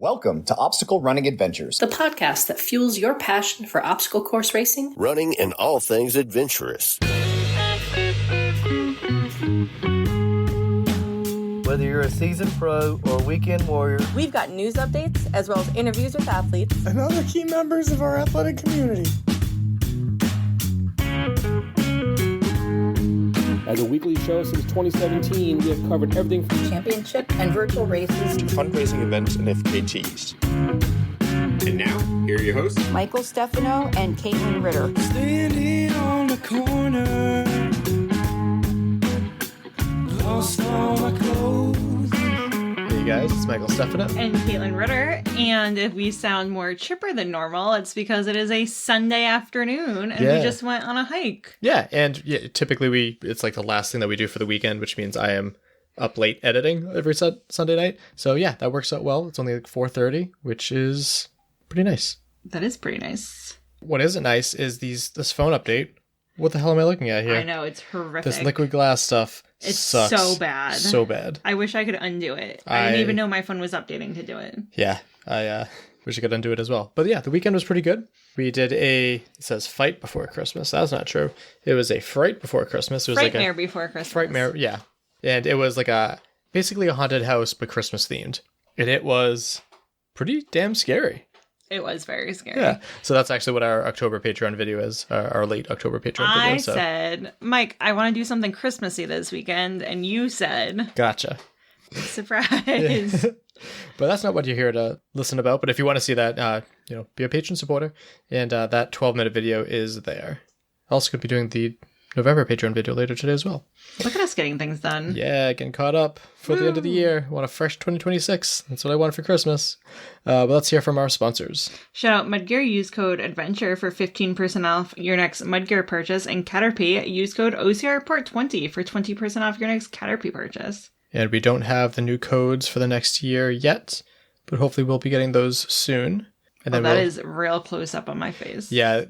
Welcome to Obstacle Running Adventures, the podcast that fuels your passion for obstacle course racing, running, and all things adventurous. Whether you're a seasoned pro or a weekend warrior, we've got news updates as well as interviews with athletes and other key members of our athletic community. As a weekly show since 2017, we have covered everything from championship and virtual races to fundraising events and FKTs. And now, here are your hosts, Michael Stefano and Caitlin Ritter. Standing on the corner, lost all my clothes. Hey guys, it's Michael Stefano. And Caitlin Ritter. And if we sound more chipper than normal, it's because it is a Sunday afternoon and we just went on a hike. Yeah, and typically it's like the last thing that we do for the weekend, which means I am up late editing every Sunday night. So yeah, that works out well. It's only like 4:30, which is pretty nice. That is pretty nice. What isn't nice is this phone update. What the hell am I looking at here? I know, it's horrific. This liquid glass stuff sucks. So bad. So bad. I wish I could undo it. I didn't even know my phone was updating to do it. Yeah, I wish I could undo it as well. But yeah, the weekend was pretty good. We did it says fight before Christmas. That's not true. It was a fright before Christmas. It was Frightmare before Christmas. Frightmare, yeah. And it was like basically a haunted house, but Christmas themed. And it was pretty damn scary. It was very scary. Yeah. So that's actually what our October Patreon video is, our late October Patreon video. I said, Mike, I want to do something Christmassy this weekend. And you said... Gotcha. Surprise. But that's not what you're here to listen about. But if you want to see that, be a patron supporter. And that 12-minute video is there. Also going to be doing the November Patreon video later today as well. Look at us getting things done. Yeah, getting caught up for the end of the year. I want a fresh 2026. That's what I want for Christmas. But let's hear from our sponsors. Shout out Mudgear. Use code ADVENTURE for 15% off your next Mudgear purchase. And Caterpie. Use code OCRReport20 for 20% off your next Caterpie purchase. And we don't have the new codes for the next year yet, but hopefully we'll be getting those soon. And then that is real close up on my face. Yeah.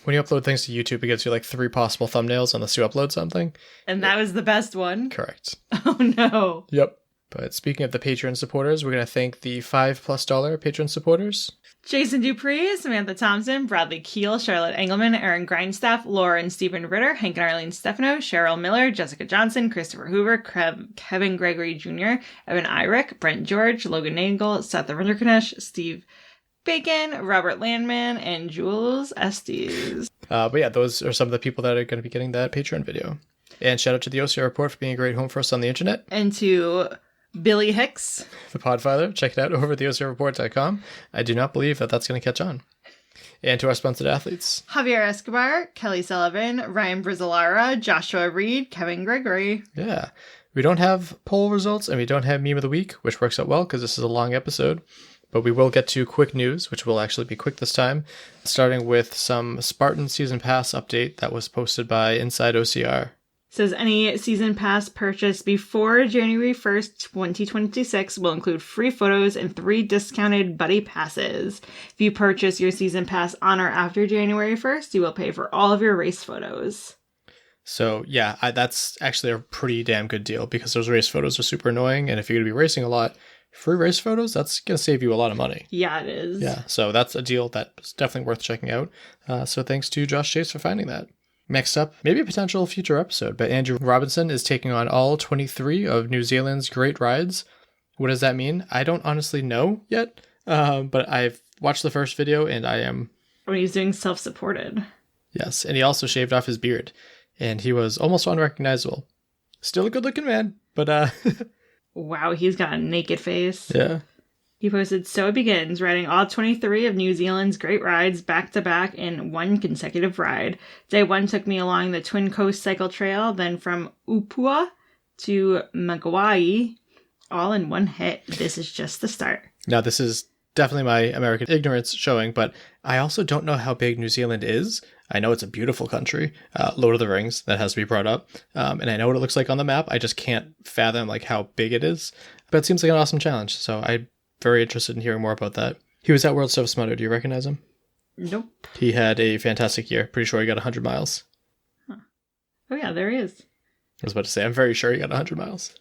When you upload things to YouTube, it gives you like 3 possible thumbnails unless you upload something. And that was the best one? Correct. Oh, no. Yep. But speaking of the Patreon supporters, we're going to thank the $5+ Patreon supporters. Jason Dupree, Samantha Thompson, Bradley Keel, Charlotte Engelman, Aaron Grindstaff, Laura and Stephen Ritter, Hank and Arlene Stefano, Cheryl Miller, Jessica Johnson, Christopher Hoover, Kevin Gregory Jr., Evan Irick, Brent George, Logan Nagel, Seth Rinderkanesh, Steve Bacon, Robert Landman, and Jules Estes. But yeah, those are some of the people that are going to be getting that Patreon video. And shout out to the OCR Report for being a great home for us on the internet. And to Billy Hicks, the Podfather. Check it out over at theocrreport.com. I do not believe that that's going to catch on. And to our sponsored athletes. Javier Escobar, Kelly Sullivan, Ryan Brizolara, Joshua Reed, Kevin Gregory. Yeah. We don't have poll results and we don't have Meme of the Week, which works out well because this is a long episode. But we will get to quick news, which will actually be quick this time, starting with some Spartan Season Pass update that was posted by Inside OCR. Says any Season Pass purchase before January 1st, 2026 will include free photos and 3 discounted buddy passes. If you purchase your Season Pass on or after January 1st, you will pay for all of your race photos. So yeah, that's actually a pretty damn good deal because those race photos are super annoying. And if you're going to be racing a lot, free race photos, that's going to save you a lot of money. Yeah, it is. Yeah, so that's a deal that's definitely worth checking out. So thanks to Josh Chase for finding that. Next up, maybe a potential future episode, but Andrew Robinson is taking on all 23 of New Zealand's great rides. What does that mean? I don't honestly know yet, but I've watched the first video and I am... When he's doing self-supported. Yes, and he also shaved off his beard, and he was almost unrecognizable. Still a good-looking man, but... Wow, he's got a naked face. Yeah. He posted, "So it begins, riding all 23 of New Zealand's great rides back-to-back in one consecutive ride. Day 1 took me along the Twin Coast Cycle Trail, then from Upua to Magawai, all in one hit. This is just the start." Now, this is definitely my American ignorance showing, but I also don't know how big New Zealand is. I know it's a beautiful country, Lord of the Rings, that has to be brought up. And I know what it looks like on the map. I just can't fathom like how big it is. But it seems like an awesome challenge. So I'm very interested in hearing more about that. He was at World Toughest Mudder. Do you recognize him? Nope. He had a fantastic year. Pretty sure he got 100 miles. Huh. Oh yeah, there he is. I was about to say, I'm very sure he got 100 miles.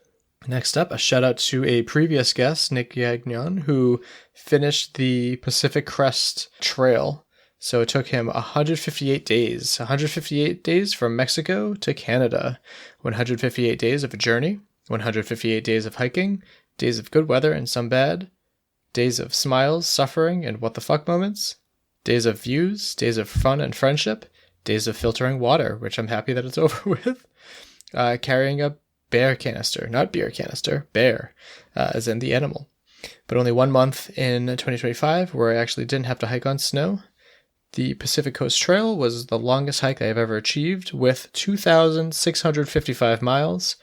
Next up, a shout out to a previous guest, Nick Gagnon, who finished the Pacific Crest Trail. So it took him 158 days from Mexico to Canada. 158 days of a journey, 158 days of hiking, days of good weather and some bad, days of smiles, suffering, and what the fuck moments, days of views, days of fun and friendship, days of filtering water, which I'm happy that it's over with, carrying a bear canister, not beer canister, bear, as in the animal. But only 1 month in 2025 where I actually didn't have to hike on snow. The Pacific Coast Trail was the longest hike I have ever achieved, with 2,655 miles,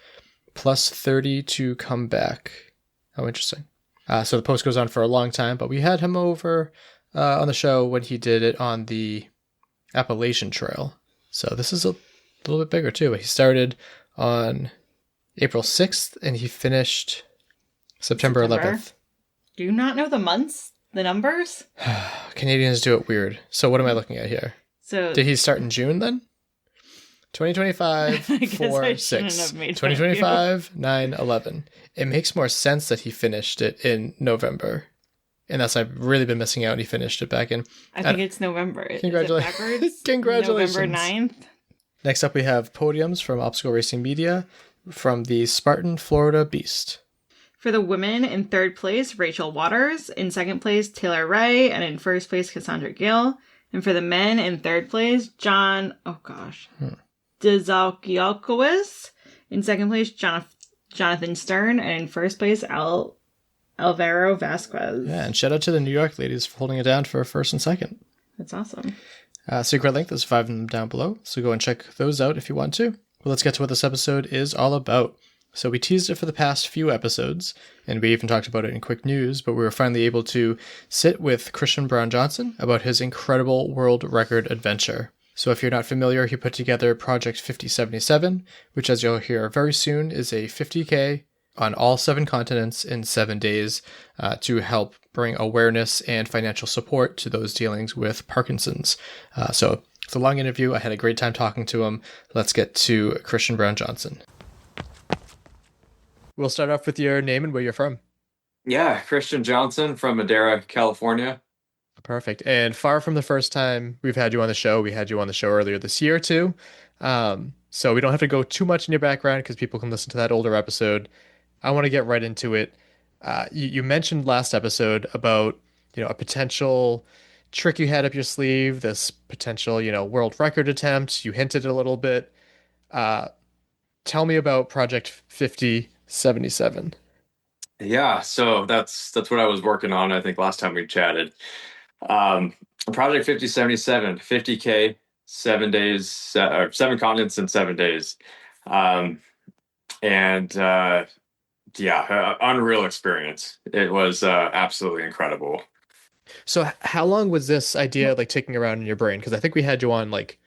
plus 30 to come back. How interesting. So the post goes on for a long time, but we had him over on the show when he did it on the Appalachian Trail. So this is a little bit bigger too. He started on April 6th and he finished September 11th. Do you not know the months? The numbers? Canadians do it weird. So what am I looking at here? So did he start in June then? 2025, 4, 6. 2025, 9, 11. It makes more sense that he finished it in November. Unless I've really been missing out and he finished it back in... I think it's November. Congratulations. Congratulations. November 9th. Next up we have podiums from Obstacle Racing Media from the Spartan, Florida Beast. For the women, in third place, Rachel Waters. In second place, Taylor Ray. And in first place, Cassandra Gill. And for the men, in third place, John... Dzalkialkowicz. In second place, Jonathan Stern. And in first place, Alvaro Vasquez. Yeah, and shout out to the New York ladies for holding it down for first and second. That's awesome. Secret link, there's 5 of them down below, so go and check those out if you want to. Well, let's get to what this episode is all about. So we teased it for the past few episodes, and we even talked about it in quick news, but we were finally able to sit with Christian Brown Johnson about his incredible world record adventure. So if you're not familiar, he put together Project 5077, which, as you'll hear very soon, is a 50K on all 7 continents in 7 days to help bring awareness and financial support to those dealing with Parkinson's. So it's a long interview. I had a great time talking to him. Let's get to Christian Brown Johnson. We'll start off with your name and where you're from. Yeah, Christian Johnson from Madera, California. Perfect. And far from the first time we've had you on the show, we had you on the show earlier this year too. So we don't have to go too much in your background because people can listen to that older episode. I want to get right into it. You mentioned last episode about, a potential trick you had up your sleeve, this potential, world record attempt. You hinted a little bit. Tell me about Project 5077. Yeah, so that's what I was working on, I think, last time we chatted. Project 5077, 50K, 7 days, 7 continents in 7 days. Unreal experience. It was absolutely incredible. So how long was this idea taking around in your brain? Because I think we had you on let's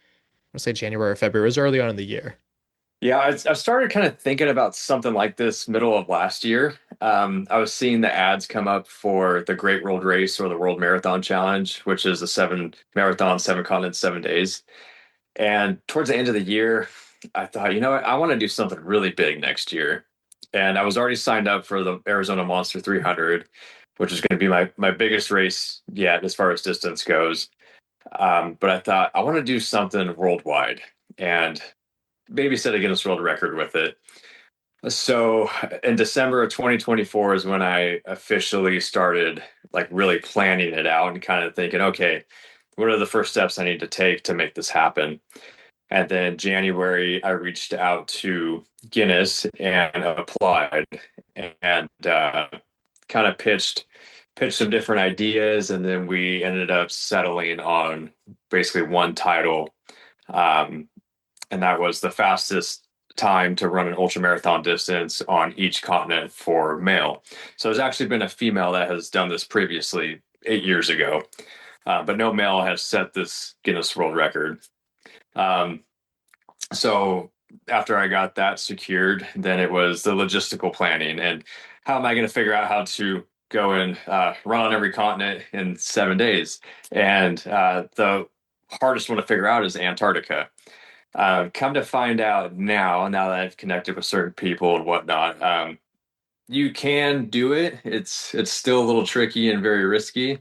say January or February. It was early on in the year. Yeah, I started kind of thinking about something like this middle of last year. I was seeing the ads come up for the Great World Race or the World Marathon Challenge, which is a 7 marathon, 7 continents, 7 days. And towards the end of the year, I thought, I want to do something really big next year. And I was already signed up for the Arizona Monster 300, which is going to be my biggest race yet as far as distance goes. But I thought, I want to do something worldwide and maybe set a Guinness World Record with it. So in December of 2024 is when I officially started really planning it out and kind of thinking, okay, what are the first steps I need to take to make this happen? And then January, I reached out to Guinness and applied and kind of pitched some different ideas. And then we ended up settling on basically one title. And that was the fastest time to run an ultramarathon distance on each continent for male. So there's actually been a female that has done this previously 8 years ago, but no male has set this Guinness World Record. So after I got that secured, then it was the logistical planning and how am I going to figure out how to go and run on every continent in 7 days. And the hardest one to figure out is Antarctica. Come to find out now that I've connected with certain people and whatnot, you can do it. It's still a little tricky and very risky.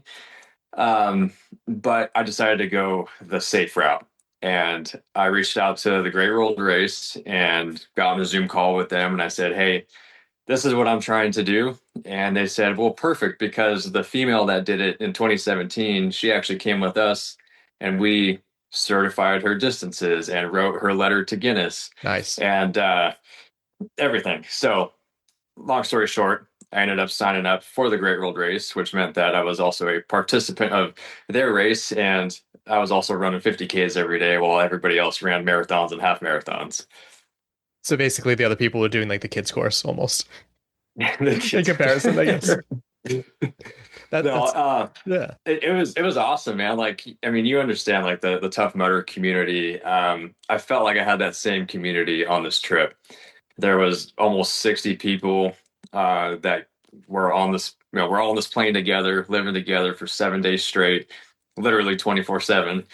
Um, but I decided to go the safe route. And I reached out to the Great World Race and got on a Zoom call with them. And I said, hey, this is what I'm trying to do. And they said, well, perfect, because the female that did it in 2017, she actually came with us and we certified her distances and wrote her letter to Guinness. Nice. And everything. So, long story short, I ended up signing up for the Great World Race, which meant that I was also a participant of their race. And I was also running 50Ks every day while everybody else ran marathons and half marathons. So basically, the other people were doing like the kids course almost. In comparison, I guess. Yeah, it was awesome, man. Like, I mean, you understand like the Tough Mudder community. I felt like I had that same community on this trip. There was almost 60 people that were on this. We're all on this plane together, living together for 7 days straight, literally 24/7.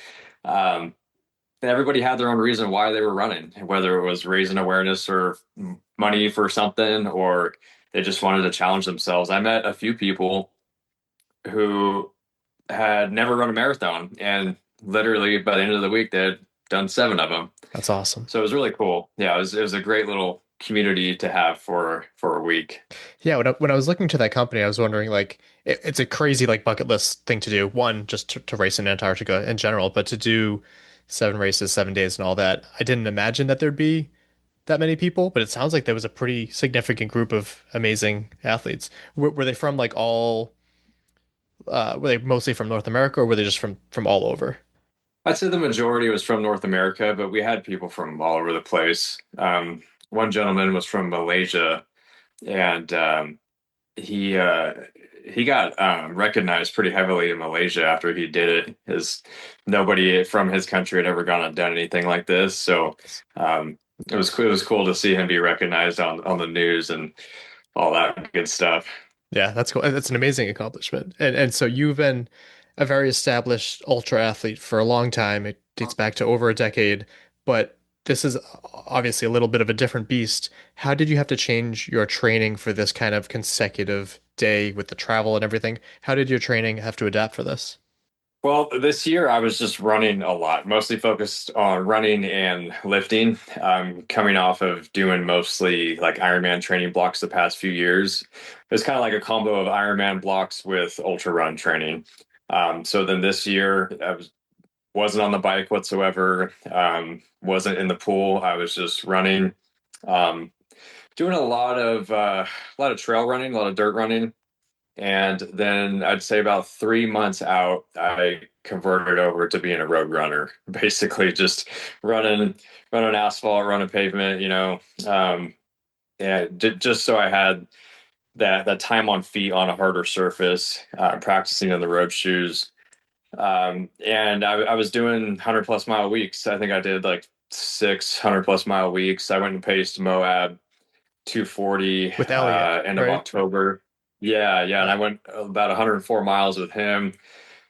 And everybody had their own reason why they were running, whether it was raising awareness or money for something, or they just wanted to challenge themselves. I met a few people who had never run a marathon, and literally by the end of the week, they had done 7 of them. That's awesome. So it was really cool. Yeah, it was a great little community to have for a week. Yeah, when I was looking to that company, I was wondering, like, it's a crazy like bucket list thing to do. One, just to race in Antarctica in general, but to do 7 races, 7 days, and all that. I didn't imagine that there'd be that many people, but it sounds like there was a pretty significant group of amazing athletes. Were they from like all? Were they mostly from North America, or were they just from all over? I'd say the majority was from North America, but we had people from all over the place. One gentleman was from Malaysia, and he got recognized pretty heavily in Malaysia after he did it. Nobody from his country had ever gone and done anything like this, so it was cool to see him be recognized on the news and all that good stuff. Yeah, that's cool. That's an amazing accomplishment. And so you've been a very established ultra athlete for a long time. It dates back to over a decade, but this is obviously a little bit of a different beast. How did you have to change your training for this kind of consecutive day with the travel and everything? How did your training have to adapt for this? Well, this year I was just running a lot, mostly focused on running and lifting. Coming off of doing mostly like Ironman training blocks the past few years. It was kind of like a combo of Ironman blocks with ultra run training. So then this year wasn't on the bike whatsoever, wasn't in the pool. I was just running, doing a lot of trail running, a lot of dirt running. And then I'd say about 3 months out, I converted over to being a road runner, basically just running asphalt, running pavement, and just so I had that time on feet on a harder surface, practicing in the road shoes. And I was doing 100+ mile weeks. I think I did like 600+ mile weeks. I went and paced Moab 240 with Elliot, end of October. Yeah. And I went about 104 miles with him.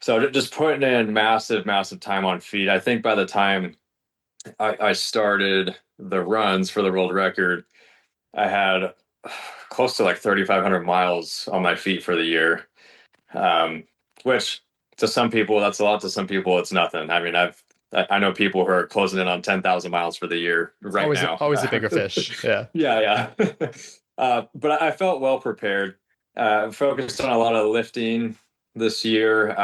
So just putting in massive time on feet. I think by the time I started the runs for the world record, I had close to like 3,500 miles on my feet for the year, which to some people that's a lot. To some people it's nothing. I mean, I know people who are closing in on 10,000 miles for the year now. Always a bigger fish. Yeah. Yeah. But I felt well prepared. Focused on a lot of lifting this year,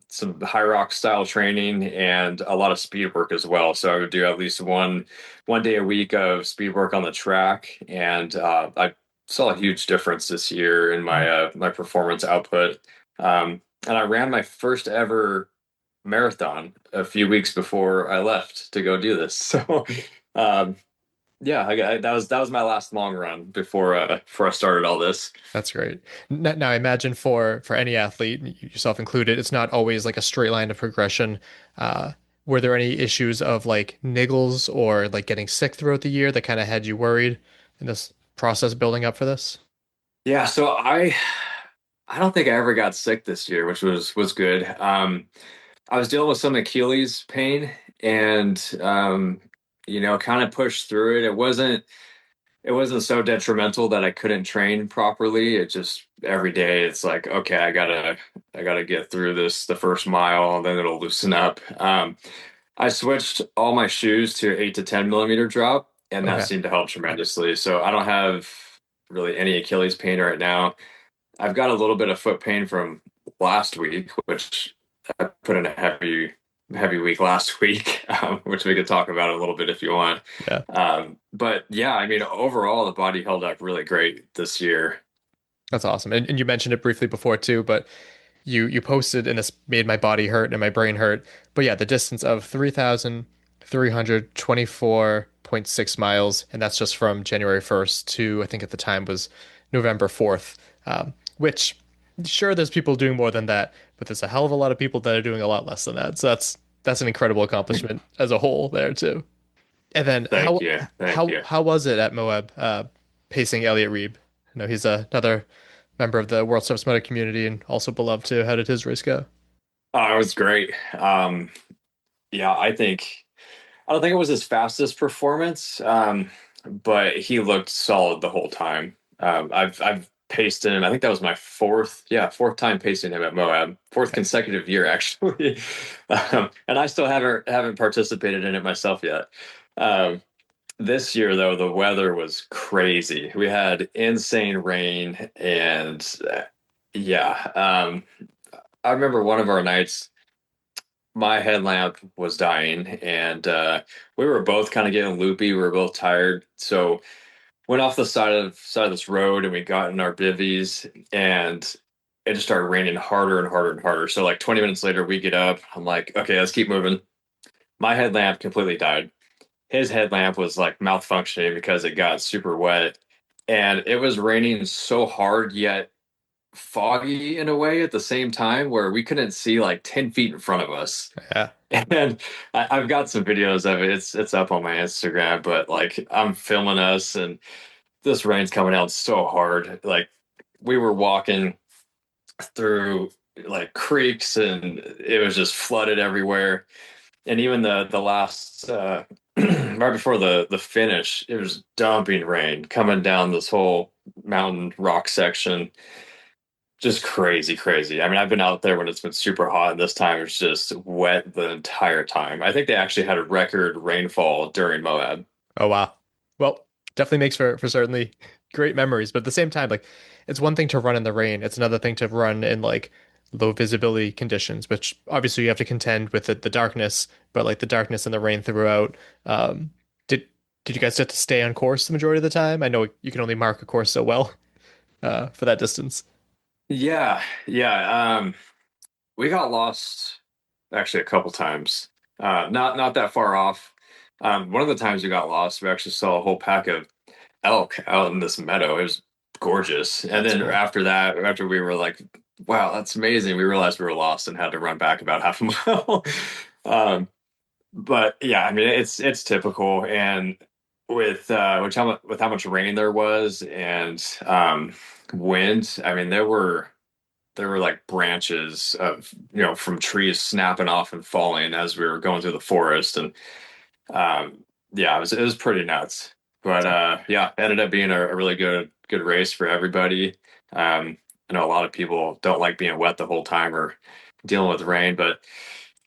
some high rock style training, and a lot of speed work as well. So I would do at least one day a week of speed work on the track, and I saw a huge difference this year in my performance output. And I ran my first ever marathon a few weeks before I left to go do this. So yeah, that was my last long run before I started all this. That's great. Now, I imagine for any athlete, yourself included, it's not always like a straight line of progression. Were there any issues of like niggles or like getting sick throughout the year that kind of had you worried in this process building up for this? Yeah, so I don't think I ever got sick this year, which was good. I was dealing with some Achilles pain and kind of pushed through it. It it wasn't so detrimental that I couldn't train properly. It just every day it's like, okay, I gotta get through this the first mile, and then it'll loosen up. I switched all my shoes to 8 to 10 millimeter drop, and that Okay. seemed to help tremendously. So I don't have really any Achilles pain right now. I've got a little bit of foot pain from last week, which I put in a heavy week last week, which we could talk about a little bit if you want. Yeah. But yeah, I mean, overall, the body held up really great this year. That's awesome. And you mentioned it briefly before too, but you posted and this made my body hurt and my brain hurt. But yeah, the distance of 3,324.6 miles, and that's just from January 1st to I think at the time was November 4th. Which sure there's people doing more than that, but there's a hell of a lot of people that are doing a lot less than that. So that's an incredible accomplishment as a whole there too. And then Thank you. Thank you. how was it at Moab pacing Elliot Reeb? I know he's another member of the World Surface Moto community and also beloved too. How did his race go? Oh, it was great. Yeah, I don't think it was his fastest performance, but he looked solid the whole time. I've paced him. I think that was my fourth time pacing him at Moab, fourth consecutive year actually, and I still haven't participated in it myself yet. This year though, the weather was crazy. We had insane rain, and I remember one of our nights, my headlamp was dying, and we were both kind of getting loopy. We were both tired, so went off the side of this road, and we got in our bivvies, and it just started raining harder and harder and harder. So like 20 minutes later, we get up. I'm like, okay, let's keep moving. My headlamp completely died. His headlamp was like malfunctioning because it got super wet, and it was raining so hard yet foggy in a way at the same time where we couldn't see like 10 feet in front of us. Yeah. And I've got some videos of it. It's up on my Instagram, but like I'm filming us, and this rain's coming out so hard. Like we were walking through like creeks, and it was just flooded everywhere. And even the last right before the finish, it was dumping rain coming down this whole mountain rock section. Just crazy, crazy. I mean, I've been out there when it's been super hot, and this time it's just wet the entire time. I think they actually had a record rainfall during Moab. Oh wow. Well, definitely makes for certainly great memories, but at the same time, like it's one thing to run in the rain, it's another thing to run in like low visibility conditions, which obviously you have to contend with the darkness, but like the darkness and the rain throughout. Did you guys get to stay on course the majority of the time? I know you can only mark a course so well for that distance. Yeah. We got lost actually a couple times. Not that far off. One of the times we got lost, we actually saw a whole pack of elk out in this meadow. It was gorgeous. And then after that, after we were like, wow, that's amazing, we realized we were lost and had to run back about half a mile. But yeah, I mean, it's typical. And with how much rain there was, and wind, I mean, there were like branches of from trees snapping off and falling as we were going through the forest, and it was pretty nuts. But it ended up being a really good race for everybody. I know a lot of people don't like being wet the whole time or dealing with rain, but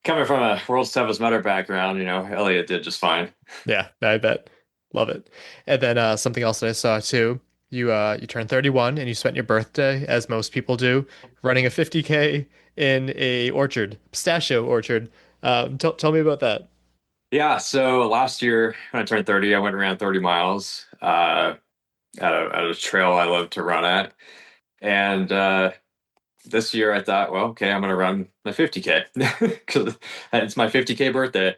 coming from a World's Toughest Mudder background, Elliot did just fine. Yeah, I bet. Love it. And then something else that I saw too, you turned 31 and you spent your birthday, as most people do, running a 50K in a pistachio orchard. Tell me about that. Yeah, so last year when I turned 30, I went around 30 miles at a trail I love to run at. And this year I thought, well, okay, I'm going to run my 50K because it's my 50K birthday.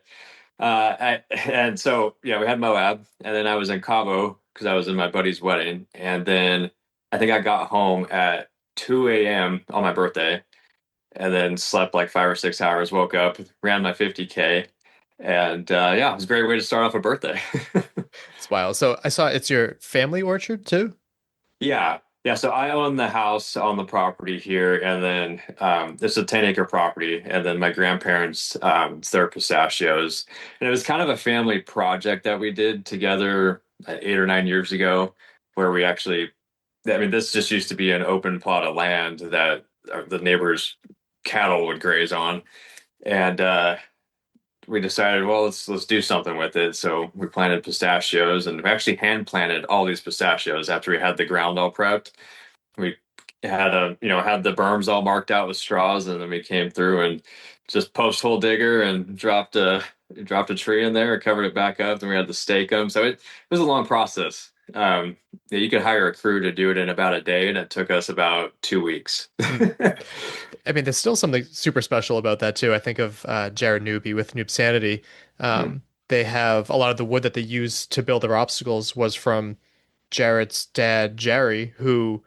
And so, we had Moab, and then I was in Cabo because I was in my buddy's wedding. And then I think I got home at 2 a.m. on my birthday, and then slept like 5 or 6 hours, woke up, ran my 50K. And it was a great way to start off a birthday. It's wild. So I saw it's your family orchard too? Yeah. So I own the house on the property here, and then it's a 10-acre property, and then my grandparents, it's their pistachios. And it was kind of a family project that we did together 8 or 9 years ago, where we actually, I mean, this just used to be an open plot of land that the neighbors' cattle would graze on, and we decided, well, let's do something with it. So we planted pistachios, and we actually hand planted all these pistachios after we had the ground all prepped. We had had the berms all marked out with straws, and then we came through and just post hole digger and dropped a tree in there, covered it back up, then we had to stake them. So it was a long process. Yeah, you could hire a crew to do it in about a day, and it took us about 2 weeks. I mean, there's still something super special about that too. I think of Jared Newby with Noob Sanity. They have a lot of the wood that they use to build their obstacles was from Jared's dad, Jerry, who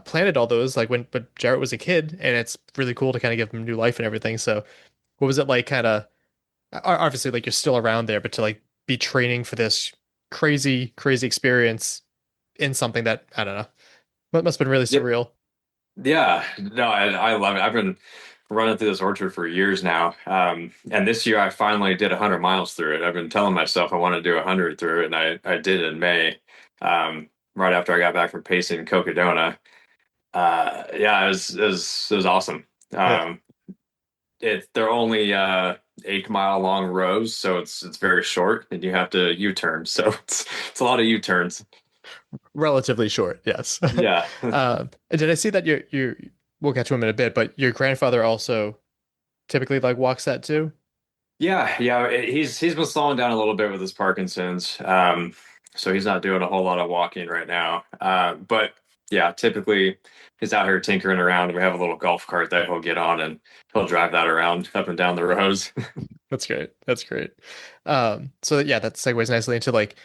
planted all those but Jared was a kid, and it's really cool to kind of give him new life and everything. So, what was it like? Kind of obviously like you're still around there, but to like be training for this crazy, crazy experience in something that I don't know, must have been really surreal. Yeah, no, I love it. I've been running through this orchard for years now. And this year I finally did 100 miles through it. I've been telling myself I want to do 100 through it, and I did in May, right after I got back from pacing Cocodona. Yeah, it was awesome. They're only 8 mile long rows, so it's very short, and you have to U-turn. So it's a lot of U-turns. Relatively short, yes. Yeah. Did I see that we'll get to him in a bit, but your grandfather also typically like walks that too? Yeah. He's been slowing down a little bit with his Parkinson's, so he's not doing a whole lot of walking right now. But yeah, typically he's out here tinkering around. We have a little golf cart that he'll get on, and he'll drive that around up and down the roads. That's great. That's great. So yeah, that segues nicely into like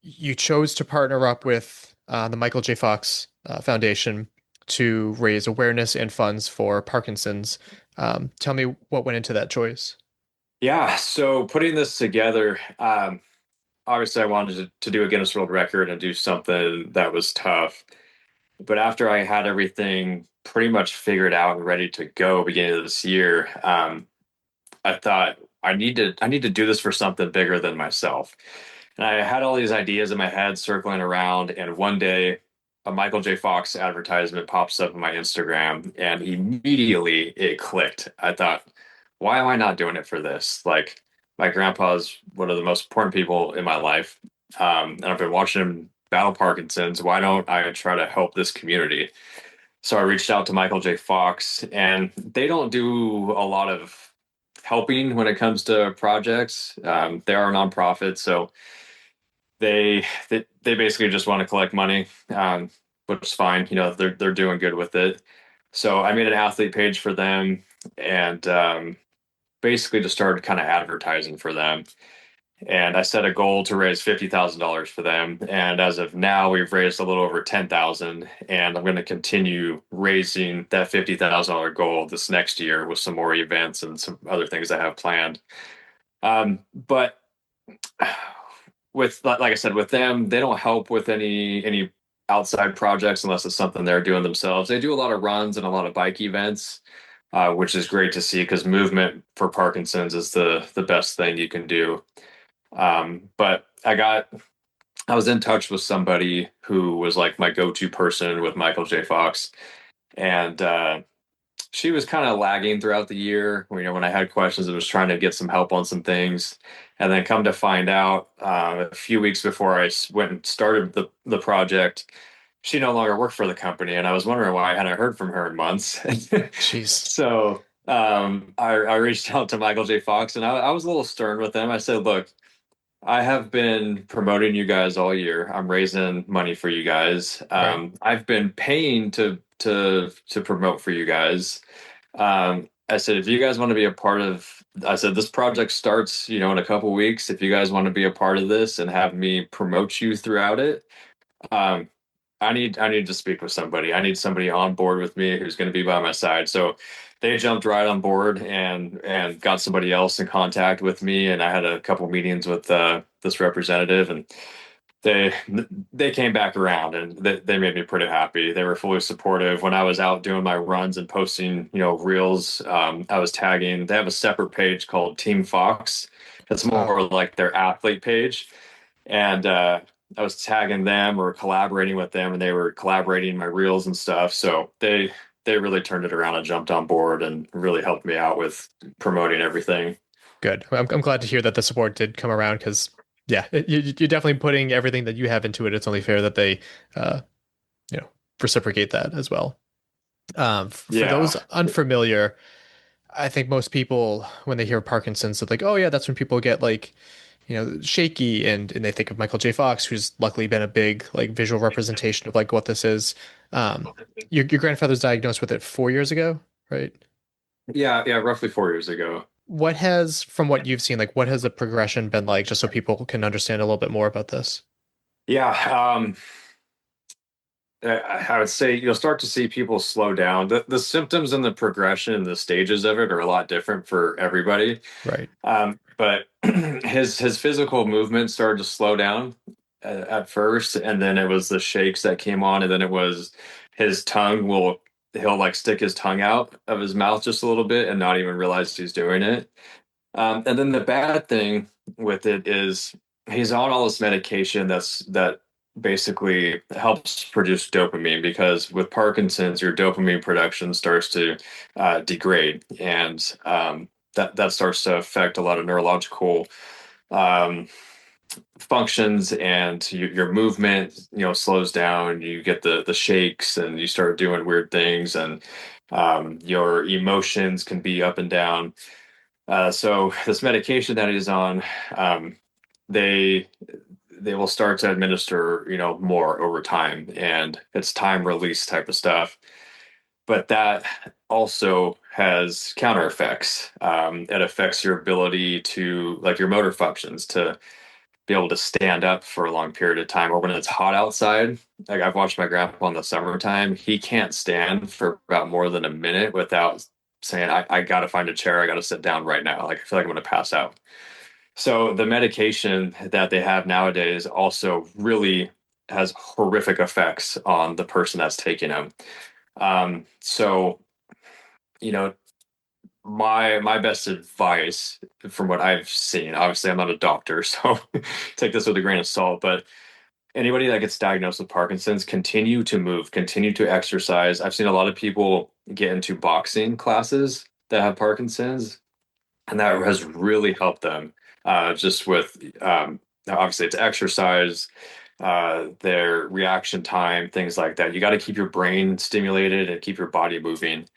you chose to partner up with the Michael J. Fox Foundation to raise awareness and funds for Parkinson's. Tell me what went into that choice. Yeah, so putting this together, obviously I wanted to do a Guinness World Record and do something that was tough. But after I had everything pretty much figured out and ready to go beginning of this year, I thought I need to do this for something bigger than myself. And I had all these ideas in my head circling around, and one day a Michael J. Fox advertisement pops up on my Instagram, and immediately it clicked. I thought, why am I not doing it for this? Like, my grandpa's one of the most important people in my life, and I've been watching him battle Parkinson's. Why don't I try to help this community? So I reached out to Michael J. Fox, and they don't do a lot of helping when it comes to projects. They are a nonprofit, so they basically just want to collect money, which is fine. You know, they're doing good with it. So I made an athlete page for them, and basically just started kind of advertising for them. And I set a goal to raise $50,000 for them. And as of now, we've raised a little over 10,000. And I'm going to continue raising that $50,000 goal this next year with some more events and some other things I have planned. But with, like I said, with them, they don't help with any outside projects unless it's something they're doing themselves. They do a lot of runs and a lot of bike events, which is great to see because movement for Parkinson's is the best thing you can do. But I was in touch with somebody who was like my go-to person with Michael J. Fox, and she was kind of lagging throughout the year. You know, when I had questions, I was trying to get some help on some things, and then come to find out, a few weeks before I went and started the project, she no longer worked for the company, and I was wondering why I hadn't heard from her in months. Jeez. So I reached out to Michael J. Fox, and I was a little stern with him. I said, "Look, I have been promoting you guys all year. I'm raising money for you guys. Right. I've been paying to promote for you guys. I said, if you guys want to be a part of, I said, this project starts, in a couple weeks. If you guys want to be a part of this and have me promote you throughout it, I need to speak with somebody. I need somebody on board with me who's going to be by my side." So they jumped right on board and got somebody else in contact with me. And I had a couple meetings with this representative, and they came back around, and they made me pretty happy. They were fully supportive. When I was out doing my runs and posting, reels, I was tagging. They have a separate page called Team Fox. It's more like their athlete page. And I was tagging them or collaborating with them, and they were collaborating in my reels and stuff. So they really turned it around and jumped on board and really helped me out with promoting everything. Good. I'm glad to hear that the support did come around because, yeah, you're definitely putting everything that you have into it. It's only fair that they, you know, reciprocate that as well. For those unfamiliar, I think most people, when they hear Parkinson's, they're like, oh, yeah, that's when people get like, shaky. And they think of Michael J. Fox, who's luckily been a big like visual representation of like what this is. Your grandfather's diagnosed with it 4 years ago, right? Yeah, roughly 4 years ago. What has, from what you've seen, like what has the progression been like, just so people can understand a little bit more about this? Yeah, I would say you'll start to see people slow down. The symptoms and the progression and the stages of it are a lot different for everybody. Right. But his physical movement started to slow down at first, and then it was the shakes that came on, and then it was his he'll like stick his tongue out of his mouth just a little bit and not even realize he's doing it. And then the bad thing with it is he's on all this medication that basically helps produce dopamine, because with Parkinson's, your dopamine production starts to degrade, and that starts to affect a lot of neurological functions, and your movement slows down. You get the shakes, and you start doing weird things, and your emotions can be up and down. So this medication that he's on, they will start to administer more over time, and it's time release type of stuff. But that also has counter effects. It affects your ability to, like, your motor functions, to be able to stand up for a long period of time, or when it's hot outside. Like, I've watched my grandpa in the summertime, he can't stand for about more than a minute without saying, I got to find a chair, I got to sit down right now, like I feel like I'm going to pass out. So the medication that they have nowadays also really has horrific effects on the person that's taking them. So my best advice from what I've seen, obviously I'm not a doctor, so take this with a grain of salt, but anybody that gets diagnosed with Parkinson's, continue to move, continue to exercise. I've seen a lot of people get into boxing classes that have Parkinson's, and that has really helped them. Just with obviously it's exercise, their reaction time, things like that. You got to keep your brain stimulated and keep your body moving.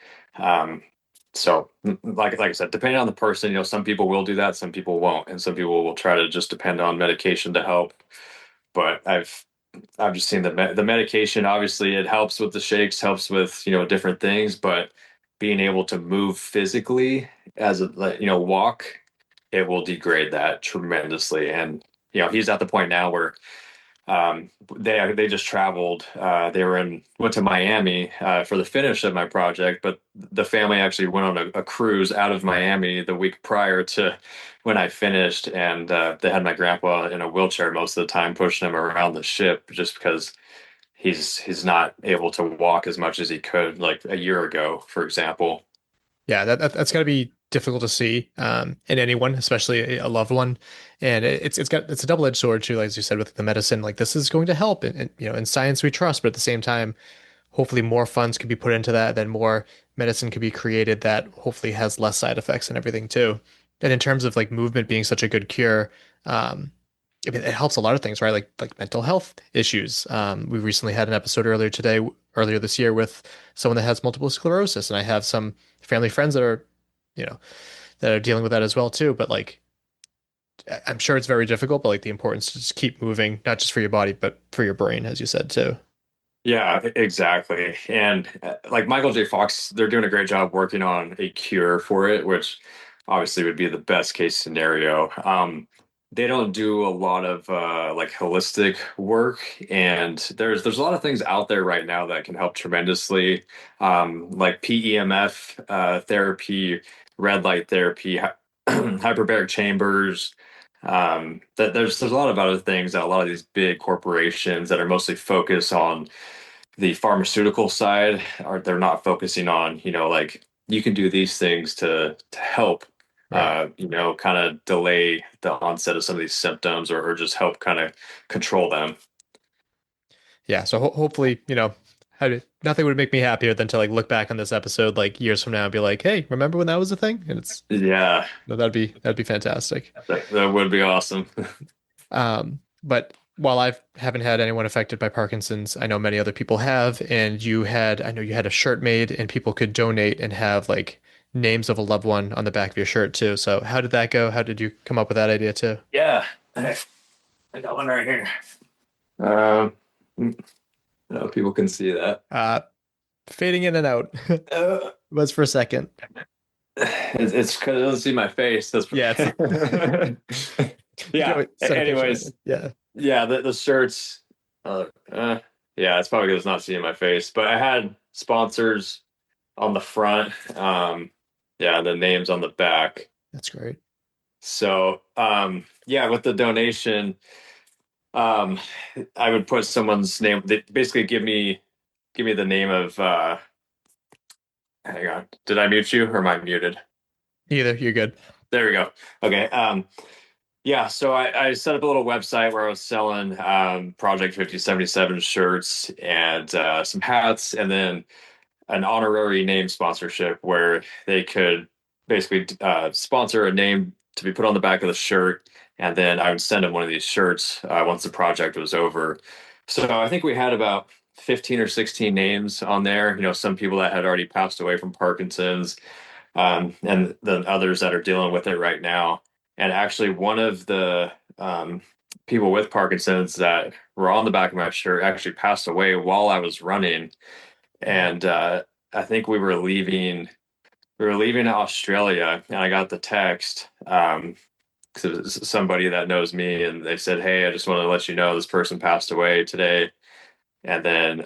So like I said, depending on the person, some people will do that, some people won't, and some people will try to just depend on medication to help. But I've just seen the medication, obviously it helps with the shakes, helps with different things, but being able to move physically as a walk, it will degrade that tremendously. And he's at the point now where they just traveled. They went to Miami for the finish of my project, but the family actually went on a cruise out of Miami the week prior to when I finished, and they had my grandpa in a wheelchair most of the time, pushing him around the ship, just because he's not able to walk as much as he could like a year ago, for example. Yeah, that's got to be difficult to see in anyone, especially a loved one. And it's a double-edged sword too, like as you said, with the medicine. Like, this is going to help, and in science we trust, but at the same time, hopefully more funds could be put into that, then more medicine could be created that hopefully has less side effects and everything too. And in terms of like movement being such a good cure, I mean, it helps a lot of things, right? Like mental health issues. We recently had an episode earlier this year with someone that has multiple sclerosis, and I have some family friends that are, that are dealing with that as well too. But like, I'm sure it's very difficult, but like the importance to just keep moving, not just for your body, but for your brain, as you said too. Yeah, exactly. And like Michael J. Fox, they're doing a great job working on a cure for it, which obviously would be the best case scenario. They don't do a lot of like holistic work, and there's a lot of things out there right now that can help tremendously, like PEMF therapy, red light therapy, hyperbaric chambers. That there's a lot of other things that a lot of these big corporations that are mostly focused on the pharmaceutical side, they're not focusing on, like, you can do these things to help Right. kind of delay the onset of some of these symptoms or just help kind of control them. Yeah. So hopefully, nothing would make me happier than to like look back on this episode like years from now and be like, hey, remember when that was a thing? And it's Yeah, no, that'd be fantastic. that would be awesome. But while I haven't had anyone affected by Parkinson's, I know many other people have, and I know you had a shirt made and people could donate and have like names of a loved one on the back of your shirt too. So how did that go? How did you come up with that idea too? Yeah, I got one right here. I know people can see that. Fading in and out. Was for a second. It's because it doesn't see my face. That's Yeah. yeah. Anyways, yeah. The shirts. Yeah, it's probably because it's not seeing my face. But I had sponsors on the front. And the names on the back. That's great. So, with the donation, I would put someone's name. They basically give me the name of. Hang on, did I mute you or am I muted? Either, you're good. There we go. Okay. So I set up a little website where I was selling Project 5077 shirts and some hats, and then an honorary name sponsorship where they could basically sponsor a name to be put on the back of the shirt, and then I would send them one of these shirts once the project was over. So I think we had about 15 or 16 names on there. Some people that had already passed away from Parkinson's, and then others that are dealing with it right now. And actually, one of the people with Parkinson's that were on the back of my shirt actually passed away while I was running. And I think we were leaving Australia, and I got the text because it was somebody that knows me, and they said, "Hey, I just want to let you know this person passed away today." And then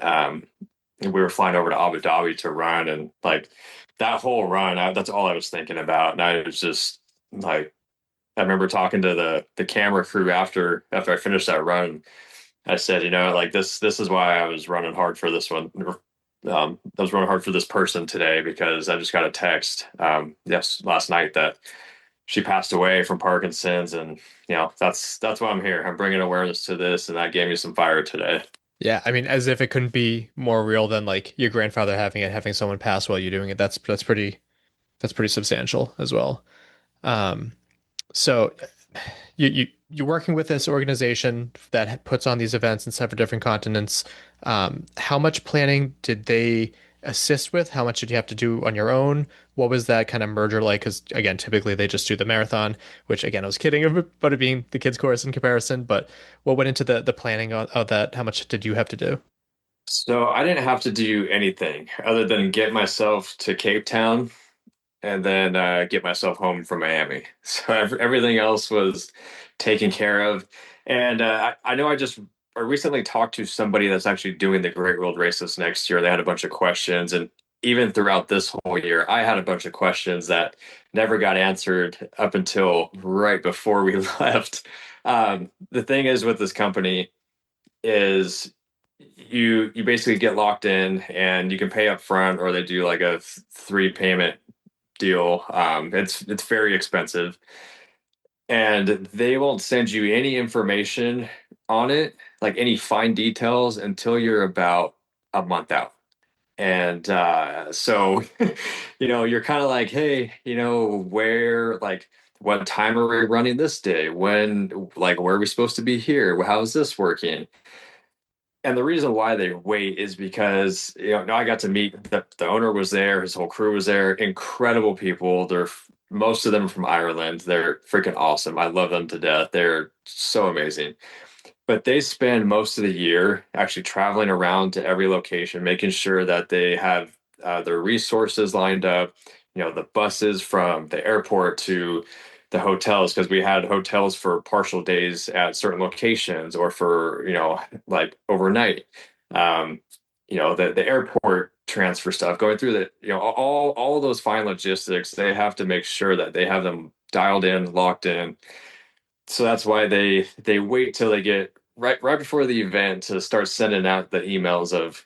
we were flying over to Abu Dhabi to run, and like that whole run, that's all I was thinking about. And I was just like, I remember talking to the camera crew after I finished that run. I said, like this is why I was running hard for this one. I was running hard for this person today because I just got a text last night that she passed away from Parkinson's, and that's why I'm here. I'm bringing awareness to this, and that gave me some fire today. Yeah, I mean, as if it couldn't be more real than like your grandfather having someone pass while you're doing it. That's pretty substantial as well. So you're working with this organization that puts on these events in several different continents. How much planning did they assist with? How much did you have to do on your own? What was that kind of merger like? Because again, typically they just do the marathon, which again, I was kidding about it being the kids course in comparison, but what went into the planning of that? How much did you have to do? So I didn't have to do anything other than get myself to Cape Town and then get myself home from Miami. So everything else was taken care of. And I know I recently talked to somebody that's actually doing the Great World Race this next year. They had a bunch of questions. And even throughout this whole year, I had a bunch of questions that never got answered up until right before we left. The thing is with this company is you basically get locked in and you can pay up front, or they do like a 3 payment deal. It's very expensive, and they won't send you any information on it, like any fine details, until you're about a month out. And so you're kind of like, hey, where, like, what time are we running this day, when, like, where are we supposed to be here, how's this working? And the reason why they wait is because I got to meet the owner was there, his whole crew was there, incredible people. Most of them from Ireland. They're freaking awesome. I love them to death. They're so amazing. But they spend most of the year actually traveling around to every location, making sure that they have their resources lined up. The buses from the airport to the hotels, because we had hotels for partial days at certain locations, or for like overnight. The airport transfer stuff, going through the all those fine logistics. They have to make sure that they have them dialed in, locked in. So that's why they wait till they get right before the event to start sending out the emails of,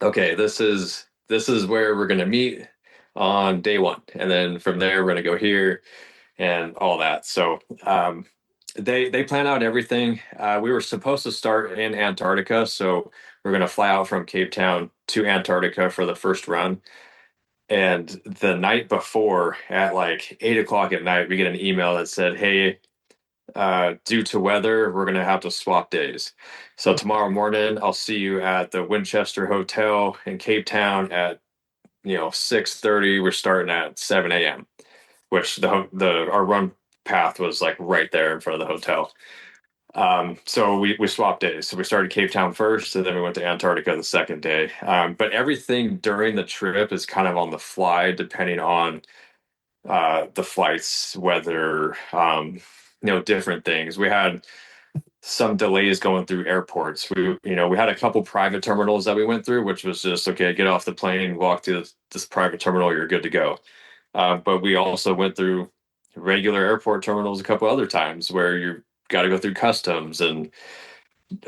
okay, this is where we're going to meet on day one, and then from there we're going to go here. and all that. So they plan out everything. We were supposed to start in Antarctica, so we're going to fly out from Cape Town to Antarctica for the first run. And the night before, at like 8 o'clock at night, we get an email that said, "Hey, due to weather, we're going to have to swap days. So tomorrow morning, I'll see you at the Winchester Hotel in Cape Town at 6:30. We're starting at 7 a.m." Which the our run path was like right there in front of the hotel. So we swapped days. So we started Cape Town first, and then we went to Antarctica the second day. But everything during the trip is kind of on the fly, depending on the flights, weather, different things. We had some delays going through airports. We had a couple private terminals that we went through, which was just okay. Get off the plane, walk to this private terminal, you're good to go. But we also went through regular airport terminals a couple other times where you got to go through customs and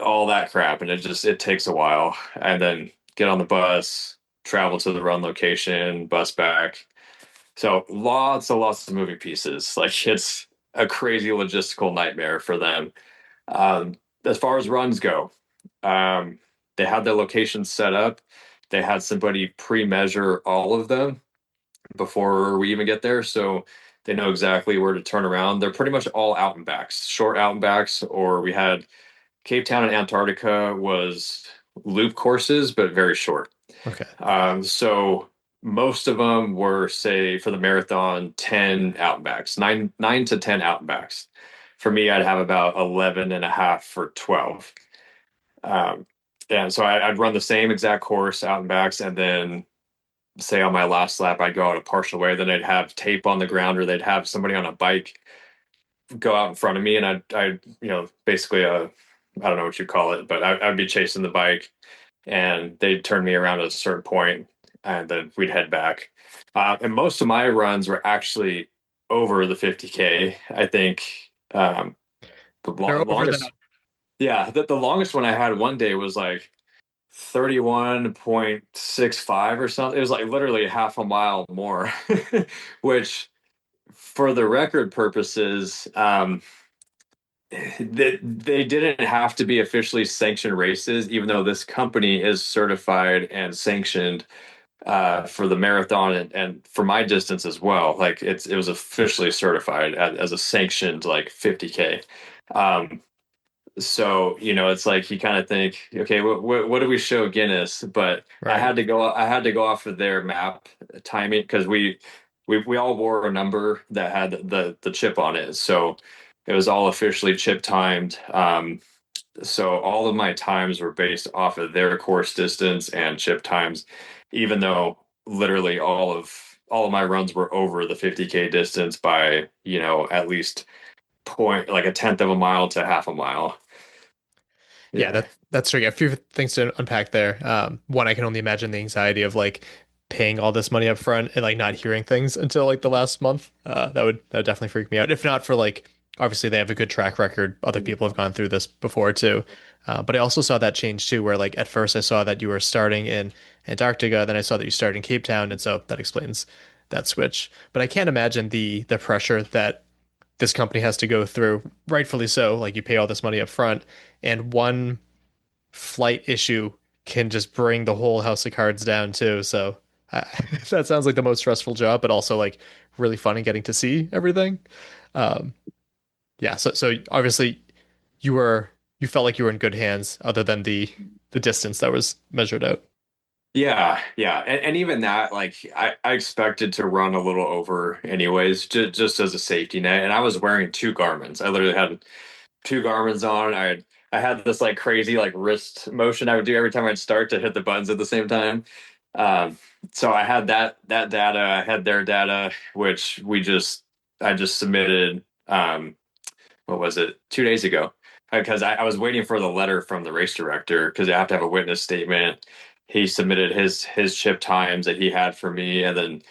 all that crap, and it takes a while. And then get on the bus, travel to the run location, bus back. So lots of moving pieces. Like it's a crazy logistical nightmare for them. As far as runs go, they had their locations set up. They had somebody pre-measure all of them before we even get there, so they know exactly where to turn around. They're pretty much all out and backs, short out and backs, or we had Cape Town and Antarctica was loop courses, but very short. Okay. So most of them were, say, for the marathon, 10 out and backs, nine to 10 out and backs. For me, I'd have about 11 and a half for 12. And so I'd run the same exact course out and backs, and then say on my last lap, I'd go out a partial way, then I'd have tape on the ground, or they'd have somebody on a bike go out in front of me, and I'd basically I don't know what you call it, but I'd be chasing the bike, and they'd turn me around at a certain point, and then we'd head back. And most of my runs were actually over the 50K. I think the longest, the longest one I had one day was like 31.65 or something. It was like literally half a mile more, which for the record purposes, they didn't have to be officially sanctioned races, even though this company is certified and sanctioned for the marathon and for my distance as well. Like it was officially certified as a sanctioned like 50K. So it's like you kind of think, okay, what do we show Guinness? But right. I had to go off of their map timing, because we all wore a number that had the chip on it, so it was all officially chip timed. So all of my times were based off of their course distance and chip times, even though literally all of my runs were over the 50K distance by at least like a tenth of a mile to half a mile. Yeah, that's true. A few things to unpack there. One, I can only imagine the anxiety of like paying all this money up front and like not hearing things until like the last month. That would definitely freak me out. If not for like, obviously they have a good track record. Other people have gone through this before too. But I also saw that change too, where like at first I saw that you were starting in Antarctica, then I saw that you started in Cape Town, and so that explains that switch. But I can't imagine the pressure that this company has to go through, rightfully so. Like you pay all this money up front, and one flight issue can just bring the whole house of cards down too. So that sounds like the most stressful job, but also like really fun and getting to see everything. So obviously you felt like you were in good hands, other than the distance that was measured out. Yeah. And even that, like I expected to run a little over anyways, just as a safety net. And I was wearing two Garmins. I literally had two Garmins on. I had this like crazy like wrist motion I would do every time I'd start to hit the buttons at the same time. So I had that data, I had their data, which I just submitted, what was it, 2 days ago, because I was waiting for the letter from the race director, because I have to have a witness statement. He submitted his chip times that he had for me, and then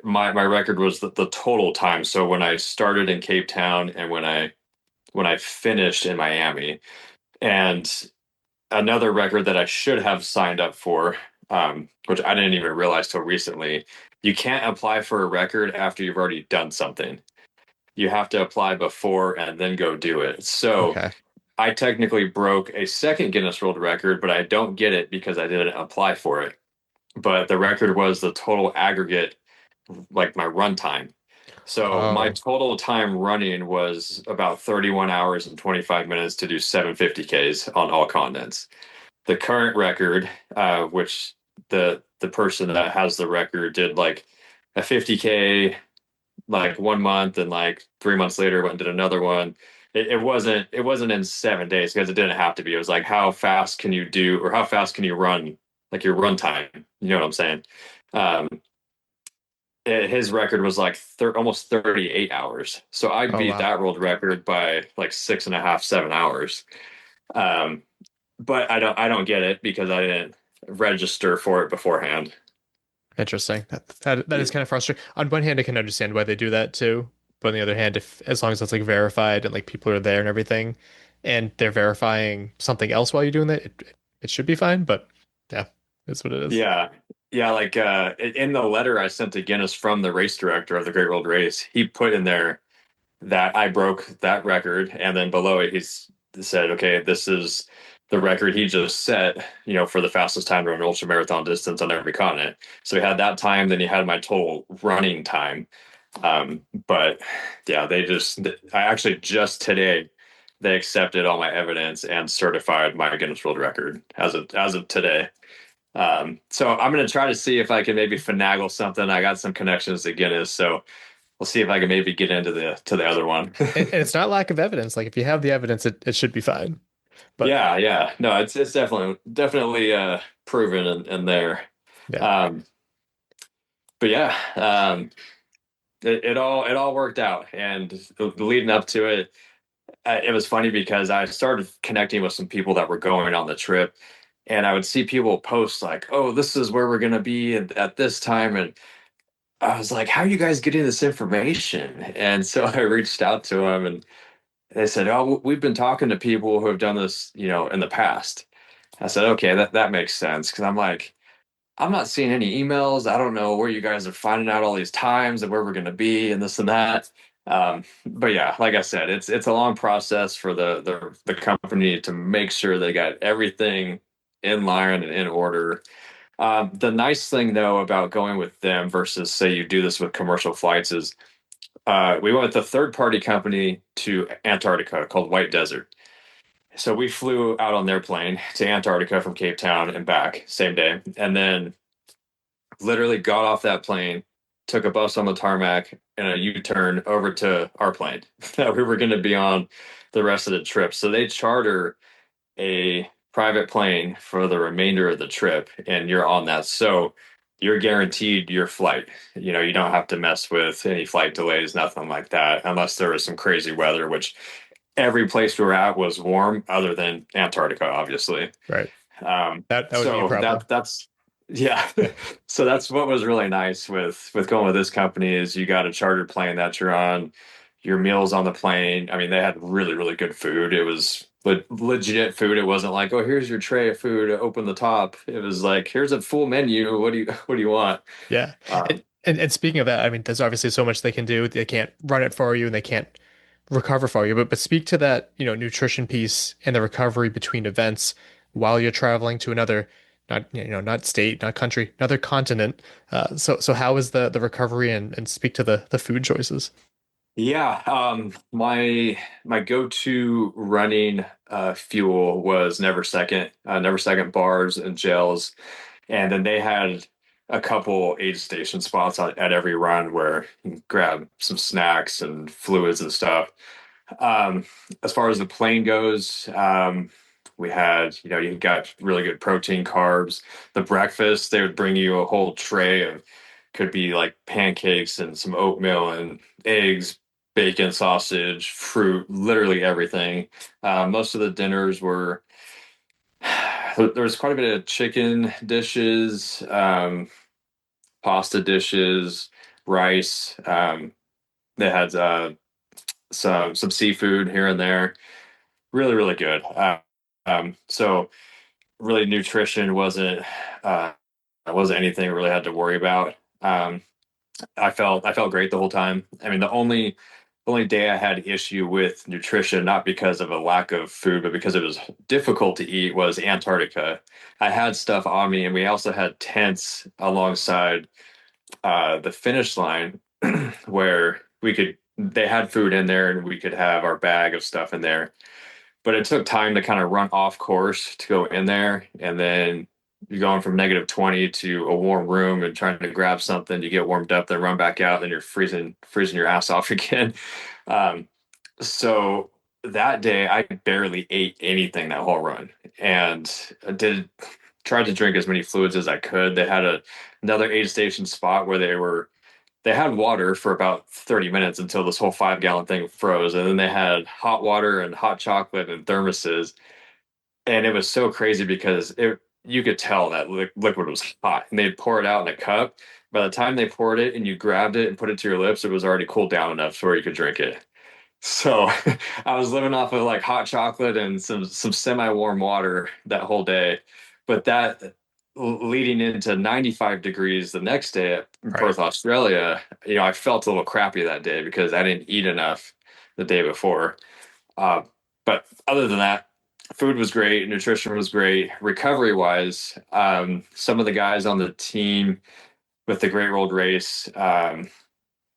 my record was the total time. So when I started in Cape Town and when I finished in Miami. And another record that I should have signed up for, which I didn't even realize till recently, you can't apply for a record after you've already done something. you have to apply before and then go do it. So Okay. I technically broke a second Guinness World Record, but I don't get it because I didn't apply for it. But the record was the total aggregate, like my run time. So my Oh, total time running was about 31 hours and 25 minutes to do 750Ks on all continents. The current record, which the person that has the record did like a 50K like 1 month, and like 3 months later went and did another one. It wasn't in 7 days because it didn't have to be. It was like how fast can you do, or how fast can you run, like your run time. You know what I'm saying? Um, his record was like almost 38 hours. So I oh beat wow. that world record by like 6.5, 7 hours. Um, but I don't get it because I didn't register for it beforehand. Interesting. That is kind of frustrating. On one hand, I can understand why they do that too, but on the other hand, if as long as it's like verified and like people are there and everything, and they're verifying something else while you're doing that, it should be fine. But yeah, it's what it is. Yeah. Yeah, like in the letter I sent to Guinness from the race director of the Great World Race, he put in there that I broke that record, and then below it he's said, okay, this is the record he just set, for the fastest time to run an ultra marathon distance on every continent. So he had that time, then he had my total running time. But yeah, I actually just today they accepted all my evidence and certified my Guinness World Record as of today. So I'm going to try to see if I can maybe finagle something. I got some connections to Guinness, so we'll see if I can maybe get into the other one. And it's not lack of evidence. Like if you have the evidence, it should be fine. But Yeah, yeah. No, it's definitely proven in there. yeah, Um, but yeah, it all worked out, and leading up to it, it was funny because I started connecting with some people that were going on the trip, and I would see people post like, "Oh, this is where we're gonna be at this time," and I was like, "How are you guys getting this information?" And so I reached out to them, and they said, "Oh, we've been talking to people who have done this, in the past." I said, "Okay, that makes sense," because I'm like, I'm not seeing any emails. I don't know where you guys are finding out all these times and where we're going to be and this and that. But yeah, like I said, it's a long process for the company to make sure they got everything in line and in order. The nice thing though about going with them versus say you do this with commercial flights is we went with a third party company to Antarctica called White Desert. So we flew out on their plane to Antarctica from Cape Town and back same day, and then literally got off that plane, took a bus on the tarmac and a U-turn over to our plane that we were going to be on the rest of the trip. So they charter a private plane for the remainder of the trip, and you're on that. So you're guaranteed your flight. You don't have to mess with any flight delays, nothing like that, unless there was some crazy weather, which every place we were at was warm other than Antarctica, obviously. right. That would be a So problem. that's yeah. So that's what was really nice with going with this company is you got a chartered plane that you're on, your meals on the plane. I mean, they had really, really good food. It was legit food. It wasn't like, oh, here's your tray of food, open the top. It was like, here's a full menu. What do you want? Yeah. Um, And speaking of that, I mean, there's obviously so much they can do. They can't run it for you and they can't recover for you. But speak to that, nutrition piece and the recovery between events while you're traveling to another, not state, not country, another continent. So how is the recovery and speak to the food choices? Yeah, my go-to running fuel was Never Second bars and gels, and then they had a couple aid station spots at every run where you can grab some snacks and fluids and stuff. Um, as far as the plane goes, we had, you got really good protein, carbs. The breakfast, they would bring you a whole tray of could be like pancakes and some oatmeal and eggs, bacon, sausage, fruit, literally everything. Most of the dinners were there was quite a bit of chicken dishes, pasta dishes, rice. They had some seafood here and there. Really, really good. So really, nutrition wasn't anything I really had to worry about. I felt great the whole time. I mean, the only The only day I had issue with nutrition, not because of a lack of food, but because it was difficult to eat, was Antarctica. I had stuff on me, and we also had tents alongside the finish line where they had food in there and we could have our bag of stuff in there. But it took time to kind of run off course to go in there. And then you're going from -20 to a warm room and trying to grab something, you get warmed up, then run back out, then you're freezing your ass off again. Um, so that day I barely ate anything that whole run, and I tried to drink as many fluids as I could. They had another aid station spot where they had water for about 30 minutes until this whole 5 gallon thing froze. And then they had hot water and hot chocolate and thermoses. And it was so crazy because you could tell that liquid was hot, and they'd pour it out in a cup. By the time they poured it and you grabbed it and put it to your lips, it was already cooled down enough to where you could drink it. So I was living off of like hot chocolate and some semi-warm water that whole day. But that leading into 95 degrees the next day in Perth, Australia, I felt a little crappy that day because I didn't eat enough the day before. But other than that, food was great, nutrition was great. Recovery wise, some of the guys on the team with the Great World Race,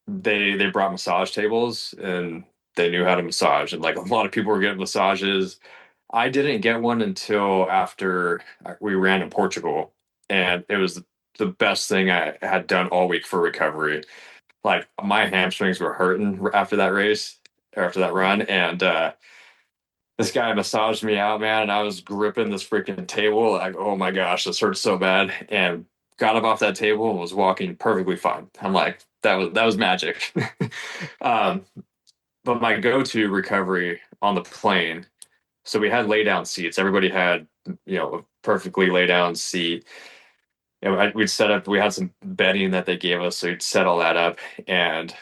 they brought massage tables and they knew how to massage, and like a lot of people were getting massages. I didn't get one until after we ran in Portugal, and it was the best thing I had done all week for recovery. Like my hamstrings were hurting after that race, or after that run, and this guy massaged me out, man, and I was gripping this freaking table like, oh my gosh, this hurts so bad, and got up off that table and was walking perfectly fine. I'm like, that was magic. But my go-to recovery on the plane, so we had lay down seats. Everybody had, a perfectly lay down seat. We'd set up, we had some bedding that they gave us, so we'd set all that up, and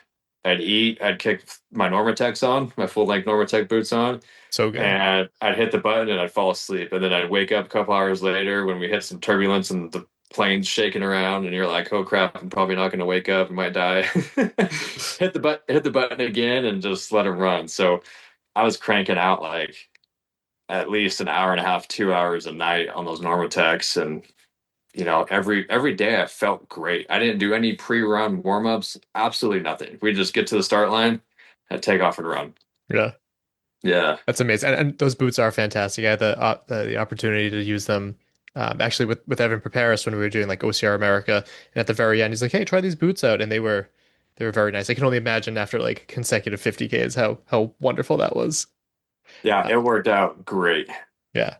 I'd kick my Normatechs on, my full length Normatech boots on. So good. And I'd hit the button and I'd fall asleep. And then I'd wake up a couple hours later when we hit some turbulence and the plane's shaking around, and you're like, oh crap, I'm probably not going to wake up. I might die. hit the button again and just let it run. So I was cranking out like at least an hour and a half, 2 hours a night on those Normatechs. And, every day I felt great. I didn't do any pre-run warm-ups, absolutely nothing. We just get to the start line and take off and run. Yeah. Yeah. That's amazing. And those boots are fantastic. I had the opportunity to use them actually with Evan Preparis when we were doing like OCR America. And at the very end, he's like, hey, try these boots out. And they were very nice. I can only imagine after like consecutive 50Ks how wonderful that was. Yeah, it worked out great. Yeah.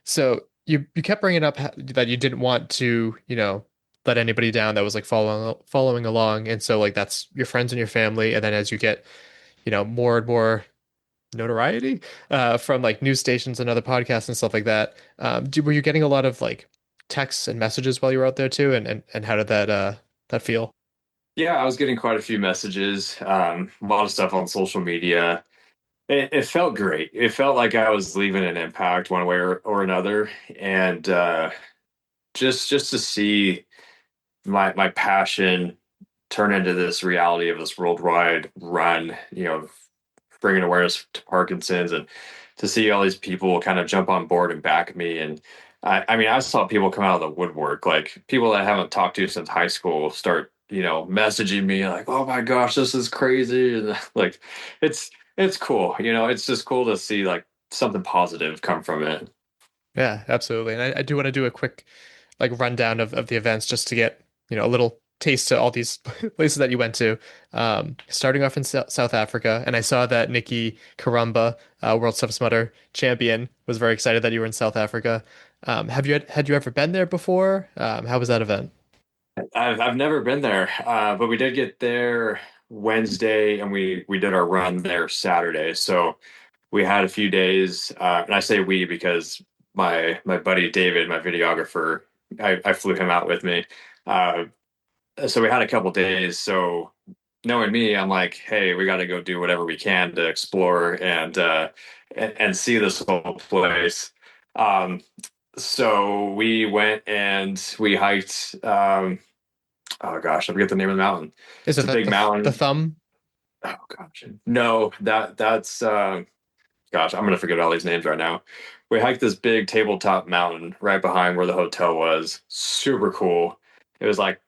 So you kept bringing up that you didn't want to, let anybody down that was like following along. And so like that's your friends and your family. And then as you get, more and more notoriety from like news stations and other podcasts and stuff like that, were you getting a lot of like texts and messages while you were out there too? And how did that feel? Yeah, I was getting quite a few messages, a lot of stuff on social media. It felt great. It felt like I was leaving an impact one way or another. And just to see my passion turn into this reality of this worldwide run, bringing awareness to Parkinson's, and to see all these people kind of jump on board and back me. And I saw people come out of the woodwork, like people that I haven't talked to since high school start, messaging me like, oh my gosh, this is crazy. And like, it's cool. It's just cool to see like something positive come from it. Yeah, absolutely. And I do want to do a quick like rundown of the events just to get, a little taste to all these places that you went to. Starting off in South Africa, and I saw that Nikki Karamba, World Tough Mudder champion, was very excited that you were in South Africa. Had you ever been there before? How was that event? I've never been there, but we did get there Wednesday, and we did our run there Saturday. So we had a few days, and I say we because my buddy David, my videographer, I flew him out with me. So we had a couple days. So knowing me, I'm like, hey, we got to go do whatever we can to explore and see this whole place. So we went and we hiked. Oh gosh, I forget the name of the mountain. Is it a big mountain? The Thumb? Oh gosh, no, that's gosh, I'm gonna forget all these names right now. We hiked this big tabletop mountain right behind where the hotel was. Super cool. It was like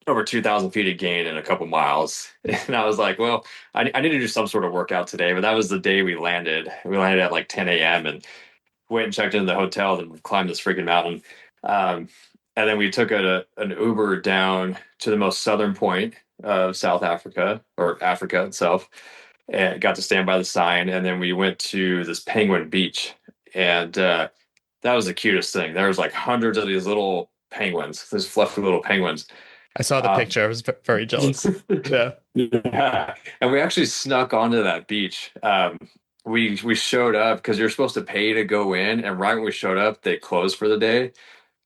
over 2,000 feet of gain in a couple miles. And I was like, well, I need to do some sort of workout today. But that was the day we landed. We landed at like 10 a.m. and went and checked into the hotel and climbed this freaking mountain. Um, and then we took an Uber down to the most southern point of South Africa or Africa itself and got to stand by the sign. And then we went to this penguin beach. And that was the cutest thing. There was like hundreds of these little penguins, these fluffy little penguins. I saw the picture. I was very jealous. Yeah. Yeah. And we actually snuck onto that beach. We showed up because you're supposed to pay to go in, and right when we showed up, they closed for the day.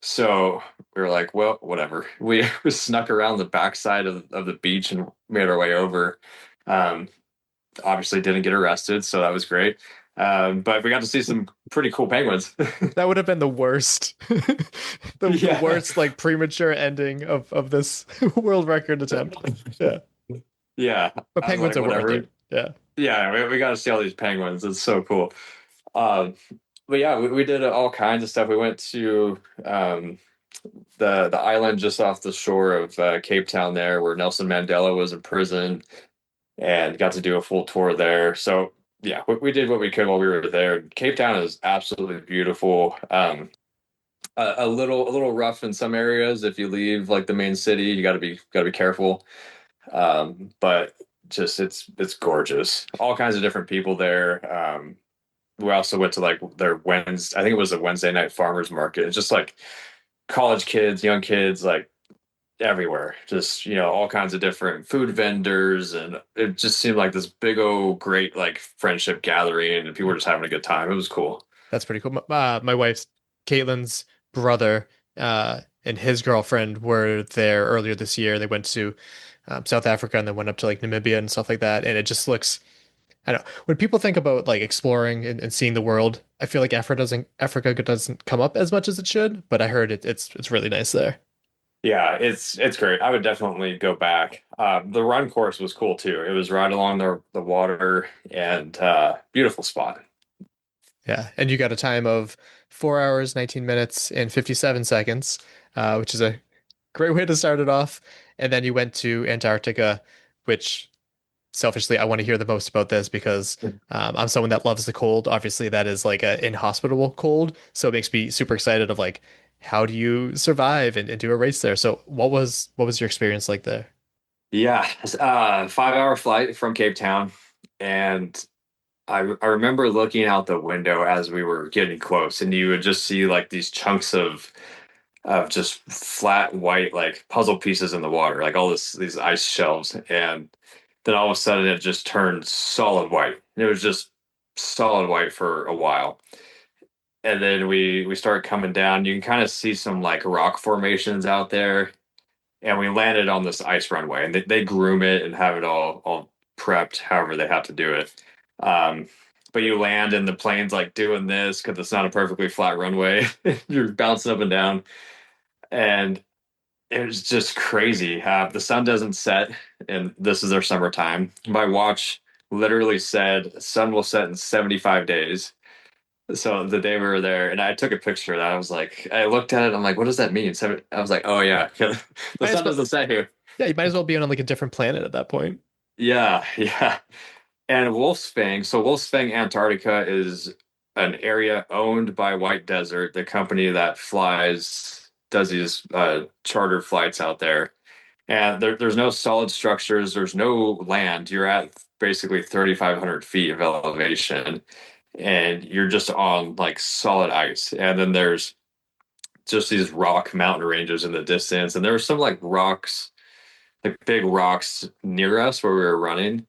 So we were like, well, whatever. We snuck around the backside of the beach and made our way over. Obviously didn't get arrested, so that was great. But we got to see some pretty cool penguins. That would have been the worst, the worst like premature ending of this world record attempt. Yeah, yeah. But penguins like, are worth it. Yeah, yeah. We got to see all these penguins. It's so cool. But yeah, we did all kinds of stuff. We went to the island just off the shore of Cape Town there, where Nelson Mandela was in prison, and got to do a full tour there. So yeah, we did what we could while we were there. Cape Town is absolutely beautiful. A little rough in some areas. If you leave like the main city, you got to be careful. But just it's gorgeous. All kinds of different people there. We also went to like their Wednesday. I think it was a Wednesday night farmers market. It's just like college kids, young kids, like everywhere. Just all kinds of different food vendors, and it just seemed like this big old great like friendship gathering, and people were just having a good time. It was cool. That's pretty cool. My wife's Caitlin's brother and his girlfriend were there earlier this year. They went to South Africa and then went up to like Namibia and stuff like that. And it just looks, I don't know, when people think about like exploring and seeing the world, I feel like Africa doesn't come up as much as it should. But I heard it's really nice there. Yeah, it's great. I would definitely go back. The run course was cool too. It was right along the water, and beautiful spot. Yeah, and you got a time of 4 hours, 19 minutes, and 57 seconds, which is a great way to start it off. And then you went to Antarctica, which selfishly I want to hear the most about this because I'm someone that loves the cold. Obviously, that is like an inhospitable cold, so it makes me super excited of like, how do you survive and do a race there? So what was your experience like there? Yeah, 5 hour flight from Cape Town, and I remember looking out the window as we were getting close, and you would just see like these chunks of just flat white like puzzle pieces in the water, like all these ice shelves, and then all of a sudden it just turned solid white. It was just solid white for a while. And then we started coming down. You can kind of see some like rock formations out there. And we landed on this ice runway, and they groom it and have it all prepped however they have to do it. But you land and the plane's like doing this because it's not a perfectly flat runway. You're bouncing up and down. And it was just crazy. The sun doesn't set, and this is their summertime. My watch literally said sun will set in 75 days. So the day we were there, and I took a picture of that. I was like, I looked at it. I'm like, what does that mean? So I was like, oh yeah, the sun doesn't set here. Yeah, you might as well be on like a different planet at that point. Yeah, yeah. And Wolfsfang. So Wolfsfang Antarctica is an area owned by White Desert, the company that does these charter flights out there. And there's no solid structures. There's no land. You're at basically 3,500 feet of elevation, and you're just on like solid ice. And then there's just these rock mountain ranges in the distance. And there were some like rocks, like big rocks near us where we were running.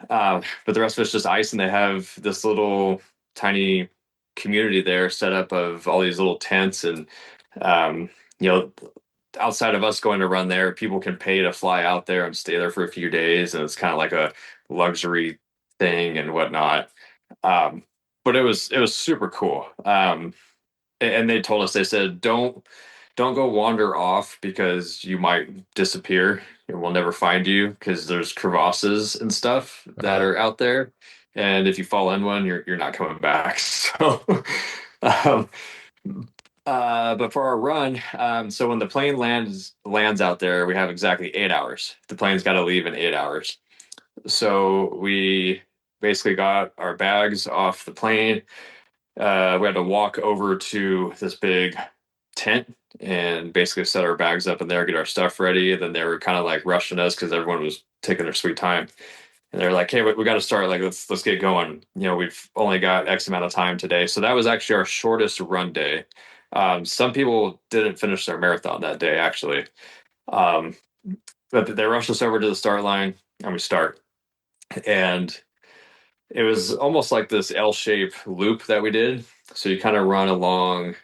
But the rest of it's just ice, and they have this little tiny community there set up of all these little tents. And, outside of us going to run there, people can pay to fly out there and stay there for a few days. And it's kind of like a luxury thing and whatnot. But it was super cool. And they told us, they said, don't don't go wander off because you might disappear and we'll never find you because there's crevasses and stuff that are out there. And if you fall in one, you're not coming back. So, um, but for our run, so when the plane lands out there, we have exactly 8 hours. The plane's got to leave in 8 hours. So we basically got our bags off the plane. We had to walk over to this big tent and basically set our bags up in there, get our stuff ready. And then they were kind of like rushing us because everyone was taking their sweet time. And they're like, "Hey, we got to start. Like, let's get going. We've only got X amount of time today." So that was actually our shortest run day. Some people didn't finish their marathon that day, actually. But they rushed us over to the start line and we start. And it was almost like this L-shaped loop that we did. So you kind of run along.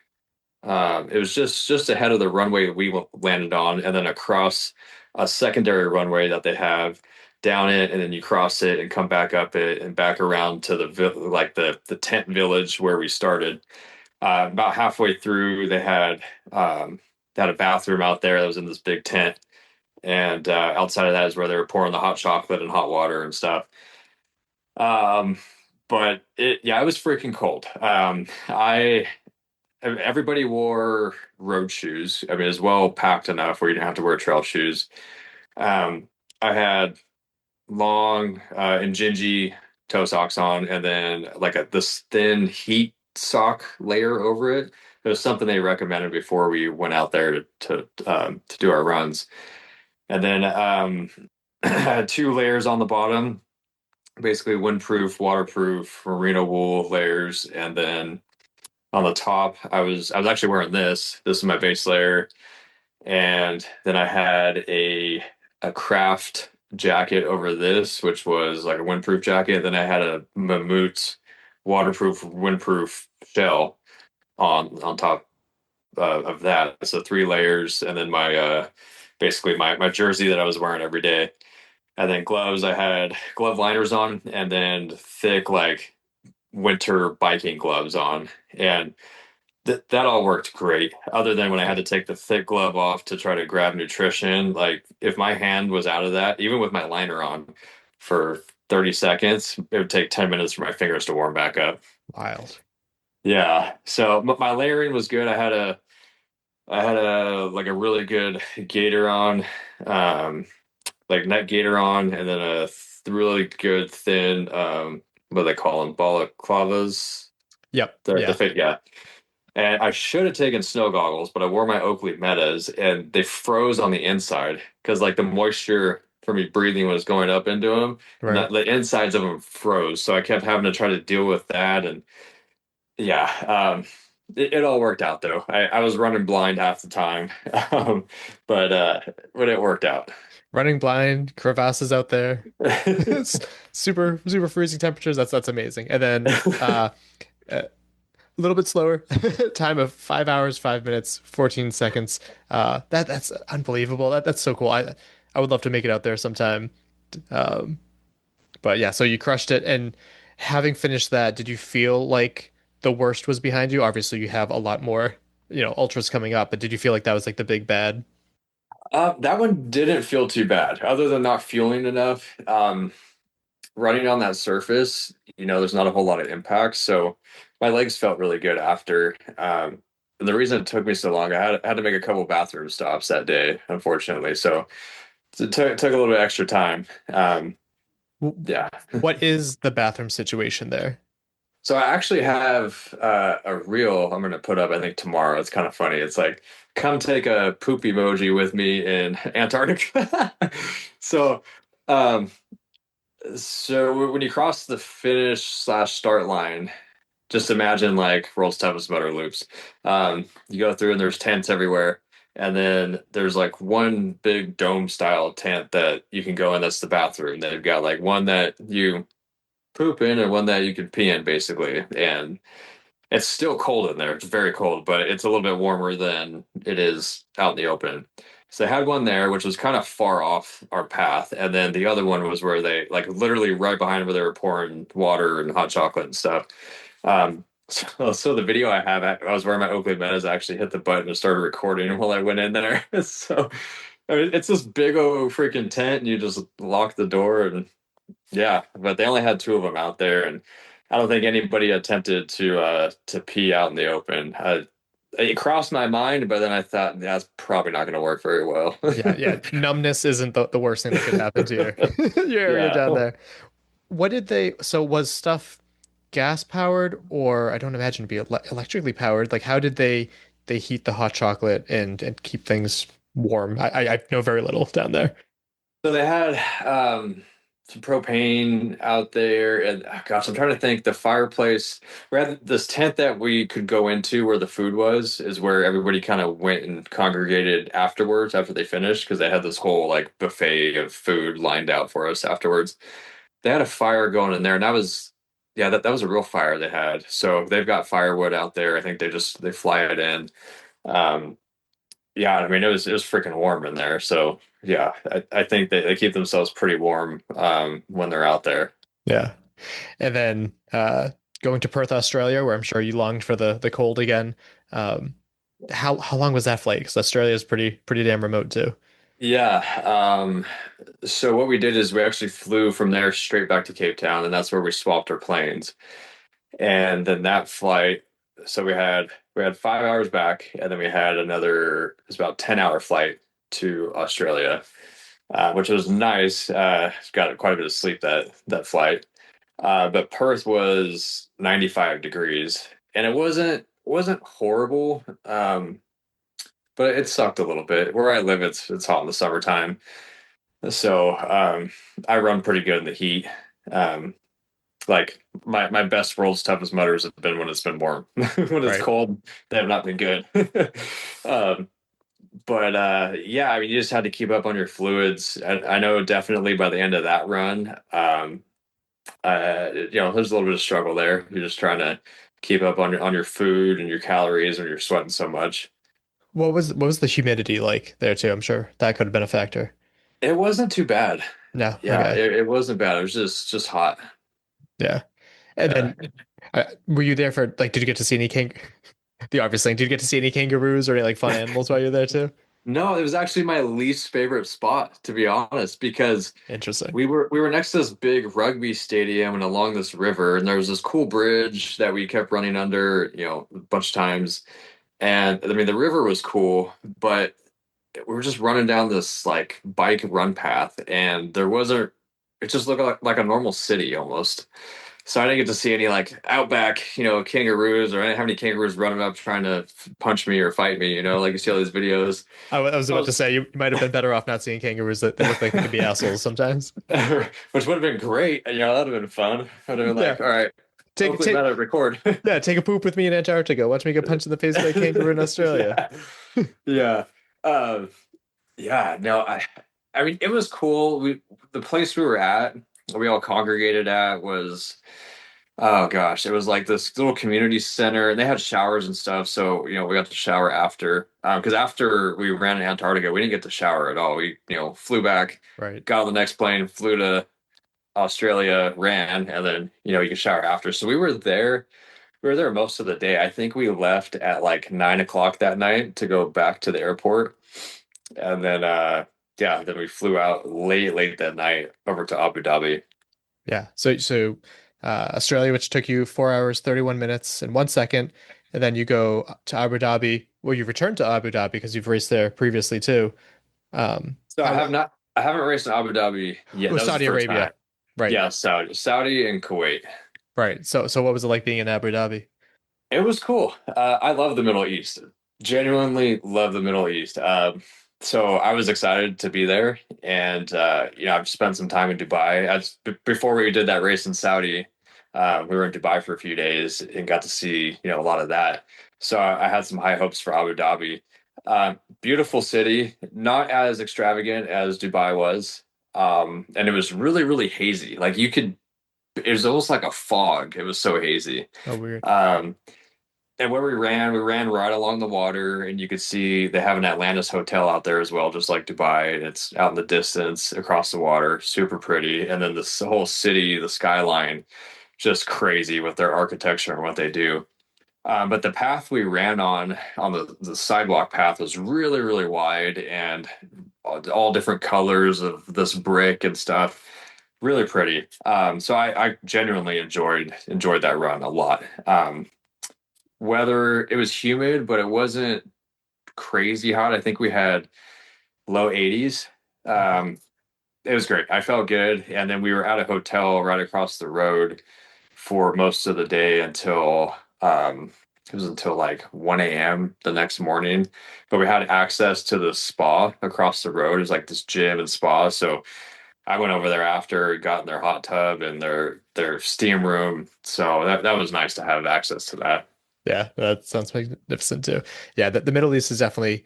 It was just ahead of the runway that we landed on, and then across a secondary runway that they have down it, and then you cross it and come back up it and back around to the tent village where we started. About halfway through, they had a bathroom out there that was in this big tent, and outside of that is where they were pouring the hot chocolate and hot water and stuff. But it was freaking cold. Everybody wore road shoes. I mean, it was well packed enough where you didn't have to wear trail shoes. I had long and gingy toe socks on, and then like this thin heat sock layer over it. It was something they recommended before we went out there to do our runs. And then I had 2 layers on the bottom, basically windproof, waterproof, merino wool layers, and then on the top, I was actually wearing this. This is my base layer, and then I had a craft jacket over this, which was like a windproof jacket. Then I had a Mammut waterproof, windproof shell on top of that. So 3 layers, and then my basically my jersey that I was wearing every day, and then gloves. I had glove liners on, and then thick like winter biking gloves on, and that all worked great, other than when I had to take the thick glove off to try to grab nutrition. Like if my hand was out of that, even with my liner on for 30 seconds, it would take 10 minutes for my fingers to warm back up. Wild. Yeah. So my layering was good. I had a like a really good gator on, like net gator on, and then a really good thin what do they call them, balaclavas. Yep. Yeah. And I should have taken snow goggles, but I wore my Oakley Metas, and they froze on the inside because like the moisture from me breathing was going up into them. Right. And the insides of them froze, so I kept having to try to deal with that. And yeah, it all worked out though. I was running blind half the time, but it worked out. Running blind, crevasses out there, it's super freezing temperatures. That's amazing. And then a little bit slower time of 5 hours, 5 minutes, 14 seconds. That's unbelievable. That's so cool. I would love to make it out there sometime. But yeah, so you crushed it. And having finished that, did you feel like the worst was behind you? Obviously, you have a lot more, ultras coming up. But did you feel like that was like the big bad? That one didn't feel too bad, other than not fueling enough. Running on that surface, there's not a whole lot of impact, so my legs felt really good after. And the reason it took me so long, I had to make a couple bathroom stops that day, unfortunately. So it took a little bit extra time. Yeah. What is the bathroom situation there? So I actually have a reel I'm going to put up, I think, tomorrow. It's kind of funny. It's like, come take a poop emoji with me in Antarctica. So when you cross the finish/start line, just imagine like world's toughest motor loops. You go through and there's tents everywhere. And then there's like one big dome style tent that you can go in. That's the bathroom. They've got like one that you poop in and one that you can pee in, basically. And it's still cold in there. It's very cold, but it's a little bit warmer than it is out in the open. So they had one there, which was kind of far off our path. And then the other one was where they, like, literally right behind where they were pouring water and hot chocolate and stuff. So the video I have, I was wearing my Oakley Metas, actually hit the button and started recording while I went in there. So I mean, it's this big old freaking tent, and you just lock the door, and yeah. But they only had two of them out there, and I don't think anybody attempted to pee out in the open. It crossed my mind, but then I thought that's probably not going to work very well. Yeah. Numbness isn't the worst thing that could happen to your area Yeah. down there. What did they? So was stuff gas powered, or I don't imagine to be electrically powered? Like, how did they heat the hot chocolate and keep things warm? I know very little down there. So they had some propane out there, and oh gosh, I'm trying to think. The fireplace, we had this tent that we could go into where the food was, is where everybody kind of went and congregated afterwards after they finished because they had this whole like buffet of food lined out for us afterwards. They had a fire going in there, and that was yeah, that was a real fire they had. So they've got firewood out there. I think they fly it in. Um, yeah, I mean it was freaking warm in there. So yeah, I think they keep themselves pretty warm when they're out there. Yeah. And then going to Perth, Australia, where I'm sure you longed for the cold again. Um, how long was that flight? Because Australia is pretty damn remote too. Yeah. So what we did is we actually flew from there straight back to Cape Town, and that's where we swapped our planes. And then that flight, so we had 5 hours back, and then we had another it was about 10-hour flight to Australia, which was nice. Got quite a bit of sleep that flight. But Perth was 95 degrees, and it wasn't horrible. But it sucked a little bit. Where I live, it's hot in the summertime, so I run pretty good in the heat. Um, like my best world's toughest mutters have been when it's been warm. When it's Right. cold, they have not been good. um, but yeah, I mean, you just had to keep up on your fluids. I know definitely by the end of that run, there's a little bit of struggle there. You're just trying to keep up on your food and your calories when you're sweating so much. What was the humidity like there too? I'm sure that could have been a factor. It wasn't too bad. No. Yeah, Okay. it wasn't bad. It was just hot. Yeah. And Yeah. then were you there for like, did you get to see any the obvious thing, did you get to see any kangaroos or any like fun animals while you were there too? No, it was actually my least favorite spot, to be honest, because Interesting. we were next to this big rugby stadium and along this river, and there was this cool bridge that we kept running under, a bunch of times. And I mean, the river was cool, but we were just running down this like bike run path, and there wasn't. It just looked like a normal city almost. So I didn't get to see any like outback, kangaroos, or I didn't have any kangaroos running up trying to punch me or fight me, like you see all these videos. I was about to say you might have been better off not seeing kangaroos that look like they could be assholes sometimes. Which would have been great. That'd have been fun. I'd have been like, Yeah. all right, hopefully Take that'll record. yeah, take a poop with me in Antarctica. Watch me get punched in the face by a kangaroo in Australia. Yeah. Um, yeah. No, I mean, it was cool. The place we were at, we all congregated at was, oh gosh, it was like this little community center, and they had showers and stuff. So, we got to shower after, because after we ran in Antarctica, we didn't get to shower at all. We, flew back, Right. got on the next plane, flew to Australia, ran, and then, you could shower after. So we were there. We were there most of the day. I think we left at like 9 o'clock that night to go back to the airport. And then, then we flew out late that night over to Abu Dhabi. Yeah. So Australia, which took you 4 hours, 31 minutes and 1 second, and then you go to Abu Dhabi. Well, you returned to Abu Dhabi because you've raced there previously too. So I haven't raced in Abu Dhabi yet. Oh, That was the Saudi first Arabia. time. Right. Yeah, Saudi and Kuwait. Right. So what was it like being in Abu Dhabi? It was cool. I love the Middle East. Genuinely love the Middle East. So I was excited to be there, and I've spent some time in Dubai. Before we did that race in Saudi, we were in Dubai for a few days and got to see a lot of that. So I had some high hopes for Abu Dhabi. Beautiful city, not as extravagant as Dubai was, and it was really really hazy. Like it was almost like a fog. It was so hazy. Oh, weird. And where we ran right along the water, and you could see they have an Atlantis hotel out there as well, just like Dubai. It's out in the distance across the water, super pretty. And then this whole city, the skyline, just crazy with their architecture and what they do. But the path we ran on the sidewalk path was really, really wide and all different colors of this brick and stuff. Really pretty. So I genuinely enjoyed that run a lot. Weather, it was humid, but it wasn't crazy hot. I think we had low 80s. It was great. I felt good. And then we were at a hotel right across the road for most of the day until it was until like 1 a.m. the next morning. But we had access to the spa across the road. It was like this gym and spa. So I went over there after, got in their hot tub and their steam room. So that was nice to have access to that. Yeah, that sounds magnificent too. Yeah, the Middle East is definitely,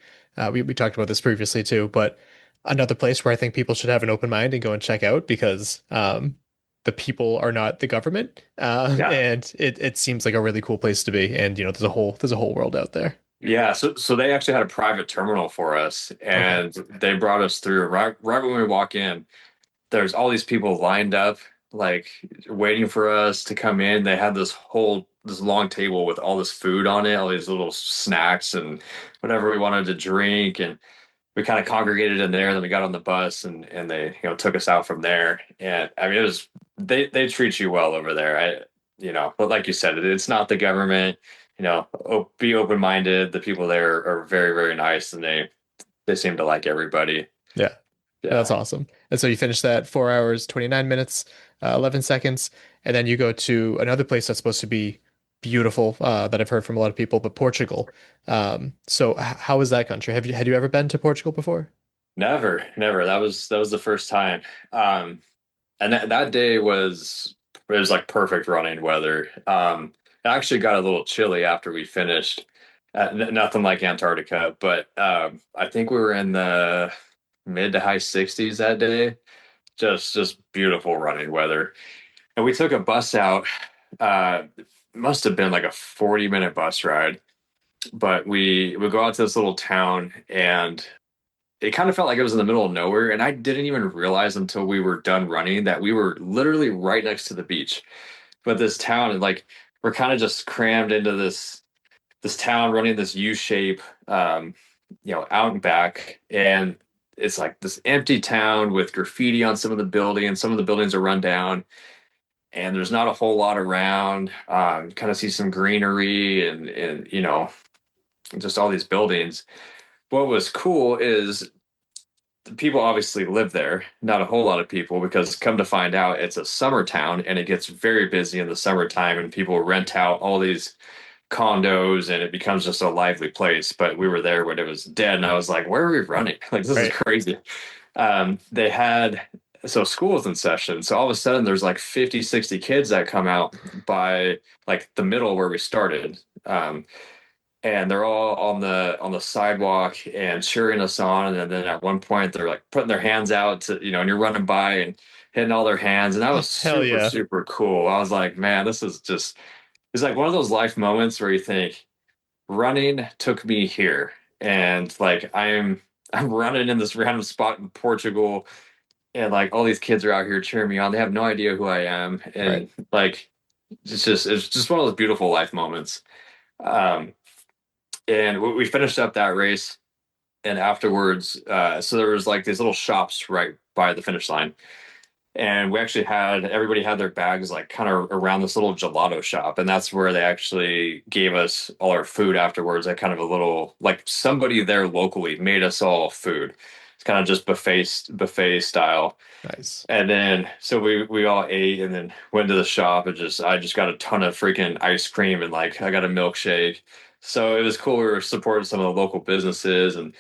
we talked about this previously too, but another place where I think people should have an open mind and go and check out because the people are not the government, and it seems like a really cool place to be. And there's a whole world out there. Yeah, so they actually had a private terminal for us, and they brought us through right when we walk in. There's all these people lined up, like waiting for us to come in. They had this long table with all this food on it, all these little snacks and whatever we wanted to drink, and we kind of congregated in there. Then we got on the bus, and they took us out from there. And I mean, it was they treat you well over there. But like you said, it's not the government. Be open minded. The people there are very, very nice, and they seem to like everybody. Yeah. That's awesome. And so you finish that 4 hours, 29 minutes, 11 seconds, and then you go to another place that's supposed to be beautiful, that I've heard from a lot of people, but Portugal. So how is that country? Had you ever been to Portugal before? Never. That was the first time. And that day it was like perfect running weather. It actually got a little chilly after we finished. Nothing like Antarctica, but I think we were in the mid to high 60s that day. Just beautiful running weather. And we took a bus out. Must have been like a 40-minute bus ride. But we would go out to this little town, and it kind of felt like it was in the middle of nowhere. And I didn't even realize until we were done running that we were literally right next to the beach. But this town, like, we're kind of just crammed into this town running this U shape, out and back. And it's like this empty town with graffiti on some of the buildings. Some of the buildings are run down, and there's not a whole lot around. Kind of see some greenery and just all these buildings. What was cool is the people obviously live there, not a whole lot of people, because come to find out, it's a summer town and it gets very busy in the summertime, and people rent out all these condos and it becomes just a lively place. But we were there when it was dead, and I was like, where are we running? Like, this is crazy. They had, so school was in session. So all of a sudden there's like 50, 60 kids that come out by like the middle where we started. And they're all on the sidewalk and cheering us on. And then at one point they're like putting their hands out to, and you're running by and hitting all their hands. And that was super cool. I was like, man, this is just, it's like one of those life moments where you think running took me here. And like, I'm running in this random spot in Portugal, and like all these kids are out here cheering me on. They have no idea who I am. And like, it's just one of those beautiful life moments. And we finished up that race, and afterwards, so there was like these little shops right by the finish line, and we actually everybody had their bags like kind of around this little gelato shop, and that's where they actually gave us all our food afterwards. Like kind of a little, like somebody there locally made us all food. It's kind of just buffet style. Nice. And then so we all ate and then went to the shop and I just got a ton of freaking ice cream and like I got a milkshake. So it was cool. We were supporting some of the local businesses, and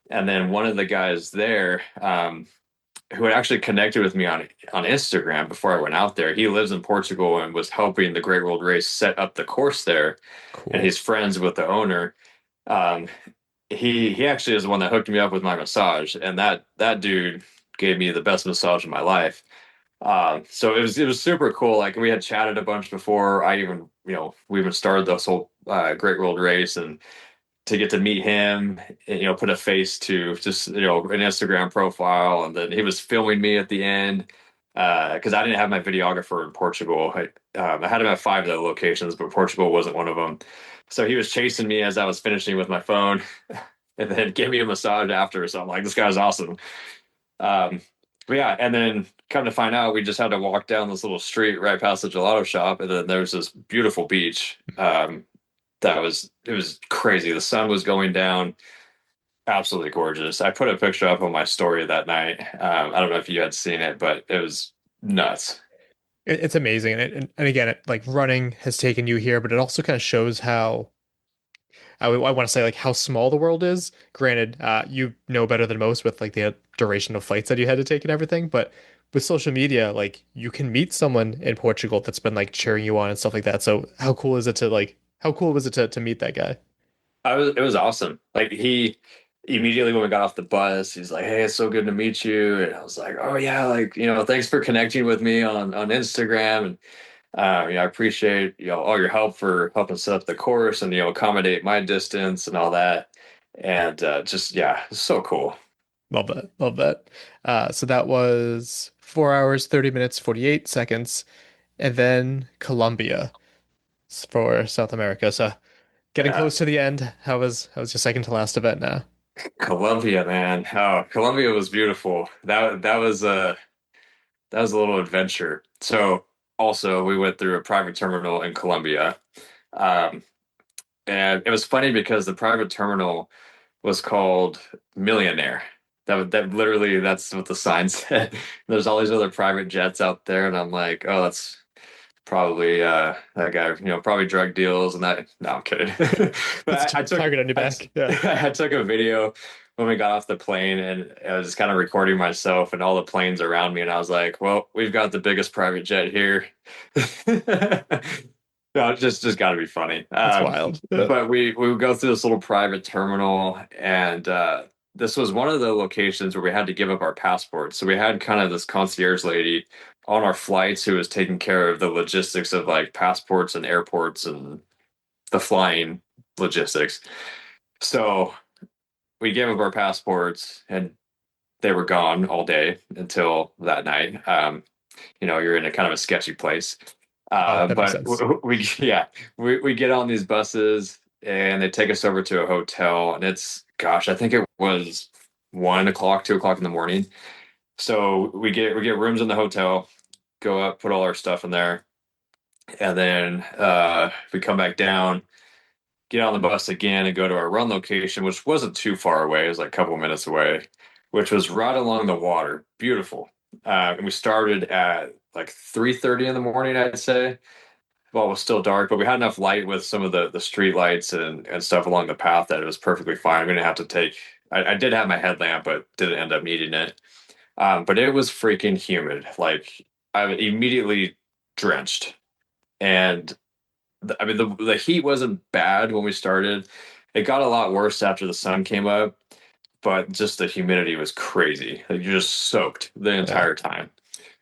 then one of the guys there, who had actually connected with me on Instagram before I went out there. He lives in Portugal and was helping the Great World Race set up the course there. Cool. And he's friends with the owner. He actually is the one that hooked me up with my massage, and that dude gave me the best massage of my life. So it was super cool. Like we had chatted a bunch before I even, we even started this whole Great World Race, and to get to meet him, and, put a face to just, an Instagram profile. And then he was filming me at the end. because I didn't have my videographer in Portugal. I had him at 5 of the locations, but Portugal wasn't one of them. So he was chasing me as I was finishing with my phone, and then gave me a massage after. So I'm like, this guy's awesome. But yeah, and then come to find out, we just had to walk down this little street right past the gelato shop, and then there's this beautiful beach. It was crazy. The sun was going down, absolutely gorgeous. I put a picture up on my story that night. I don't know if you had seen it, but it was nuts. It's amazing, and again, like running has taken you here, but it also kind of shows how I want to say like how small the world is. Granted, you know better than most with like the duration of flights that you had to take and everything, but with social media, like you can meet someone in Portugal that's been like cheering you on and stuff like that. So how cool was it to meet that guy? It was awesome. Like he immediately when we got off the bus, he's like, "Hey, it's so good to meet you." And I was like, "Oh yeah, like thanks for connecting with me on Instagram." And I appreciate all your help for helping set up the course and accommodate my distance and all that. And just yeah, it's so cool. Love that. Love that. So that was 4 hours, 30 minutes, 48 seconds, and then Colombia for South America. So getting close to the end. How was your second to last event now? Colombia, man. Oh, Colombia was beautiful. That was a little adventure. So also we went through a private terminal in Colombia. Um, and it was funny because the private terminal was called Millionaire. That literally that's what the sign said. There's all these other private jets out there, and I'm like, oh, that's probably that guy, probably drug deals and that. No, I'm kidding. But I took target on your back. Yeah. I took a video when we got off the plane, and I was just kind of recording myself and all the planes around me, and I was like, well, we've got the biggest private jet here. No, it's just got to be funny. That's wild. Yeah. But we would go through this little private terminal, and this was one of the locations where we had to give up our passports. So we had kind of this concierge lady on our flights who was taking care of the logistics of like passports and airports and the flying logistics. So we gave up our passports, and they were gone all day until that night. You're in a kind of a sketchy place. But we get on these buses and they take us over to a hotel, and I think it was 1 o'clock, 2 o'clock in the morning. So we get rooms in the hotel, go up, put all our stuff in there, and then we come back down, get on the bus again, and go to our run location, which wasn't too far away. It was like a couple of minutes away, which was right along the water. Beautiful. And we started at like 3:30 in the morning, I'd say. Well, it was still dark, but we had enough light with some of the street lights and stuff along the path that it was perfectly fine. We didn't have to take. I did have my headlamp, but didn't end up needing it. But it was freaking humid. Like I immediately drenched, and the heat wasn't bad when we started. It got a lot worse after the sun came up, but just the humidity was crazy. Like you're just soaked the entire time.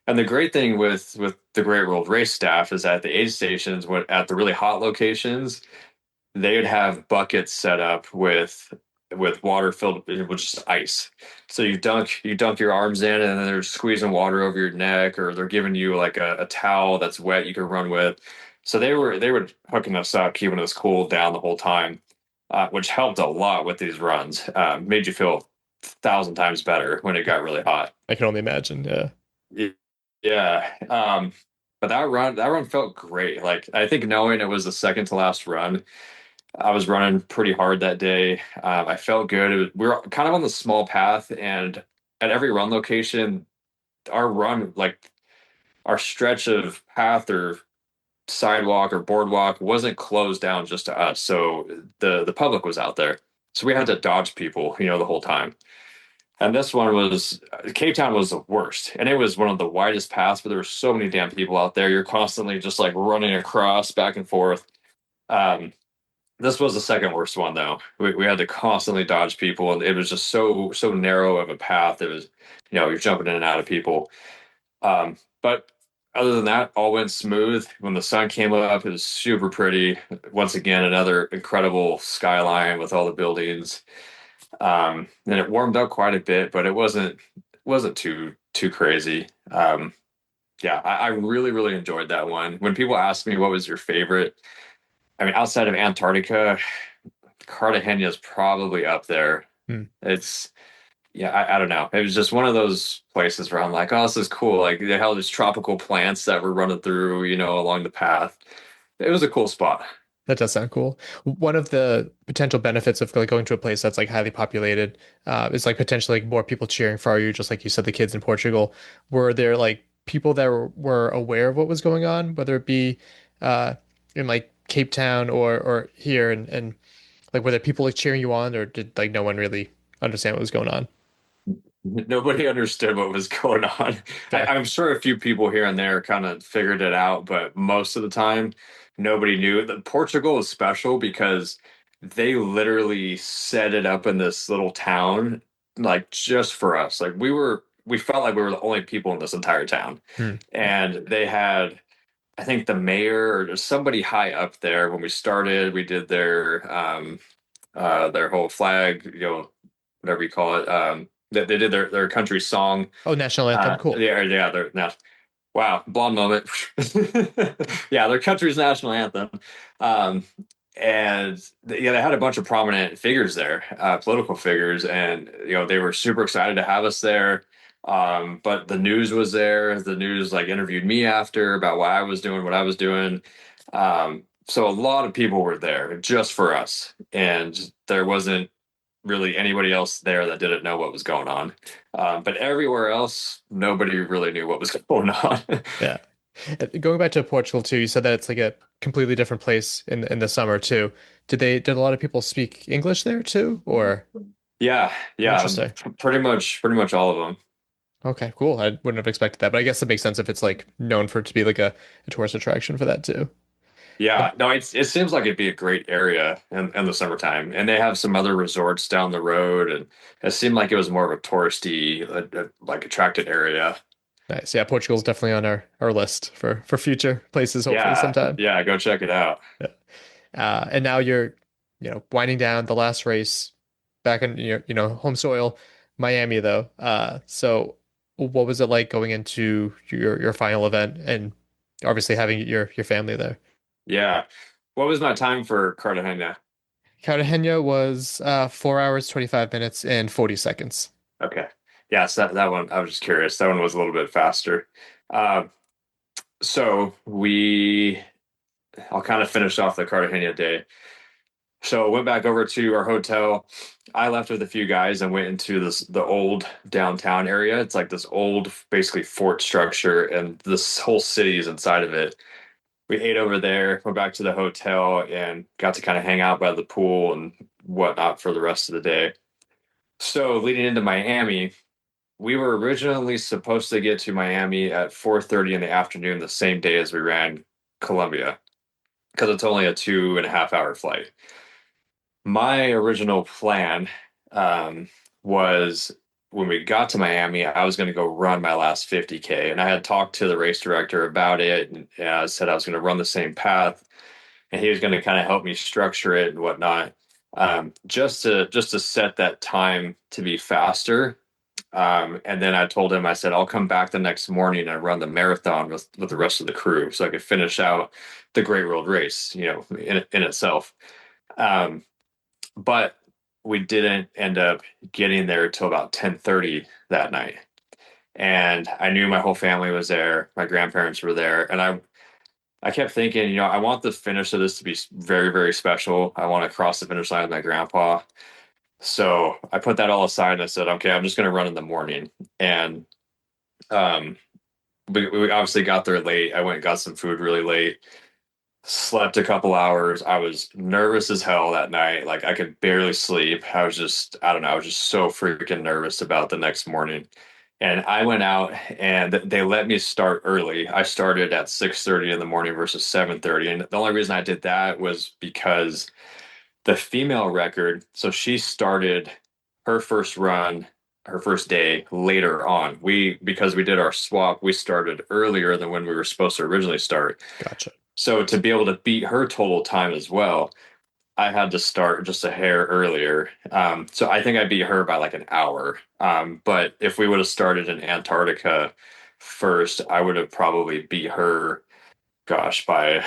And the great thing with the Great World Race staff is at the aid stations, at the really hot locations, they would have buckets set up with water filled with just ice. So you dunk your arms in, and then they're squeezing water over your neck, or they're giving you like a towel that's wet you can run with. So they were hooking us up, keeping us cool down the whole time, which helped a lot with these runs. Made you feel 1,000 times better when it got really hot. I can only imagine. Yeah. Yeah. But that run felt great. Like I think knowing it was the second to last run, I was running pretty hard that day. I felt good. We were kind of on the small path, and at every run location, our stretch of path or sidewalk or boardwalk wasn't closed down just to us. So the public was out there. So we had to dodge people, the whole time. And this one Cape Town was the worst. And it was one of the widest paths, but there were so many damn people out there. You're constantly just like running across back and forth. This was the second worst one though. We had to constantly dodge people, and it was just so narrow of a path. It was, you're jumping in and out of people. But other than that, all went smooth. When the sun came up, it was super pretty. Once again, another incredible skyline with all the buildings. And it warmed up quite a bit, but it wasn't too crazy. Yeah, I really, really enjoyed that one. When people ask me what was your favorite, I mean, outside of Antarctica, Cartagena is probably up there. Hmm. It's yeah, I don't know. It was just one of those places where I'm like, oh, this is cool. Like they had all these tropical plants that were running through, along the path. It was a cool spot. That does sound cool. One of the potential benefits of like going to a place that's like highly populated is like potentially like more people cheering for you, just like you said, the kids in Portugal. Were there like people that were aware of what was going on, whether it be in like Cape Town or here, and like were there people like cheering you on, or did like no one really understand what was going on? Nobody understood what was going on. Fair. I'm sure a few people here and there kind of figured it out, but most of the time, nobody knew. Portugal is special because they literally set it up in this little town, like just for us. Like we felt like we were the only people in this entire town. Hmm. And they had, I think, the mayor or just somebody high up there when we started. We did their whole flag, whatever you call it. They did their country song. Oh, national anthem, cool. Yeah, they're now. Wow, blonde moment. Yeah, their country's national anthem. And yeah, they had a bunch of prominent figures there, political figures, and they were super excited to have us there. But the news was there. The news like interviewed me after about why I was doing what I was doing. So a lot of people were there just for us, and there wasn't really anybody else there that didn't know what was going on. But everywhere else, nobody really knew what was going on. Yeah. Going back to Portugal too, you said that it's like a completely different place in the summer too. Did a lot of people speak English there too, or? Yeah, Interesting. pretty much all of them. Okay, cool. I wouldn't have expected that, but I guess it makes sense if it's like known for it to be like a tourist attraction for that too. Yeah, no, it seems like it'd be a great area in the summertime, and they have some other resorts down the road, and it seemed like it was more of a touristy, like attracted area. Nice. Yeah, Portugal's definitely on our list for future places, hopefully Yeah, sometime. yeah, go check it out. Yeah. And now you're, winding down the last race back in your, home soil, Miami though. So what was it like going into your final event and obviously having your family there? Yeah, what was my time for Cartagena? Cartagena was 4 hours, 25 minutes, and 40 seconds. Okay, yeah, so that one I was just curious. That one was a little bit faster. Uh, so I'll kind of finish off the Cartagena day. So went back over to our hotel. I left with a few guys and went into the old downtown area. It's like this old, basically fort structure, and this whole city is inside of it. We ate over there, went back to the hotel, and got to kind of hang out by the pool and whatnot for the rest of the day. So leading into Miami, we were originally supposed to get to Miami at 4:30 in the afternoon, the same day as we ran Columbia, because it's only a 2.5 hour flight. My original plan was when we got to Miami, I was going to go run my last 50K. And I had talked to the race director about it. And I said I was going to run the same path. And he was going to kind of help me structure it and whatnot, just to set that time to be faster. And then I told him, I said, I'll come back the next morning and run the marathon with the rest of the crew so I could finish out the Great World Race, in itself. But we didn't end up getting there till about 10:30 that night. And I knew my whole family was there. My grandparents were there. And I kept thinking, I want the finish of this to be very, very special. I want to cross the finish line with my grandpa. So I put that all aside and I said, okay, I'm just going to run in the morning. And we obviously got there late. I went and got some food really late. Slept a couple hours. I was nervous as hell that night. Like I could barely sleep. I don't know. I was just so freaking nervous about the next morning. And I went out and they let me start early. I started at 6:30 in the morning versus 7:30. And the only reason I did that was because the female record, so she started her first run, her first day later on. Because we did our swap, we started earlier than when we were supposed to originally start. Gotcha. So to be able to beat her total time as well, I had to start just a hair earlier. So I think I beat her by like an hour. But if we would have started in Antarctica first, I would have probably beat her, gosh, by,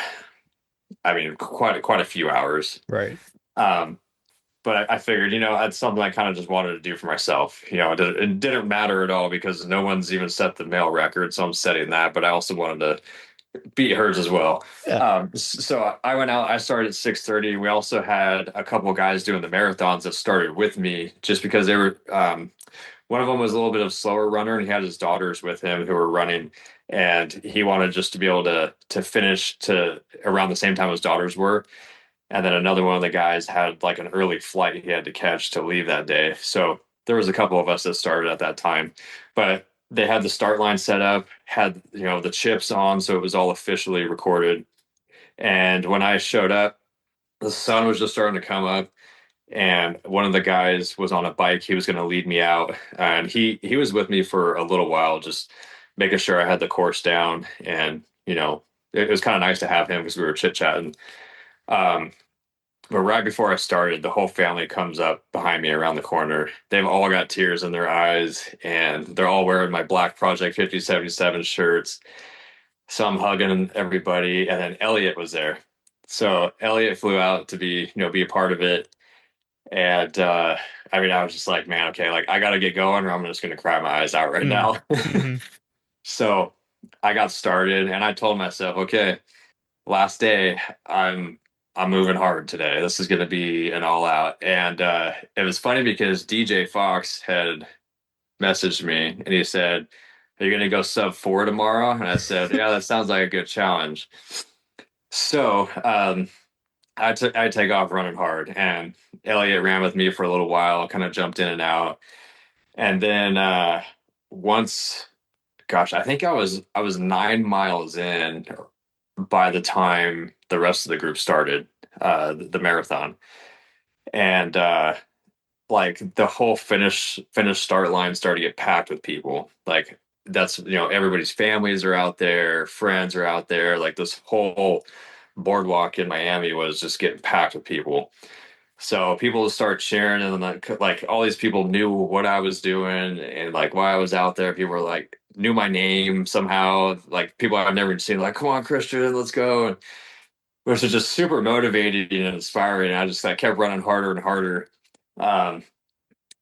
I mean, quite a few hours. Right. But I figured, that's something I kind of just wanted to do for myself. It didn't matter at all because no one's even set the male record, so I'm setting that. But I also wanted to beat hers as well. Yeah. So I went out. I started at 6:30. We also had a couple guys doing the marathons that started with me, just because they were. One of them was a little bit of a slower runner, and he had his daughters with him who were running, and he wanted just to be able to finish to around the same time his daughters were. And then another one of the guys had like an early flight he had to catch to leave that day. So there was a couple of us that started at that time, but they had the start line set up, had, the chips on. So it was all officially recorded. And when I showed up, the sun was just starting to come up, and one of the guys was on a bike. He was going to lead me out, and he was with me for a little while, just making sure I had the course down. And, it was kind of nice to have him because we were chit chatting. But right before I started, the whole family comes up behind me around the corner. They've all got tears in their eyes, and they're all wearing my Black Project 5077 shirts. So I'm hugging everybody, and then Elliot was there. So Elliot flew out to be a part of it. And I was just like, man, okay, like I got to get going, or I'm just going to cry my eyes out right now. So I got started, and I told myself, okay, last day, I'm moving hard today. This is going to be an all out. And it was funny because DJ Fox had messaged me, and he said, "Are you going to go sub 4 tomorrow?" And I said, "Yeah, that sounds like a good challenge." So I take off running hard, and Elliot ran with me for a little while, kind of jumped in and out. And then once, gosh, I think I was 9 miles in by the time the rest of the group started the marathon. And like the whole finish start line started to get packed with people. Like that's, everybody's families are out there, friends are out there. Like this whole boardwalk in Miami was just getting packed with people. So people start cheering, and then like all these people knew what I was doing and like why I was out there. People were like knew my name somehow. Like people I've never seen, like, "Come on, Christian, let's go." And which was just super motivating and inspiring. I kept running harder and harder.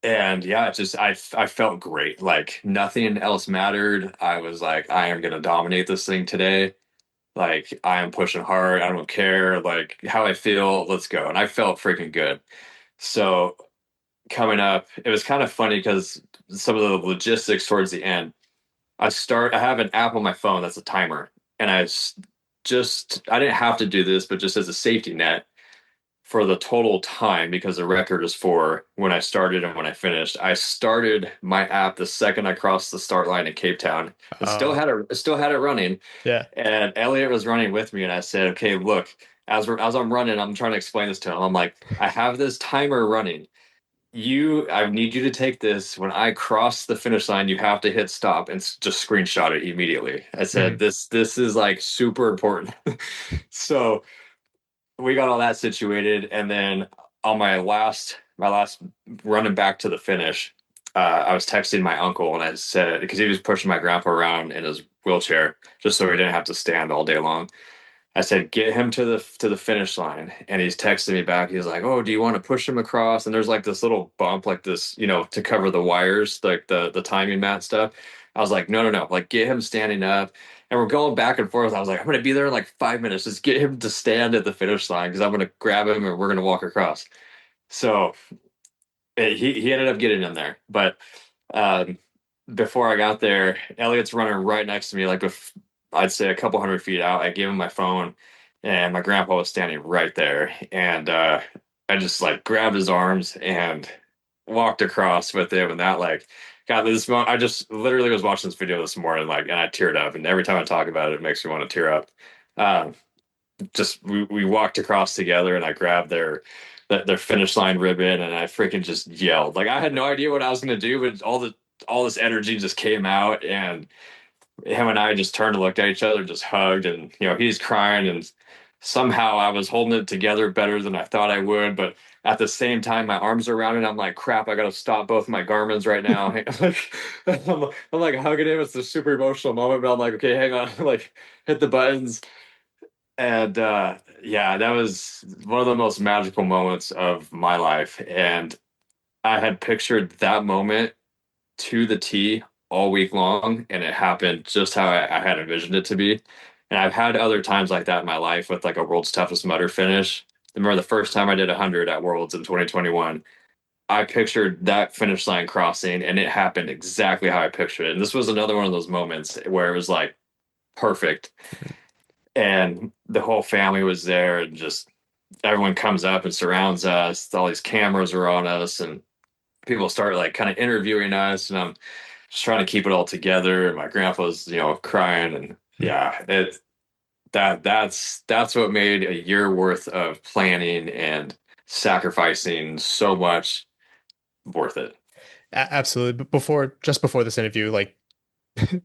And yeah, I felt great. Like nothing else mattered. I was like, I am going to dominate this thing today. Like I am pushing hard. I don't care like how I feel. Let's go. And I felt freaking good. So coming up, it was kind of funny because some of the logistics towards the end, I have an app on my phone that's a timer, and I didn't have to do this, but just as a safety net for the total time, because the record is for when I started and when I finished. I started my app the second I crossed the start line in Cape Town. It still had it running. Yeah. And Elliot was running with me, and I said, "Okay, look, as I'm running, I'm trying to explain this to him. I'm like, I have this timer running. I need you to take this. When I cross the finish line, you have to hit stop and just screenshot it immediately." I said, this is like super important. So we got all that situated. And then on my last running back to the finish, I was texting my uncle, and I said, because he was pushing my grandpa around in his wheelchair just so he didn't have to stand all day long. I said, "Get him to the finish line." And he's texting me back. He's like, "Oh, do you want to push him across?" And there's like this little bump, like this, to cover the wires, like the timing mat stuff. I was like, no, like get him standing up. And we're going back and forth. I was like, I'm going to be there in like 5 minutes. Just get him to stand at the finish line because I'm going to grab him and we're going to walk across. So he ended up getting in there. But before I got there, Elliot's running right next to me, like I'd say a couple 100 feet out. I gave him my phone, and my grandpa was standing right there. And I just like grabbed his arms and walked across with him. And that like, God, this moment, I just literally was watching this video this morning, like, and I teared up. And every time I talk about it, it makes me want to tear up. We walked across together, and I grabbed their finish line ribbon, and I freaking just yelled. Like I had no idea what I was going to do, but all this energy just came out, and him and I just turned and looked at each other, just hugged, and he's crying, and somehow I was holding it together better than I thought I would. But at the same time, my arms are around it. I'm like, crap, I got to stop both my Garmin's right now. Like, I'm like hugging him. It's a super emotional moment, but I'm like, okay, hang on. Like, hit the buttons. And yeah, that was one of the most magical moments of my life. And I had pictured that moment to the T all week long, and it happened just how I had envisioned it to be. And I've had other times like that in my life with like a world's toughest mutter finish. I remember the first time I did 100 at Worlds in 2021. I pictured that finish line crossing, and it happened exactly how I pictured it. And this was another one of those moments where it was like perfect. And the whole family was there, and just everyone comes up and surrounds us. All these cameras are on us, and people start like kind of interviewing us, and I'm just trying to keep it all together. And my grandpa's, crying, and yeah, that's what made a year worth of planning and sacrificing so much worth it. Absolutely. But just before this interview, like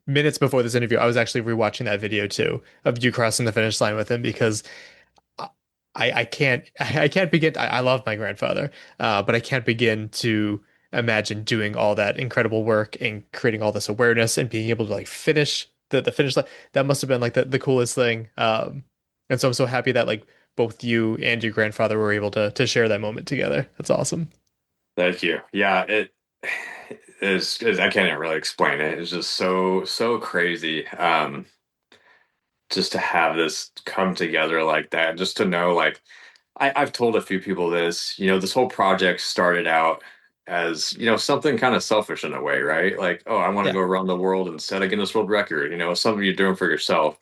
minutes before this interview, I was actually rewatching that video too of you crossing the finish line with him because I can't begin. I love my grandfather, but I can't begin to imagine doing all that incredible work and creating all this awareness and being able to like finish the finish line. That must have been like the coolest thing. And so I'm so happy that like both you and your grandfather were able to share that moment together. That's awesome. Thank you. Yeah, it is. I can't even really explain it. It's just so crazy. Just to have this come together like that, just to know, like, I've told a few people this, this whole project started out as, something kind of selfish in a way, right? Like, oh, I want to go around the world and set a Guinness World Record, something you're doing for yourself.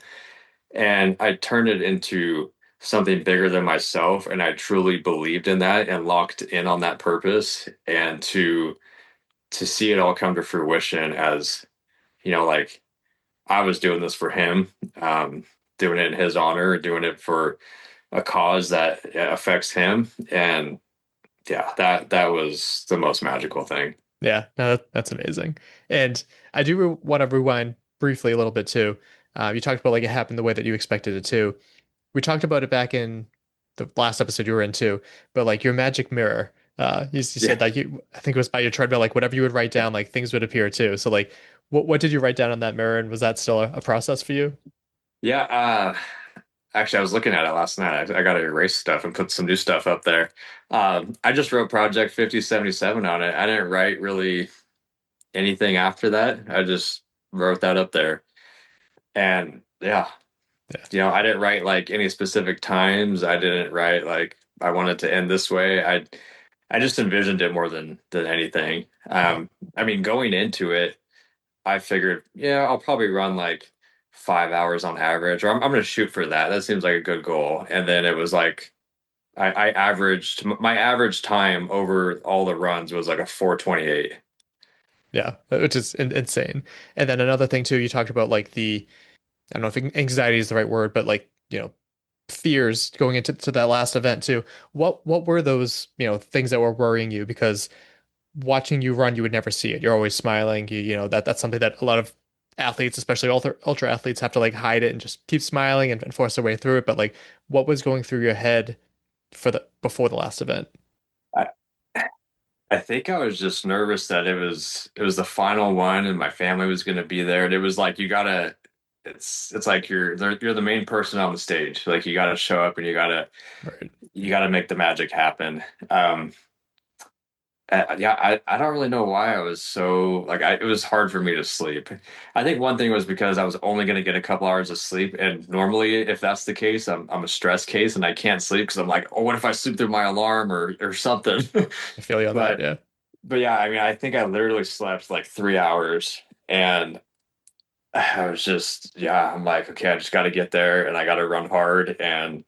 And I turned it into something bigger than myself. And I truly believed in that and locked in on that purpose. And to see it all come to fruition as, like, I was doing this for him, doing it in his honor, doing it for a cause that affects him. And yeah, that was the most magical thing. Yeah, no, that's amazing. And I do want to rewind briefly a little bit too. You talked about like it happened the way that you expected it to. We talked about it back in the last episode you were in too, but like your magic mirror, you said like I think it was by your treadmill, like whatever you would write down, like things would appear too. So like, what did you write down on that mirror, and was that still a process for you? Yeah, actually, I was looking at it last night. I got to erase stuff and put some new stuff up there. I just wrote Project 5077 on it. I didn't write really anything after that. I just wrote that up there. And yeah, I didn't write like any specific times. I didn't write like I wanted to end this way. I just envisioned it more than anything. I mean, going into it, I figured, yeah, I'll probably run like 5 hours on average, or I'm going to shoot for that. That seems like a good goal. And then it was like, I averaged my average time over all the runs was like a 4:28. Yeah, which is insane. And then another thing too, you talked about like I don't know if anxiety is the right word, but like, fears going into that last event too. What were those, things that were worrying you? Because watching you run, you would never see it. You're always smiling. That's something that a lot of athletes, especially ultra athletes, have to like hide it and just keep smiling and force their way through it. But like, what was going through your head before the last event? I think I was just nervous that it was the final one and my family was going to be there. And it was like it's like you're the main person on the stage. Like you gotta show up and you gotta make the magic happen. Yeah, I don't really know why I was so like it was hard for me to sleep. I think one thing was because I was only going to get a couple hours of sleep, and normally if that's the case, I'm a stress case and I can't sleep because I'm like, oh, what if I sleep through my alarm or something? I feel you on that, yeah. But yeah, I mean, I think I literally slept like 3 hours, and I was just I'm like, okay, I just got to get there and I got to run hard, and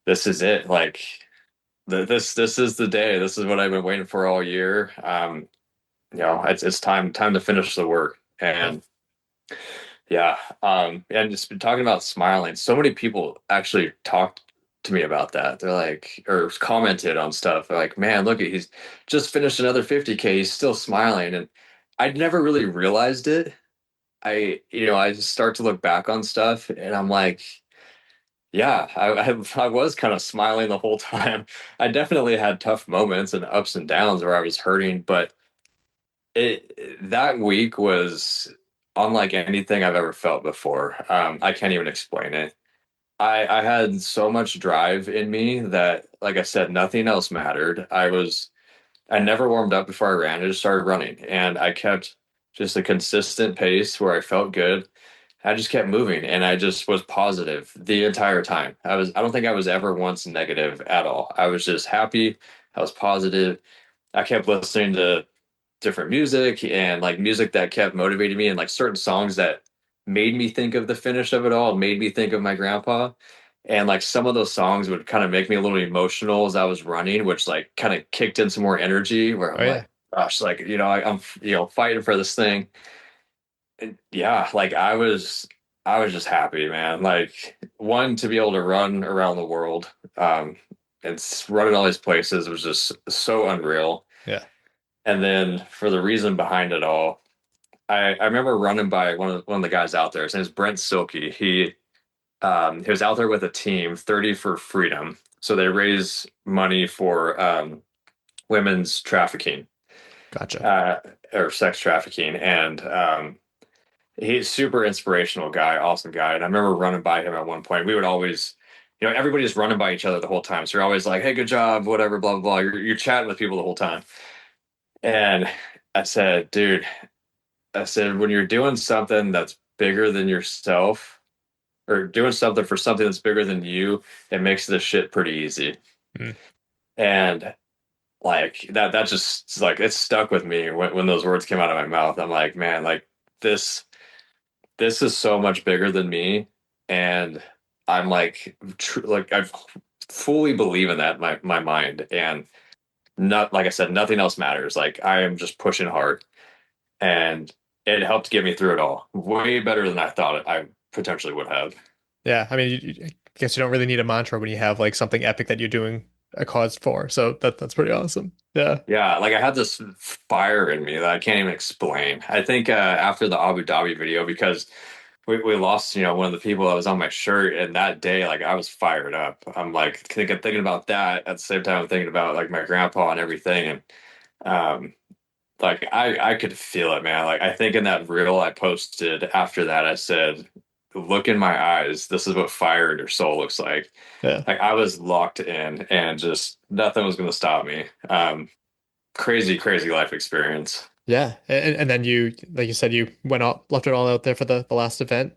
this is it, like. This is the day. This is what I've been waiting for all year. It's time to finish the work. And and just been talking about smiling. So many people actually talked to me about that. They're like, or commented on stuff. They're like, man, look, he's just finished another 50K. He's still smiling. And I'd never really realized it. I just start to look back on stuff and I'm like, Yeah, I was kind of smiling the whole time. I definitely had tough moments and ups and downs where I was hurting, but that week was unlike anything I've ever felt before. I can't even explain it. I had so much drive in me that, like I said, nothing else mattered. I never warmed up before I ran. I just started running, and I kept just a consistent pace where I felt good. I just kept moving, and I just was positive the entire time. I don't think I was ever once negative at all. I was just happy. I was positive. I kept listening to different music and like music that kept motivating me, and like certain songs that made me think of the finish of it all, made me think of my grandpa. And like some of those songs would kind of make me a little emotional as I was running, which like kind of kicked in some more energy where I'm like, gosh, like, I'm, fighting for this thing. And yeah, like I was just happy, man. Like one, to be able to run around the world, and run in all these places was just so unreal. Yeah. And then for the reason behind it all, I remember running by one of the guys out there. His name's Brent Silky. He was out there with a team, 30 for Freedom. So they raise money for women's trafficking. Gotcha. Or sex trafficking. And he's a super inspirational guy, awesome guy. And I remember running by him at one point. We would always, everybody's running by each other the whole time. So you're always like, hey, good job, whatever, blah, blah, blah. You're chatting with people the whole time. And I said, dude, when you're doing something that's bigger than yourself, or doing something for something that's bigger than you, it makes this shit pretty easy. And like that just like it stuck with me when those words came out of my mouth. I'm like, man, like this is so much bigger than me, and I'm like, like I fully believe in that in my mind, and not like I said, nothing else matters. Like I am just pushing hard, and it helped get me through it all way better than I thought I potentially would have. Yeah, I mean, I guess you don't really need a mantra when you have like something epic that you're doing a cause for. So that's pretty awesome. Yeah. Yeah, like I had this fire in me that I can't even explain. I think after the Abu Dhabi video, because we lost, one of the people that was on my shirt, and that day, like I was fired up. I'm like thinking about that at the same time I'm thinking about like my grandpa and everything, and like I could feel it, man. Like I think in that reel I posted after that, I said, look in my eyes. This is what fire in your soul looks like. Yeah. Like I was locked in, and just nothing was going to stop me. Crazy life experience. Yeah. And then you, like you said, you went out, left it all out there for the last event.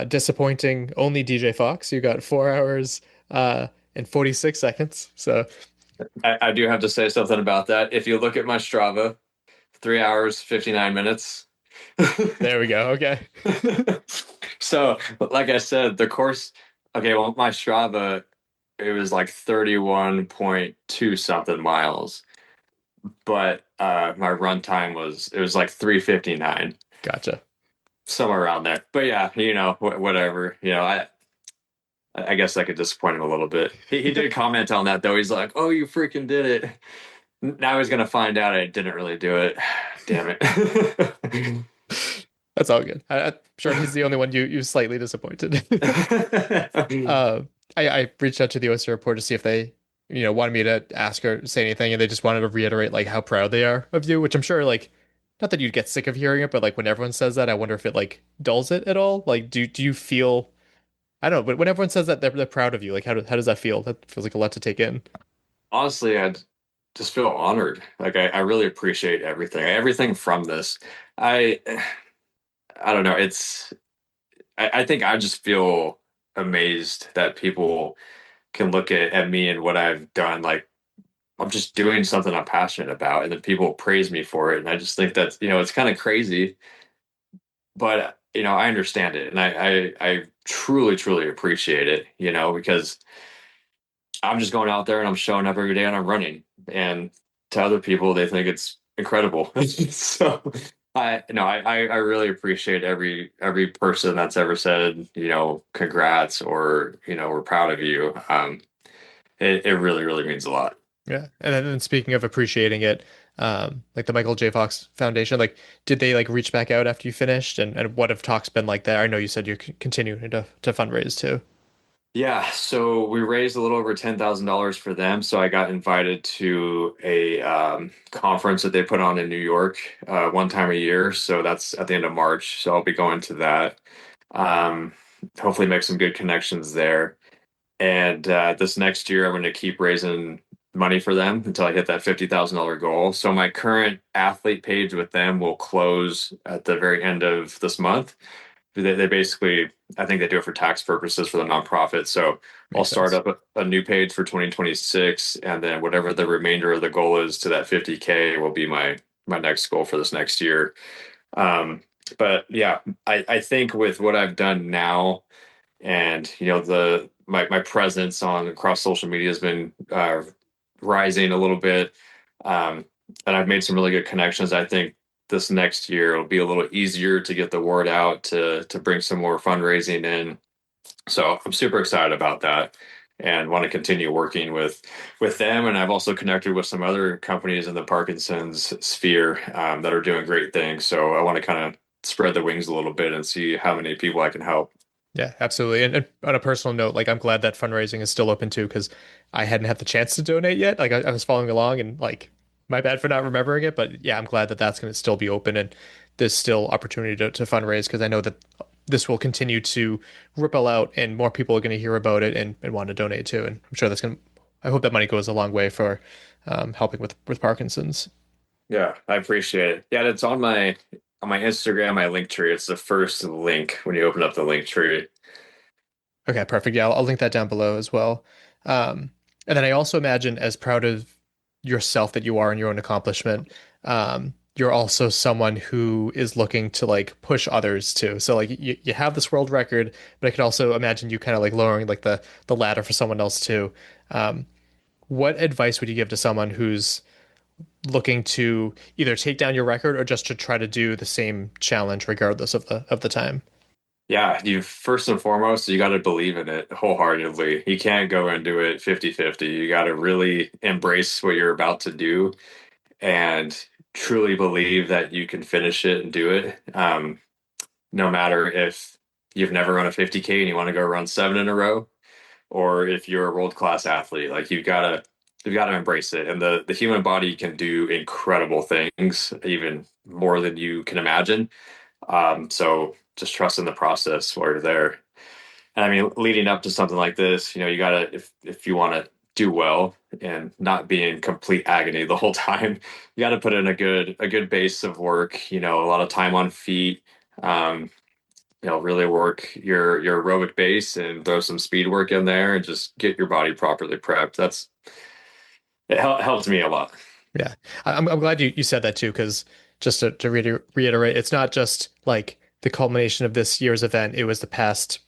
Disappointing only DJ Fox. You got 4 hours and 46 seconds. So I do have to say something about that. If you look at my Strava, 3 hours, 59 minutes. There we go. Okay. So, like I said, the course, okay, well, my Strava, it was like 31.2 something miles. But my run time was like 3:59. Gotcha. Somewhere around there. But yeah, whatever. I guess I could disappoint him a little bit. He did comment on that though. He's like, "Oh, you freaking did it." Now he's gonna find out I didn't really do it. Damn it. That's all good. I'm sure he's the only one you slightly disappointed. I reached out to the Oyster Report to see if they, wanted me to ask or say anything, and they just wanted to reiterate like how proud they are of you, which I'm sure like, not that you'd get sick of hearing it, but like when everyone says that, I wonder if it like dulls it at all. Like, do you feel, I don't know, but when everyone says that they're proud of you, like how does that feel? That feels like a lot to take in. Honestly, I just feel honored. Like I really appreciate everything from this. I don't know. I think I just feel amazed that people can look at me and what I've done. Like I'm just doing something I'm passionate about, and then people praise me for it. And I just think that's, it's kind of crazy, but I understand it. And I truly appreciate it, because I'm just going out there and I'm showing up every day and I'm running, and to other people, they think it's incredible. So I really appreciate every person that's ever said, congrats, or, we're proud of you. It really means a lot. Yeah. And then speaking of appreciating it, like the Michael J. Fox Foundation, like did they like reach back out after you finished, and what have talks been like there? I know you said you're continuing to fundraise too. Yeah, so we raised a little over $10,000 for them. So I got invited to a conference that they put on in New York one time a year. So that's at the end of March. So I'll be going to that. Um, Hopefully make some good connections there. And this next year, I'm going to keep raising money for them until I hit that $50,000 goal. So my current athlete page with them will close at the very end of this month. They basically, I think they do it for tax purposes for the nonprofit. So I'll Makes start sense. up a new page for 2026, and then whatever the remainder of the goal is to that 50K will be my next goal for this next year. Um, but yeah, I think with what I've done now, and the my presence on across social media has been rising a little bit, um, and I've made some really good connections. I think this next year it'll be a little easier to get the word out to bring some more fundraising in. So I'm super excited about that and want to continue working with them. And I've also connected with some other companies in the Parkinson's sphere that are doing great things. So I want to kind of spread the wings a little bit and see how many people I can help. Yeah, absolutely. And on a personal note, like I'm glad that fundraising is still open too, because I hadn't had the chance to donate yet. Like I was following along, and like my bad for not remembering it, but yeah, I'm glad that that's going to still be open and there's still opportunity to fundraise, because I know that this will continue to ripple out and more people are going to hear about it and want to donate too. And I'm sure that's going to, I hope that money goes a long way for helping with Parkinson's. Yeah, I appreciate it. Yeah, it's on my Instagram, my link tree. It's the first link when you open up the link tree. Okay, perfect. Yeah, I'll link that down below as well. And then I also imagine, as proud of yourself that you are in your own accomplishment, you're also someone who is looking to like push others too. So like you have this world record, but I could also imagine you kind of like lowering like the ladder for someone else too. Um, what advice would you give to someone who's looking to either take down your record or just to try to do the same challenge regardless of the time? Yeah, you first and foremost, you got to believe in it wholeheartedly. You can't go and do it 50-50. You got to really embrace what you're about to do and truly believe that you can finish it and do it. No matter if you've never run a 50K and you want to go run seven in a row, or if you're a world-class athlete, like you've got to embrace it. And the human body can do incredible things, even more than you can imagine. So just trust in the process while you're there. And I mean, leading up to something like this, you gotta, if you want to do well and not be in complete agony the whole time, you got to put in a good base of work. A lot of time on feet. Um, really work your aerobic base and throw some speed work in there and just get your body properly prepped. It helped me a lot. Yeah, I'm glad you said that too, because just to reiterate, it's not just like the culmination of this year's event. It was the past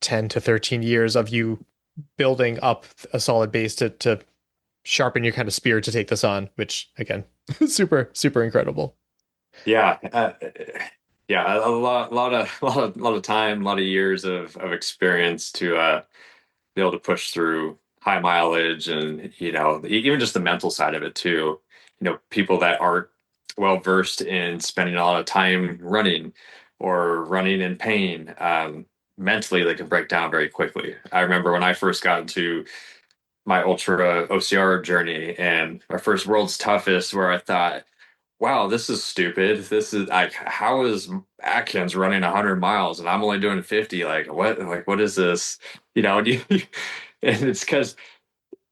10 to 13 years of you building up a solid base to sharpen your kind of spear to take this on, which again, super, super incredible. Yeah, yeah, a lot of time, a lot of years of experience to be able to push through high mileage and even just the mental side of it too. People that aren't well versed in spending a lot of time running or running in pain, mentally they can break down very quickly. I remember when I first got into my ultra OCR journey and my first world's toughest, where I thought, wow, this is stupid. This is like, how is Atkins running 100 miles and I'm only doing 50? What is this? And, and it's because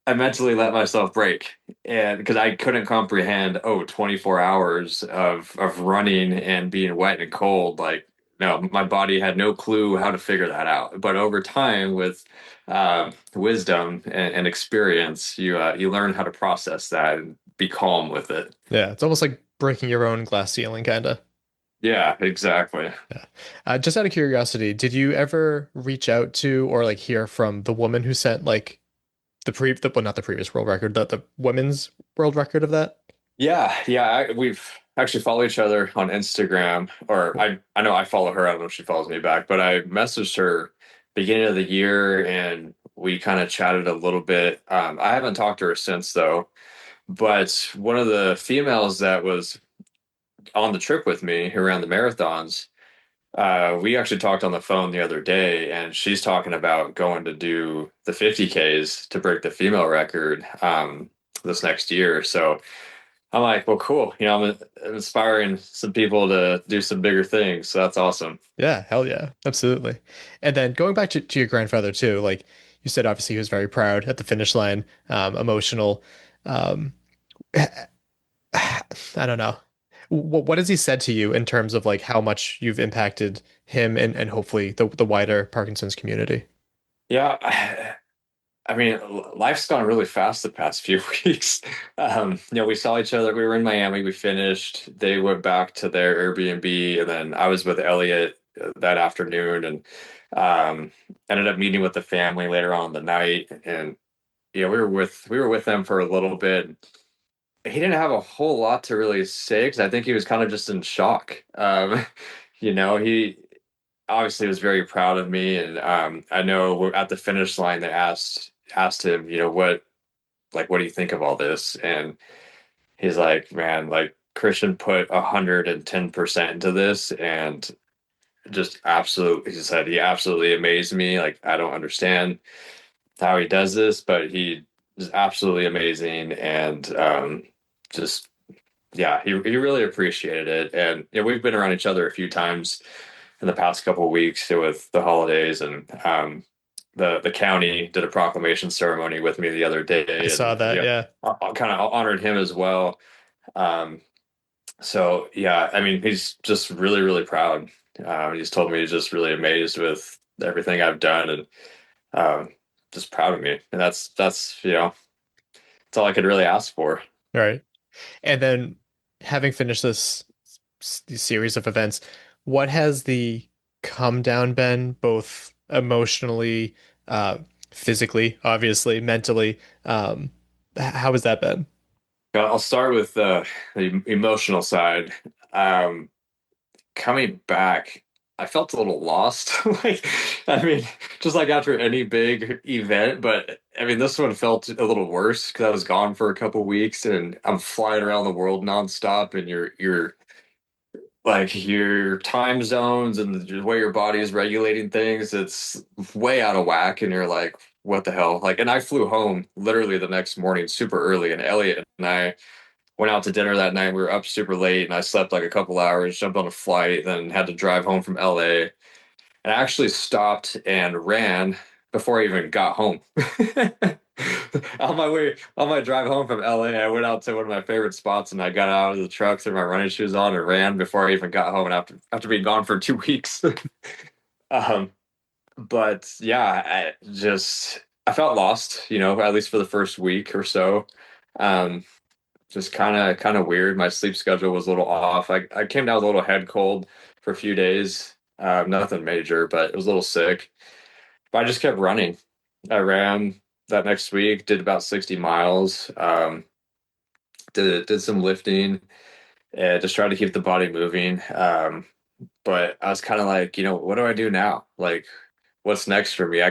I mentally let myself break, and because I couldn't comprehend, 24 hours of running and being wet and cold. Like, no, my body had no clue how to figure that out. But over time, with wisdom and experience, you learn how to process that and be calm with it. Yeah, it's almost like breaking your own glass ceiling, kind of. Yeah, exactly. Yeah. Just out of curiosity, did you ever reach out to or like hear from the woman who sent like well, not the previous world record, the women's world record of that? Yeah. We've actually followed each other on Instagram, or I know I follow her. I don't know if she follows me back, but I messaged her beginning of the year and we kind of chatted a little bit. I haven't talked to her since though, but one of the females that was on the trip with me around the marathons, We actually talked on the phone the other day, and she's talking about going to do the 50Ks to break the female record this next year. So I'm like, well, cool. I'm inspiring some people to do some bigger things. So that's awesome. Yeah, hell yeah, absolutely. And then going back to your grandfather too, like you said, obviously he was very proud at the finish line, emotional. Um, I don't know. What has he said to you in terms of like how much you've impacted him and hopefully the wider Parkinson's community? Yeah, I mean, life's gone really fast the past few weeks. We saw each other. We were in Miami. We finished. They went back to their Airbnb, and then I was with Elliot that afternoon, and ended up meeting with the family later on in the night. And we were with them for a little bit. He didn't have a whole lot to really say because I think he was kind of just in shock. He obviously was very proud of me, and I know we're at the finish line. They asked him, what do you think of all this? And he's like, man, like Christian put 110% into this, and just absolutely, he said he absolutely amazed me. Like I don't understand how he does this, but he is absolutely amazing, and just yeah, he really appreciated it. And we've been around each other a few times in the past couple of weeks with the holidays, and the county did a proclamation ceremony with me the other day. I saw that, yeah. I kind of honored him as well. So yeah, I mean, he's just really, really proud. He's told me he's just really amazed with everything I've done, and just proud of me. And that's all I could really ask for. All right. And then having finished this series of events, what has the come down been, both emotionally, physically, obviously, mentally? How has that been? I'll start with the emotional side. Coming back, I felt a little lost. I mean, just like after any big event, but I mean, this one felt a little worse because I was gone for a couple weeks and I'm flying around the world nonstop, and you're like your time zones and the way your body is regulating things, it's way out of whack, and you're like, what the hell? Like, and I flew home literally the next morning super early, and Elliot and I went out to dinner that night. We were up super late, and I slept like a couple hours, jumped on a flight, then had to drive home from LA. And I actually stopped and ran before I even got home. On my drive home from LA, I went out to one of my favorite spots, and I got out of the truck, threw my running shoes on, and ran before I even got home. And after being gone for 2 weeks, but yeah, I felt lost, at least for the first week or so. Just kind of weird. My sleep schedule was a little off. I came down with a little head cold for a few days. Nothing major, but it was a little sick. But I just kept running. I ran that next week, did about 60 miles, did some lifting, and just tried to keep the body moving. But I was kind of like, what do I do now? Like, what's next for me?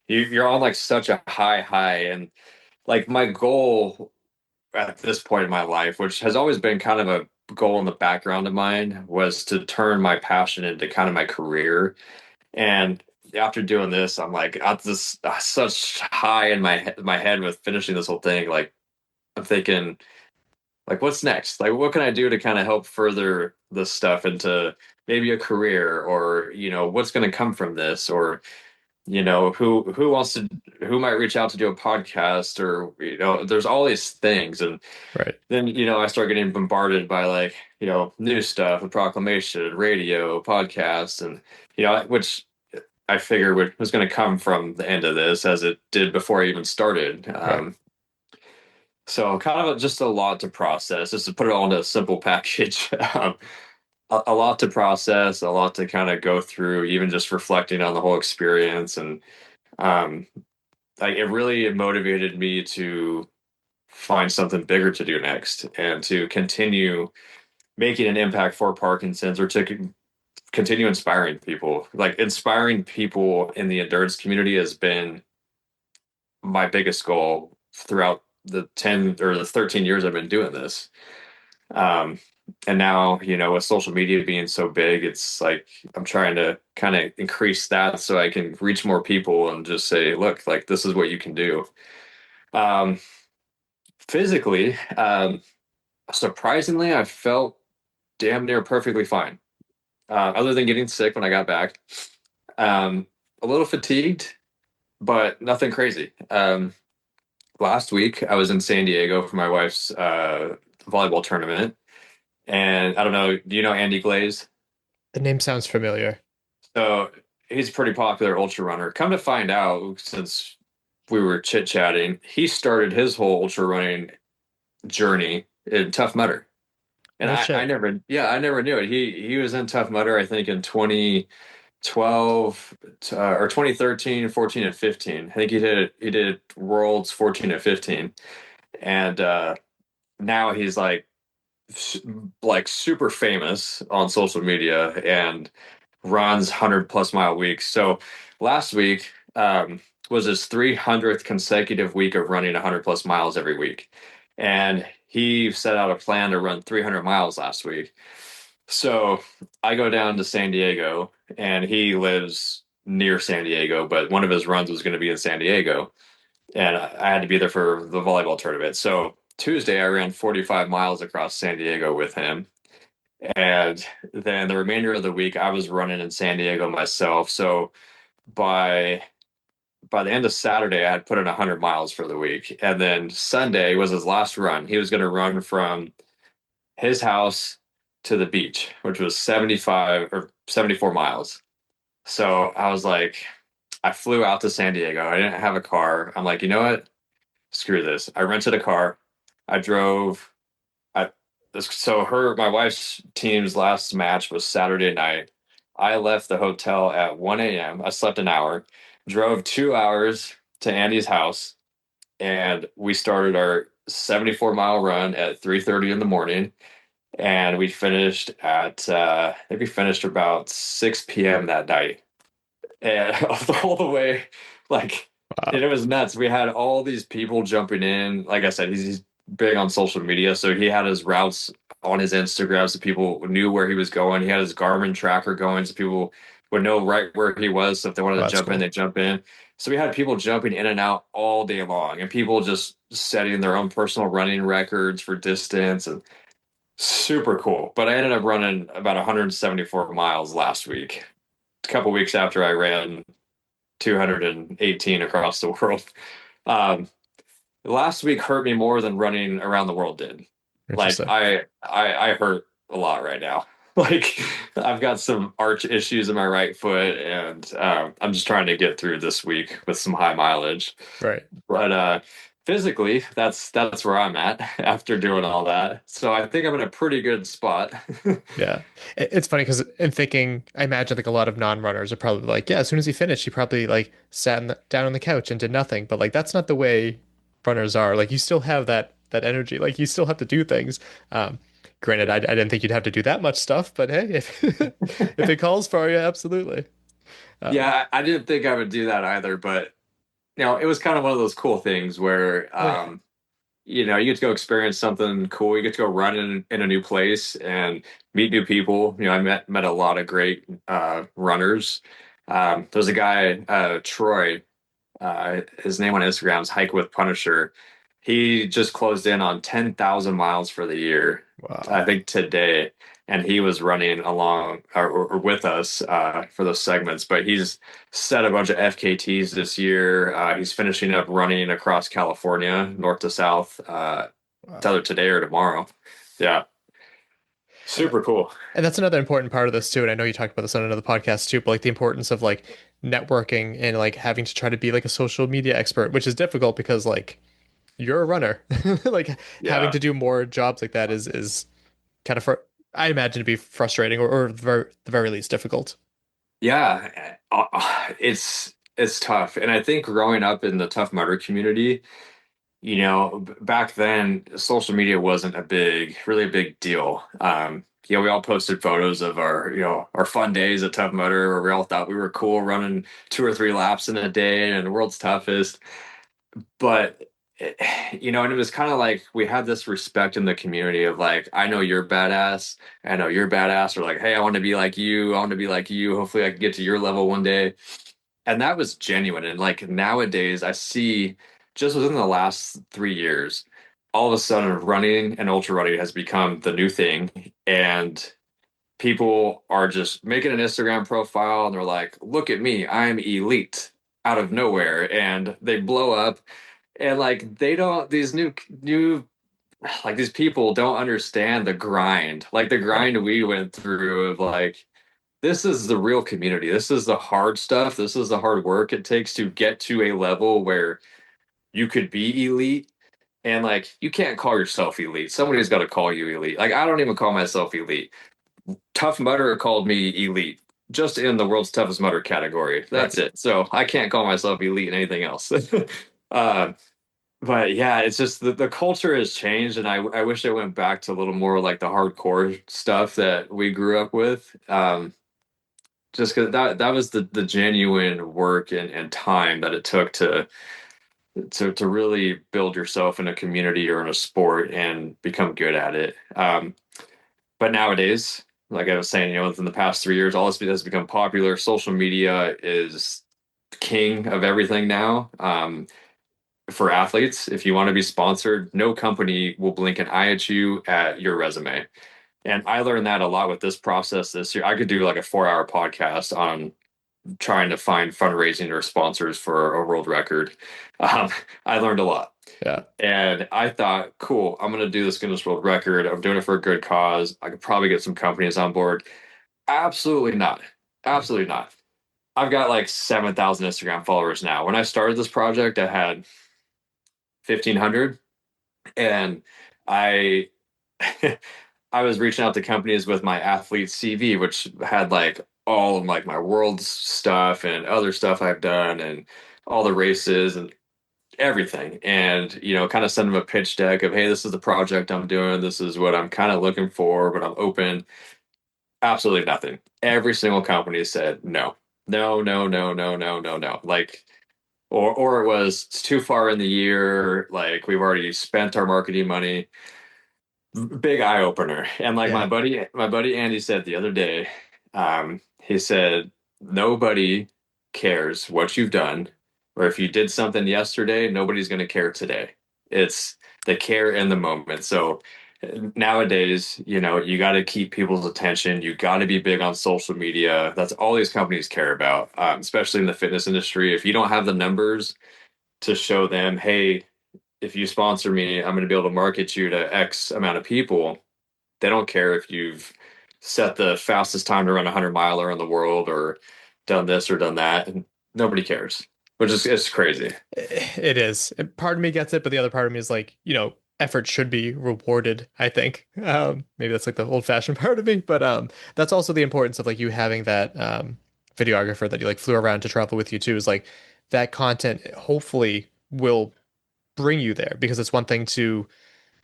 You're on like such a high, and like my goal at this point in my life, which has always been kind of a goal in the background of mine, was to turn my passion into kind of my career. And after doing this, I'm like at this such high in my head with finishing this whole thing. Like I'm thinking, like, what's next? Like, what can I do to kind of help further this stuff into maybe a career, or what's going to come from this, or who might reach out to do a podcast, or there's all these things. And right then I start getting bombarded by like new stuff, a proclamation, radio, podcast, and which I figured was going to come from the end of this, as it did before I even started. Right. So kind of just a lot to process, just to put it all into a simple package. A lot to process, a lot to kind of go through, even just reflecting on the whole experience. And like it really motivated me to find something bigger to do next, and to continue making an impact for Parkinson's, or to continue inspiring people. Like inspiring people in the endurance community has been my biggest goal throughout the 10 or the 13 years I've been doing this. And now, with social media being so big, it's like I'm trying to kind of increase that so I can reach more people and just say, look, like this is what you can do. Um, Physically, surprisingly, I felt damn near perfectly fine, other than getting sick when I got back. A little fatigued, but nothing crazy. Last week, I was in San Diego for my wife's volleyball tournament. And I don't know, do you know Andy Glaze? The name sounds familiar. So he's a pretty popular ultra runner. Come to find out, since we were chit-chatting, he started his whole ultra running journey in Tough Mudder. And I never knew it. He was in Tough Mudder, I think, in 2012 or 2013, 14, and 15. I think he did Worlds 14 and 15. And now he's like super famous on social media and runs 100+ mile weeks. So last week was his 300th consecutive week of running 100+ miles every week. And he set out a plan to run 300 miles last week. So I go down to San Diego, and he lives near San Diego, but one of his runs was going to be in San Diego. And I had to be there for the volleyball tournament. So Tuesday, I ran 45 miles across San Diego with him. And then the remainder of the week, I was running in San Diego myself. So by the end of Saturday, I had put in 100 miles for the week. And then Sunday was his last run. He was going to run from his house to the beach, which was 75 or 74 miles. So I was like, I flew out to San Diego. I didn't have a car. I'm like, you know what? Screw this. I rented a car. I drove. My wife's team's last match was Saturday night. I left the hotel at 1 a.m. I slept an hour, drove 2 hours to Andy's house, and we started our 74-mile run at 3:30 in the morning. And we finished at maybe finished about 6 p.m. that night. And all the way, like, Wow. and it was nuts. We had all these people jumping in. Like I said, he's big on social media, so he had his routes on his Instagram, so people knew where he was going. He had his Garmin tracker going, so people would know right where he was. So if they wanted to jump in, they jump in. So we had people jumping in and out all day long, and people just setting their own personal running records for distance, and super cool. But I ended up running about 174 miles last week, a couple weeks after I ran 218 across the world. Last week hurt me more than running around the world did. Like I hurt a lot right now. Like I've got some arch issues in my right foot, and I'm just trying to get through this week with some high mileage. Right. But physically, that's where I'm at after doing all that. So I think I'm in a pretty good spot. Yeah. It's funny because in thinking, I imagine like a lot of non-runners are probably like, yeah, as soon as he finished, he probably like sat down on the couch and did nothing. But like, that's not the way runners are. Like you still have that energy. Like you still have to do things. Granted, I didn't think you'd have to do that much stuff, but hey, if it calls for you, absolutely. Yeah, I didn't think I would do that either, but it was kind of one of those cool things where you get to go experience something cool. You get to go run in a new place and meet new people. I met a lot of great runners. There's a guy, Troy, his name on Instagram is Hike with Punisher. He just closed in on 10,000 miles for the year. Wow. I think today, and he was running along or with us for those segments. But he's set a bunch of FKTs this year. He's finishing up running across California, north to south, either today or tomorrow. Yeah. Super cool. And that's another important part of this too. And I know you talked about this on another podcast too, but like the importance of like networking and like having to try to be like a social media expert, which is difficult because like you're a runner. Like having to do more jobs like that is kind of, I imagine, to be frustrating or the very least difficult. Yeah, it's tough. And I think growing up in the Tough Mudder community, back then social media wasn't really a big deal. We all posted photos of our fun days at Tough Mudder where we all thought we were cool running 2 or 3 laps in a day and the world's toughest. But and it was kind of like we had this respect in the community of like, I know you're badass, I know you're badass, or like, hey, I want to be like you, I want to be like you. Hopefully, I can get to your level one day. And that was genuine. And like nowadays, I see just within the last 3 years, all of a sudden, running and ultra running has become the new thing, and people are just making an Instagram profile and they're like, look at me, I'm elite out of nowhere. And they blow up. And like they don't these new like these people don't understand the grind. Like the grind we went through of like this is the real community. This is the hard stuff. This is the hard work it takes to get to a level where you could be elite. And like you can't call yourself elite. Somebody's got to call you elite. Like I don't even call myself elite. Tough Mudder called me elite just in the world's toughest mudder category. That's it. So I can't call myself elite in anything else. uh, but yeah, it's just the culture has changed, and I wish it went back to a little more like the hardcore stuff that we grew up with. Just because that was the genuine work and time that it took to really build yourself in a community or in a sport and become good at it. But nowadays, like I was saying, within the past 3 years, all this has become popular. Social media is king of everything now. For athletes, if you want to be sponsored, no company will blink an eye at you at your resume. And I learned that a lot with this process this year. I could do like a 4-hour podcast on trying to find fundraising or sponsors for a world record. I learned a lot. Yeah. And I thought, cool, I'm going to do this Guinness World Record. I'm doing it for a good cause. I could probably get some companies on board. Absolutely not. Absolutely not. I've got like 7,000 Instagram followers now. When I started this project, I had 1,500. And I I was reaching out to companies with my athlete CV, which had like all of like my world stuff and other stuff I've done and all the races and everything. And, kind of send them a pitch deck of, hey, this is the project I'm doing. This is what I'm kind of looking for, but I'm open. Absolutely nothing. Every single company said no, no, no, no, no, no, no, no. Like, or it was it's too far in the year. Like we've already spent our marketing money. Big eye opener. And like my buddy Andy said the other day, he said, nobody cares what you've done, or if you did something yesterday, nobody's going to care today. It's the care in the moment. So nowadays, you got to keep people's attention. You got to be big on social media. That's all these companies care about, especially in the fitness industry. If you don't have the numbers to show them, hey, if you sponsor me, I'm going to be able to market you to X amount of people. They don't care if you've set the fastest time to run a 100-miler in the world or done this or done that. And nobody cares, which is it's crazy. It is. Part of me gets it, but the other part of me is like, effort should be rewarded, I think. Maybe that's like the old-fashioned part of me, but that's also the importance of like you having that videographer that you like flew around to travel with you too, is like that content hopefully will bring you there, because it's one thing to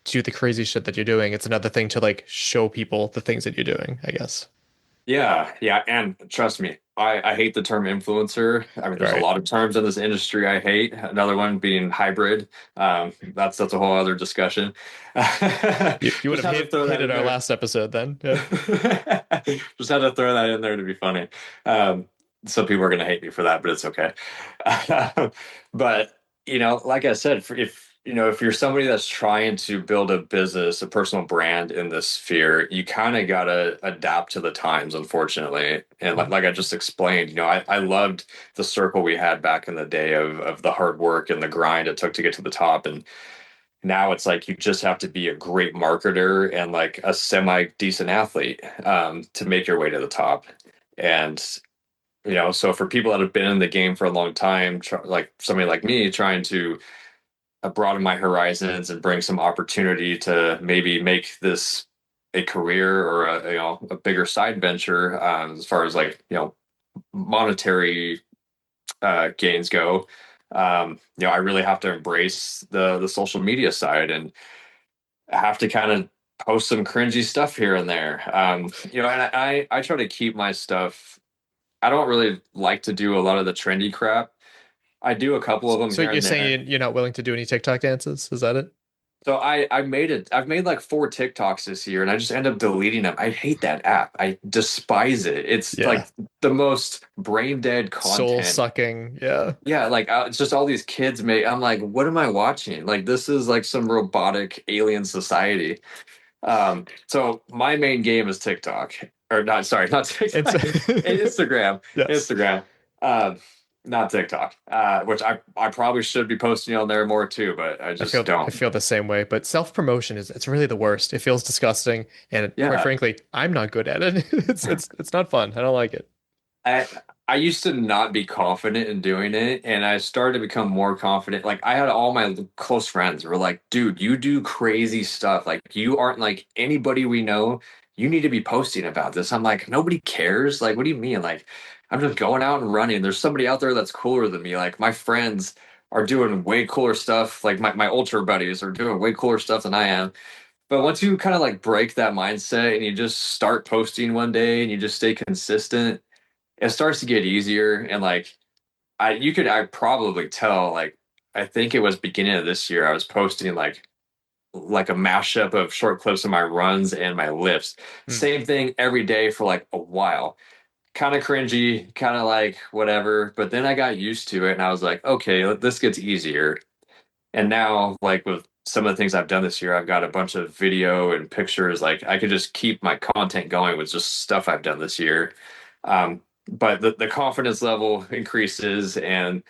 do the crazy shit that you're doing. It's another thing to like show people the things that you're doing, I guess. Yeah. And trust me, I hate the term influencer. I mean, there's a lot of terms in this industry I hate. Another one being hybrid. That's a whole other discussion. You would have hated our last episode then. Yeah. Just had to throw that in there to be funny. Some people are going to hate me for that, but it's okay. But like I said, if you're somebody that's trying to build a business, a personal brand in this sphere, you kind of got to adapt to the times, unfortunately. And like I just explained, I loved the circle we had back in the day of the hard work and the grind it took to get to the top. And now it's like you just have to be a great marketer and like a semi decent athlete to make your way to the top. And so for people that have been in the game for a long time, like somebody like me trying to broaden my horizons and bring some opportunity to maybe make this a career or a bigger side venture, as far as like monetary gains go. I really have to embrace the social media side, and I have to kind of post some cringy stuff here and there. And I try to keep my stuff. I don't really like to do a lot of the trendy crap. I do a couple of them So here you're and there. saying you're not willing to do any TikTok dances? Is that it? So I've made like 4 TikToks this year and I just end up deleting them. I hate that app. I despise it. It's Yeah. like the most brain dead Soul content. sucking. Yeah. Yeah, like it's just all these kids make. I'm like, what am I watching? Like this is like some robotic alien society. So my main game is TikTok, or not. Sorry, not TikTok. Instagram. Yes. Instagram. Not TikTok. Which I probably should be posting on there more too, but I just don't. I feel the same way, but self-promotion it's really the worst. It feels disgusting, and Yeah. quite frankly, I'm not good at it. It's not fun. I don't like it. I used to not be confident in doing it, and I started to become more confident. Like I had all my close friends were like, "Dude, you do crazy stuff. Like you aren't like anybody we know. You need to be posting about this." I'm like, "Nobody cares. Like, what do you mean? Like, I'm just going out and running. There's somebody out there that's cooler than me. Like my friends are doing way cooler stuff. Like my ultra buddies are doing way cooler stuff than I am." But once you kind of like break that mindset and you just start posting one day and you just stay consistent, it starts to get easier. And like I probably tell, like I think it was beginning of this year I was posting like a mashup of short clips of my runs and my lifts. Same thing every day for like a while. Kind of cringy, kind of like whatever, but then I got used to it and I was like, okay, this gets easier. And now like with some of the things I've done this year, I've got a bunch of video and pictures. Like I could just keep my content going with just stuff I've done this year. But the confidence level increases and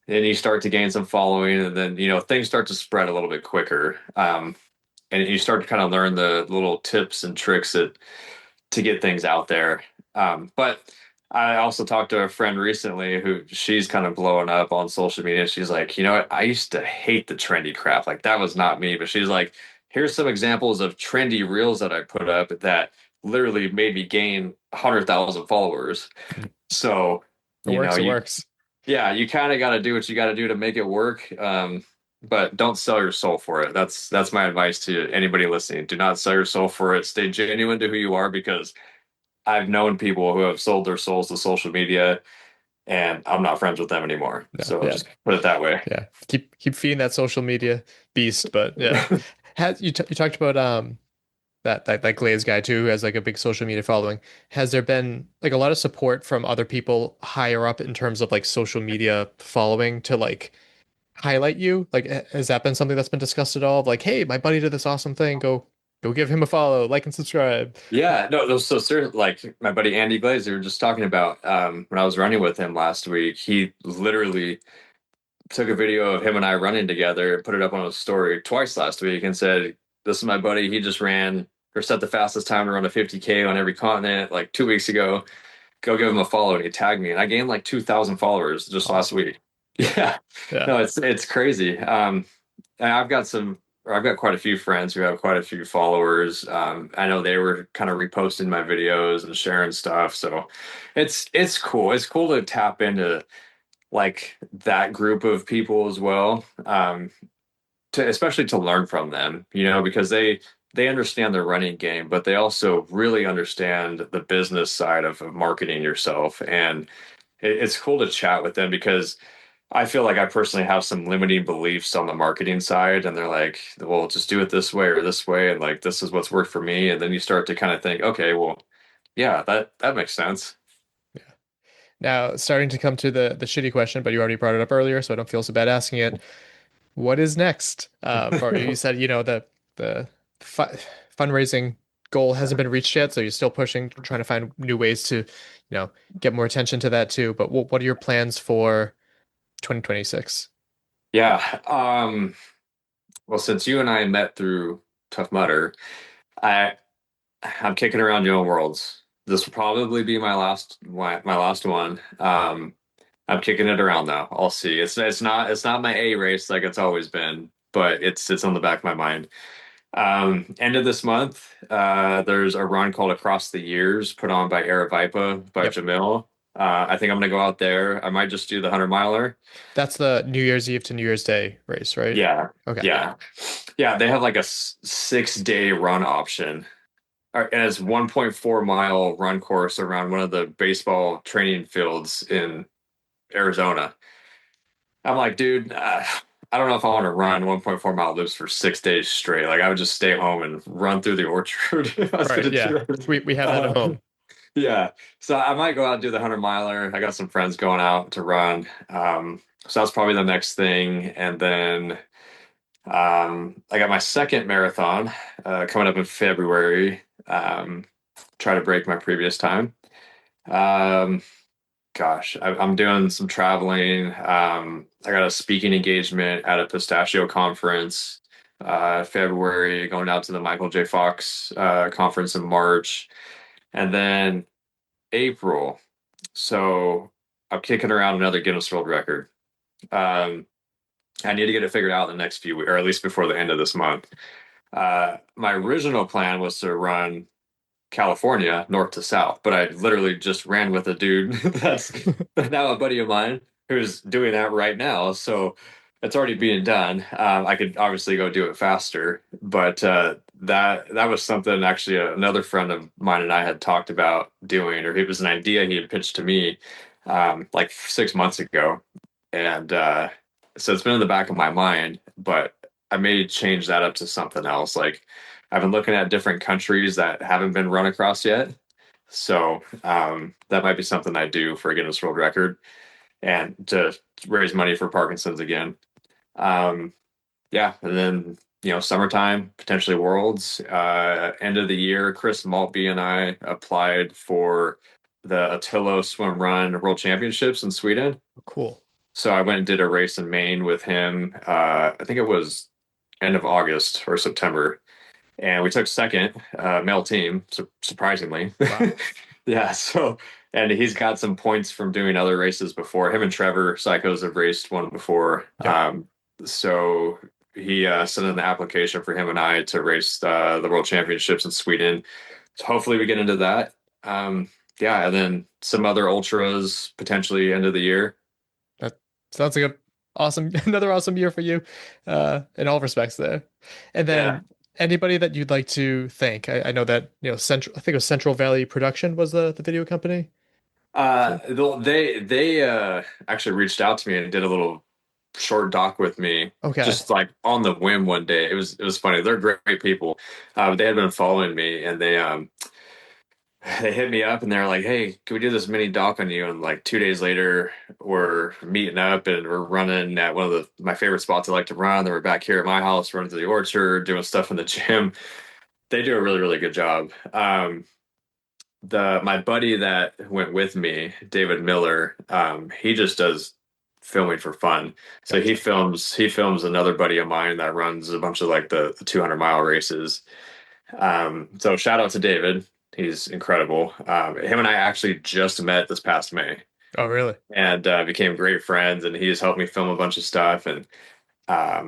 then you start to gain some following and then, things start to spread a little bit quicker. And you start to kind of learn the little tips and tricks to get things out there. But I also talked to a friend recently who she's kind of blowing up on social media. She's like, you know what? I used to hate the trendy crap. Like that was not me. But she's like, here's some examples of trendy reels that I put up that literally made me gain 100,000 followers. So It works. Yeah, you kind of got to do what you got to do to make it work. But don't sell your soul for it. That's my advice to anybody listening. Do not sell your soul for it. Stay genuine to who you are, because I've known people who have sold their souls to social media, and I'm not friends with them anymore. No, So yeah. just put it that way. Yeah, keep feeding that social media beast. But yeah, you talked about that Glaze guy too, who has like a big social media following. Has there been like a lot of support from other people higher up in terms of like social media following to like highlight you? Like, has that been something that's been discussed at all? Like, hey, my buddy did this awesome thing. Go give him a follow, like and subscribe. Yeah, no, so certain, like my buddy Andy Glaze, we were just talking about when I was running with him last week. He literally took a video of him and I running together and put it up on his story twice last week and said, "This is my buddy. He just ran or set the fastest time to run a 50K on every continent like 2 weeks ago. Go give him a follow." And he tagged me, and I gained like 2,000 followers just last week. Yeah, no, it's crazy. And I've got quite a few friends who have quite a few followers. I know they were kind of reposting my videos and sharing stuff. So it's cool. It's cool to tap into like that group of people as well. Especially to learn from them, because they understand the running game, but they also really understand the business side of marketing yourself. And it's cool to chat with them, because I feel like I personally have some limiting beliefs on the marketing side, and they're like, well, just do it this way or this way. And like, this is what's worked for me. And then you start to kind of think, okay, well, yeah, that makes sense. Yeah. Now, starting to come to the shitty question, but you already brought it up earlier, so I don't feel so bad asking it. What is next? For you said, the fundraising goal hasn't been reached yet, so you're still pushing, trying to find new ways to, get more attention to that too. But what are your plans for 2026? Yeah. Well, since you and I met through Tough Mudder, I'm kicking around doing worlds. This will probably be my last one. I'm kicking it around though. I'll see. It's not my A race like it's always been, but it's on the back of my mind. End of this month, there's a run called Across the Years put on by Aravipa by Jamil. I think I'm gonna go out there. I might just do the 100-miler. That's the New Year's Eve to New Year's Day race, right? Yeah. Okay. Yeah. They have like a 6-day run option. And it's 1.4-mile run course around one of the baseball training fields in Arizona. I'm like, dude, I don't know if I want to run 1.4 mile loops for 6 days straight. Like I would just stay home and run through the orchard. If I was Right. gonna Yeah. do it. We have that at home. Yeah. So I might go out and do the 100 miler. I got some friends going out to run. So that's probably the next thing. And then I got my second marathon coming up in February. Try to break my previous time. Um, I'm doing some traveling. I got a speaking engagement at a pistachio conference February, going out to the Michael J. Fox conference in March, and then April. So I'm kicking around another Guinness World Record. Um, I need to get it figured out in the next few weeks, or at least before the end of this month. My original plan was to run California north to south, but I literally just ran with a dude that's now a buddy of mine who's doing that right now. So it's already being done. I could obviously go do it faster, but that was something actually another friend of mine and I had talked about doing, or it was an idea he had pitched to me like 6 months ago, and so it's been in the back of my mind, but I may change that up to something else. Like I've been looking at different countries that haven't been run across yet. So that might be something I do for a Guinness World Record and to raise money for Parkinson's again. Yeah, and then summertime, potentially Worlds. End of the year, Chris Maltby and I applied for the Attilo Swim Run World Championships in Sweden. Cool. So I went and did a race in Maine with him. I think it was end of August or September, and we took second, male team, surprisingly. Wow. Yeah. So, and he's got some points from doing other races before. Him and Trevor Psychos have raced one before. Yeah. So he sent in the application for him and I to race the World Championships in Sweden. So hopefully we get into that. Yeah, and then some other ultras potentially end of the year. That sounds like another awesome year for you, in all respects there. And then anybody that you'd like to thank? I know that I think it was Central Valley Production was the video company. They actually reached out to me and did a little short doc with me. Okay. Just like on the whim one day. It was funny. They're great people. They had been following me, and they hit me up and they're like, "Hey, can we do this mini doc on you?" And like 2 days later, we're meeting up and we're running at one of my favorite spots I like to run. Then we're back here at my house, running to the orchard, doing stuff in the gym. They do a really, really good job. My buddy that went with me, David Miller, he just does filming for fun. So he films another buddy of mine that runs a bunch of like the 200-mile races. So shout out to David. He's incredible. Him and I actually just met this past May. Oh, really? And became great friends. And he's helped me film a bunch of stuff. And I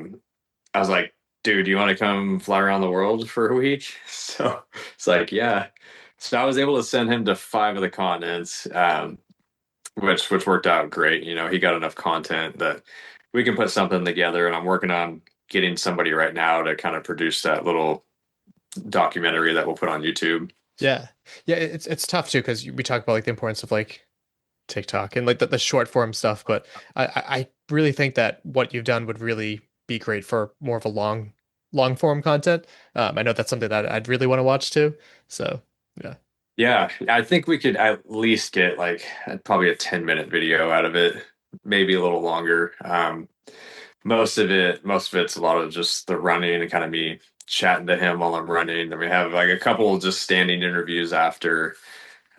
was like, "Dude, do you want to come fly around the world for a week?" So it's like, yeah. So I was able to send him to 5 of the continents, which worked out great. He got enough content that we can put something together. And I'm working on getting somebody right now to kind of produce that little documentary that we'll put on YouTube. Yeah. It's tough too, because we talk about like the importance of like TikTok and like the short form stuff, but I really think that what you've done would really be great for more of a long form content. I know that's something that I'd really want to watch too. So yeah, I think we could at least get like probably a 10-minute video out of it, maybe a little longer. Most of it's a lot of just the running and kind of me chatting to him while I'm running. And we have like a couple just standing interviews after.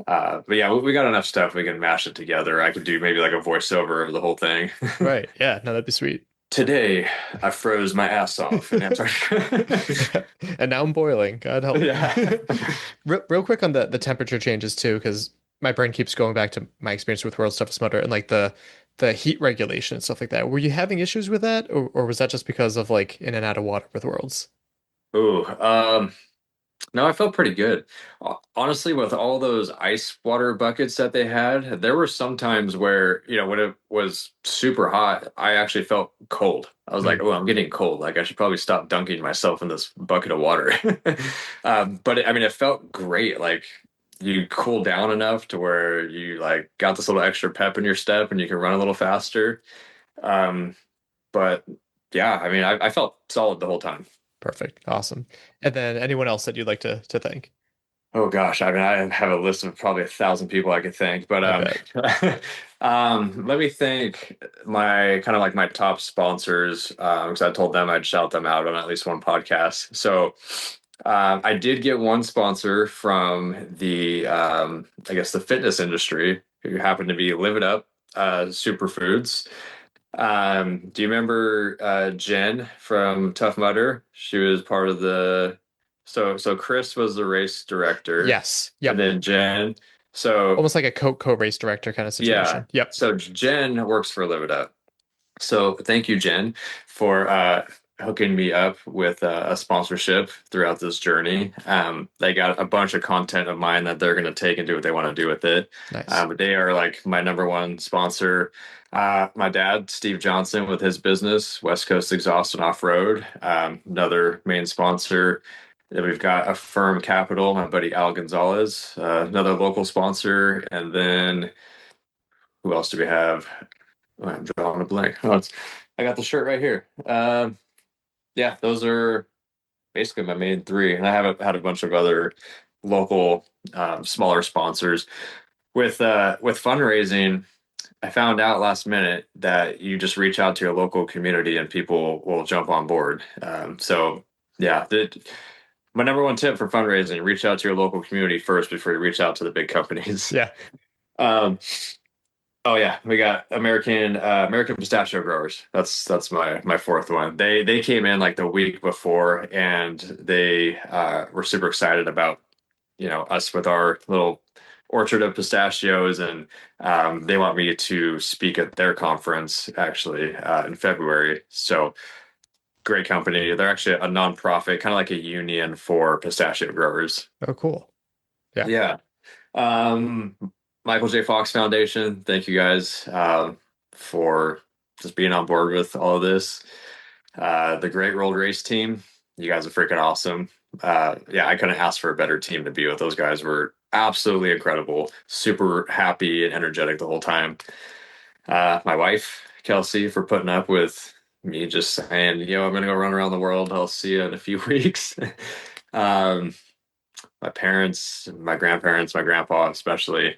But yeah, we got enough stuff we can mash it together. I could do maybe like a voiceover of the whole thing. Right. Yeah. No, that'd be sweet. Today, I froze my ass off in Antarctica. And now I'm boiling. God help me. Yeah. Real quick on the temperature changes too, because my brain keeps going back to my experience with World's Toughest Mudder and like the heat regulation and stuff like that. Were you having issues with that, or was that just because of like in and out of water with Worlds? Oh, no, I felt pretty good. Honestly, with all those ice water buckets that they had, there were some times where, when it was super hot, I actually felt cold. I was like, "Oh, I'm getting cold. Like I should probably stop dunking myself in this bucket of water." But it felt great. Like you cool down enough to where you like got this little extra pep in your step and you can run a little faster. But yeah, I mean, I felt solid the whole time. Perfect. Awesome. And then anyone else that you'd like to thank? Oh gosh, I mean, I have a list of probably 1,000 people I could thank, but I bet. let me thank my kind of like my top sponsors because I told them I'd shout them out on at least one podcast. So I did get one sponsor from the I guess the fitness industry who happened to be Live It Up Superfoods. Do you remember Jen from Tough Mudder? She was part of the so Chris was the race director. Yes. Yep. And then Jen. So almost like a co-race director kind of situation. Yeah. Yep. So Jen works for Live It Up. So thank you, Jen, for hooking me up with a sponsorship throughout this journey. They got a bunch of content of mine that they're going to take and do what they want to do with it. Nice. But they are like my number one sponsor. My dad, Steve Johnson, with his business, West Coast Exhaust and Off Road, another main sponsor. Then we've got Affirm Capital, my buddy Al Gonzalez, another local sponsor. And then who else do we have? Oh, I'm drawing a blank. I got the shirt right here. Yeah, those are basically my main three. And I have had a bunch of other local, smaller sponsors. With fundraising, I found out last minute that you just reach out to your local community and people will jump on board. So yeah, my number one tip for fundraising: reach out to your local community first before you reach out to the big companies. Yeah. Oh yeah, we got American Pistachio Growers. That's my fourth one. They came in like the week before, and they were super excited about us with our little orchard of pistachios, and they want me to speak at their conference actually in February. So great company. They're actually a nonprofit, kind of like a union for pistachio growers. Oh, cool. Yeah. Michael J. Fox Foundation, thank you guys for just being on board with all of this. The Great Rolled Race team, you guys are freaking awesome. Yeah, I couldn't ask for a better team to be with. Those guys were absolutely incredible, super happy and energetic the whole time. My wife, Kelsey, for putting up with me just saying, I'm going to go run around the world. I'll see you in a few weeks. My parents, my grandparents, my grandpa especially,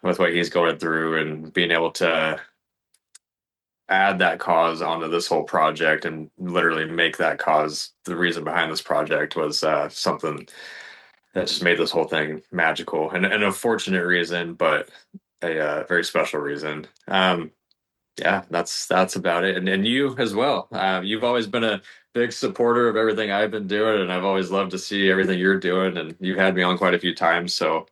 with what he's going through and being able to add that cause onto this whole project and literally make that cause the reason behind this project was something that just made this whole thing magical and a fortunate reason, but a very special reason. That's about it. And you as well. You've always been a big supporter of everything I've been doing, and I've always loved to see everything you're doing. And you've had me on quite a few times. So,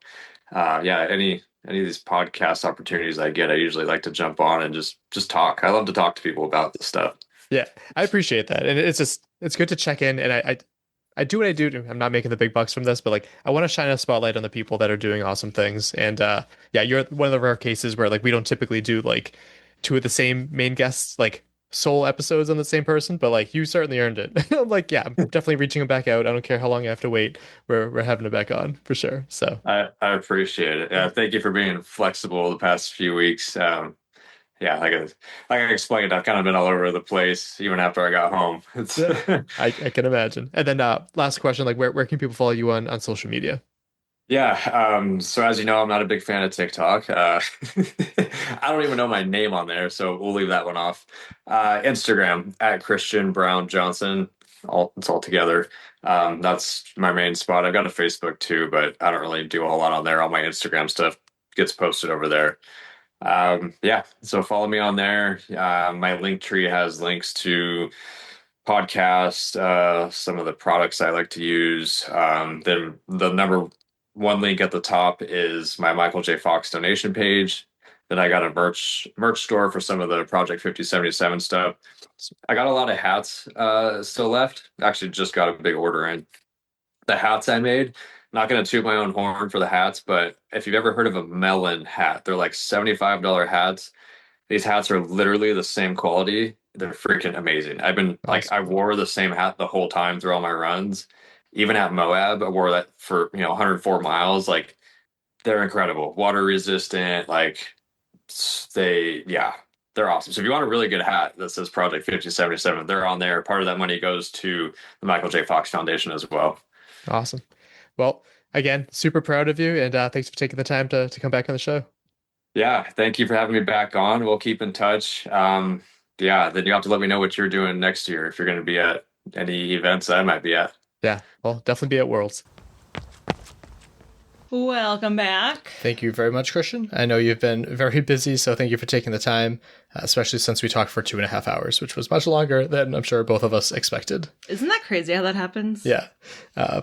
any of these podcast opportunities I get, I usually like to jump on and just talk. I love to talk to people about this stuff. Yeah, I appreciate that, and it's good to check in. And I do what I do. I'm not making the big bucks from this, but like I want to shine a spotlight on the people that are doing awesome things. And you're one of the rare cases where like we don't typically do like two of the same main guests, like sole episodes on the same person, but like you certainly earned it. I'm like, yeah, I'm definitely reaching them back out. I don't care how long I have to wait. We're having it back on for sure. So I appreciate it. Yeah, thank you for being flexible the past few weeks. Like I explained, I've kind of been all over the place even after I got home. I can imagine. And then last question, like where can people follow you on social media? Yeah. So as you know, I'm not a big fan of TikTok. I don't even know my name on there, so we'll leave that one off. Instagram at Christian Brown Johnson. It's all together. That's my main spot. I've got a Facebook too, but I don't really do a whole lot on there. All my Instagram stuff gets posted over there. So follow me on there. My link tree has links to podcasts, some of the products I like to use. Then the number one link at the top is my Michael J. Fox donation page. Then I got a merch store for some of the Project 5077 stuff. I got a lot of hats still left. Actually, just got a big order in. The hats I made, not going to toot my own horn for the hats, but if you've ever heard of a melon hat, they're like $75 hats. These hats are literally the same quality. They're freaking amazing. I've been I wore the same hat the whole time through all my runs. Even at Moab, I wore that for 104 miles. Like they're incredible, water resistant. Like they're awesome. So if you want a really good hat that says Project 5077, they're on there. Part of that money goes to the Michael J. Fox Foundation as well. Awesome. Well, again, super proud of you, and thanks for taking the time to come back on the show. Yeah, thank you for having me back on. We'll keep in touch. Then you have to let me know what you're doing next year if you're going to be at any events that I might be at. Yeah, well, definitely be at Worlds. Welcome back. Thank you very much, Christian. I know you've been very busy, so thank you for taking the time, especially since we talked for 2.5 hours, which was much longer than I'm sure both of us expected. Isn't that crazy how that happens? Yeah.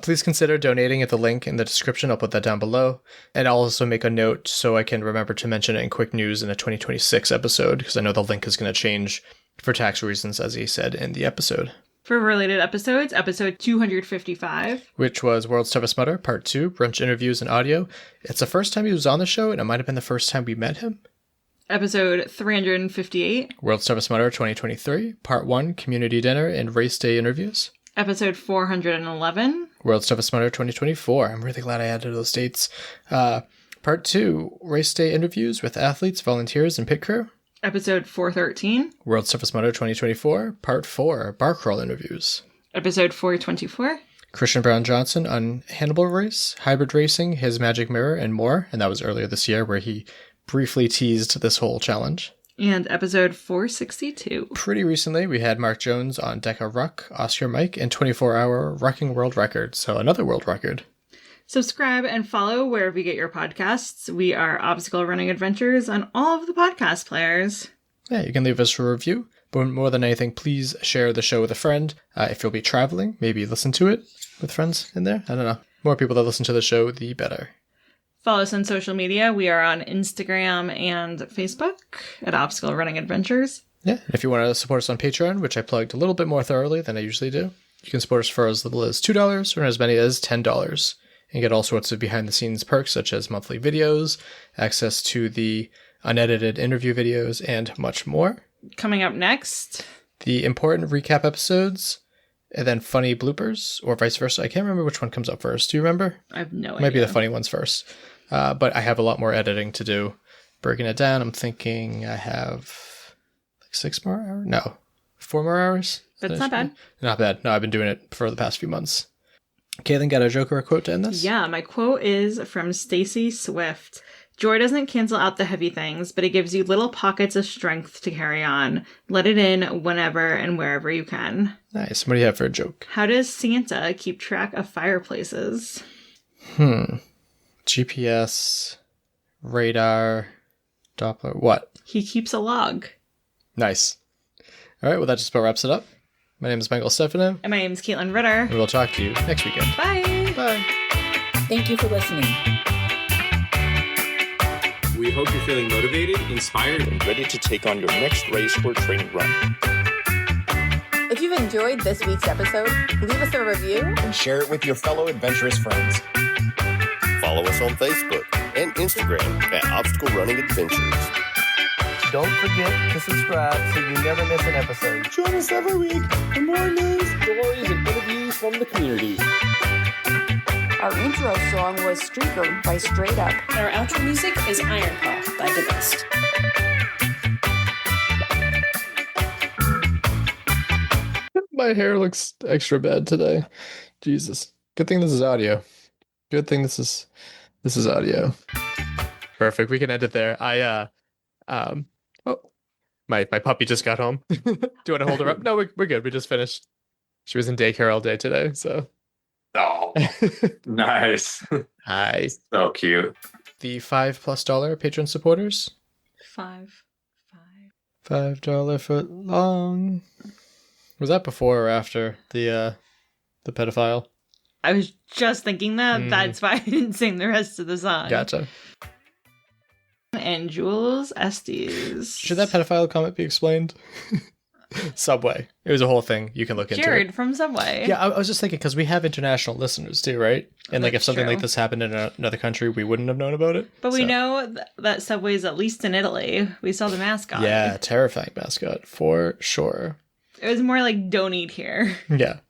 Please consider donating at the link in the description. I'll put that down below. And I'll also make a note so I can remember to mention it in quick news in a 2026 episode, because I know the link is going to change for tax reasons, as he said in the episode. For related episodes, episode 255. Which was World's Toughest Mudder, Part 2, Brunch Interviews and Audio. It's the first time he was on the show, and it might have been the first time we met him. Episode 358. World's Toughest Mudder 2023, Part 1, Community Dinner and Race Day Interviews. Episode 411. World's Toughest Mudder 2024. I'm really glad I added those dates. Part 2, Race Day Interviews with athletes, volunteers, and pit crew. Episode 413. World's Toughest Mudder 2024, Part 4, Bar Crawl Interviews. Episode 424. Christian Brown Johnson on Hannibal Race, Hybrid Racing, His Magic Mirror, and more. And that was earlier this year where he briefly teased this whole challenge. And episode 462. Pretty recently, we had Mark Jones on Deca Ruck, Oscar Mike, and 24-hour Rucking World Record. So another world record. Subscribe and follow wherever you get your podcasts. We are Obstacle Running Adventures on all of the podcast players. Yeah, you can leave us a review. But more than anything, please share the show with a friend. If you'll be traveling, maybe listen to it with friends in there. I don't know. More people that listen to the show, the better. Follow us on social media. We are on Instagram and Facebook at Obstacle Running Adventures. Yeah, and if you want to support us on Patreon, which I plugged a little bit more thoroughly than I usually do, you can support us for as little as $2 or as many as $10. And get all sorts of behind-the-scenes perks, such as monthly videos, access to the unedited interview videos, and much more. Coming up next, the important recap episodes, and then funny bloopers, or vice versa. I can't remember which one comes up first. Do you remember? I have no idea. Might be the funny ones first. But I have a lot more editing to do. Breaking it down, I'm thinking I have like 6 more hours? No, 4 more hours? That's not bad. Not bad. No, I've been doing it for the past few months. Caitlin, got a joke or a quote to end this? Yeah, my quote is from Stacy Swift. Joy doesn't cancel out the heavy things, but it gives you little pockets of strength to carry on. Let it in whenever and wherever you can. Nice. What do you have for a joke? How does Santa keep track of fireplaces? GPS, radar, Doppler, what? He keeps a log. Nice. All right, well, that just about wraps it up. My name is Michael Stefano. And my name is Caitlin Ritter. And we'll talk to you next weekend. Bye. Bye. Thank you for listening. We hope you're feeling motivated, inspired, And ready to take on your next race or training run. If you've enjoyed this week's episode, leave us a review and share it with your fellow adventurous friends. Follow us on Facebook and Instagram at Obstacle Running Adventures. Don't forget to subscribe so you never miss an episode. Join us every week for more news, Stories and interviews from the community. Our intro song was Streaker by Straight Up. Our outro music is Iron Paw by The Best. My hair looks extra bad today. Jesus. Good thing this is audio. Good thing this is audio. Perfect. We can end it there. My puppy just got home. Do you want to hold her up? No, we're good. We just finished. She was in daycare all day today, so. Oh, nice. Hi. So cute. The $5+ patron supporters. $5 foot long. Was that before or after the pedophile? I was just thinking that. That's why I didn't sing the rest of the song. Gotcha. And Jules Estes. Should that pedophile comment be explained? Subway. It was a whole thing. You can look into it. Jared from Subway. Yeah, I was just thinking, because we have international listeners too, right? And like if something true. like this happened in another country, we wouldn't have known about it. But we know that Subway's at least in Italy. We saw the mascot. Yeah, terrifying mascot, for sure. It was more like, don't eat here. Yeah.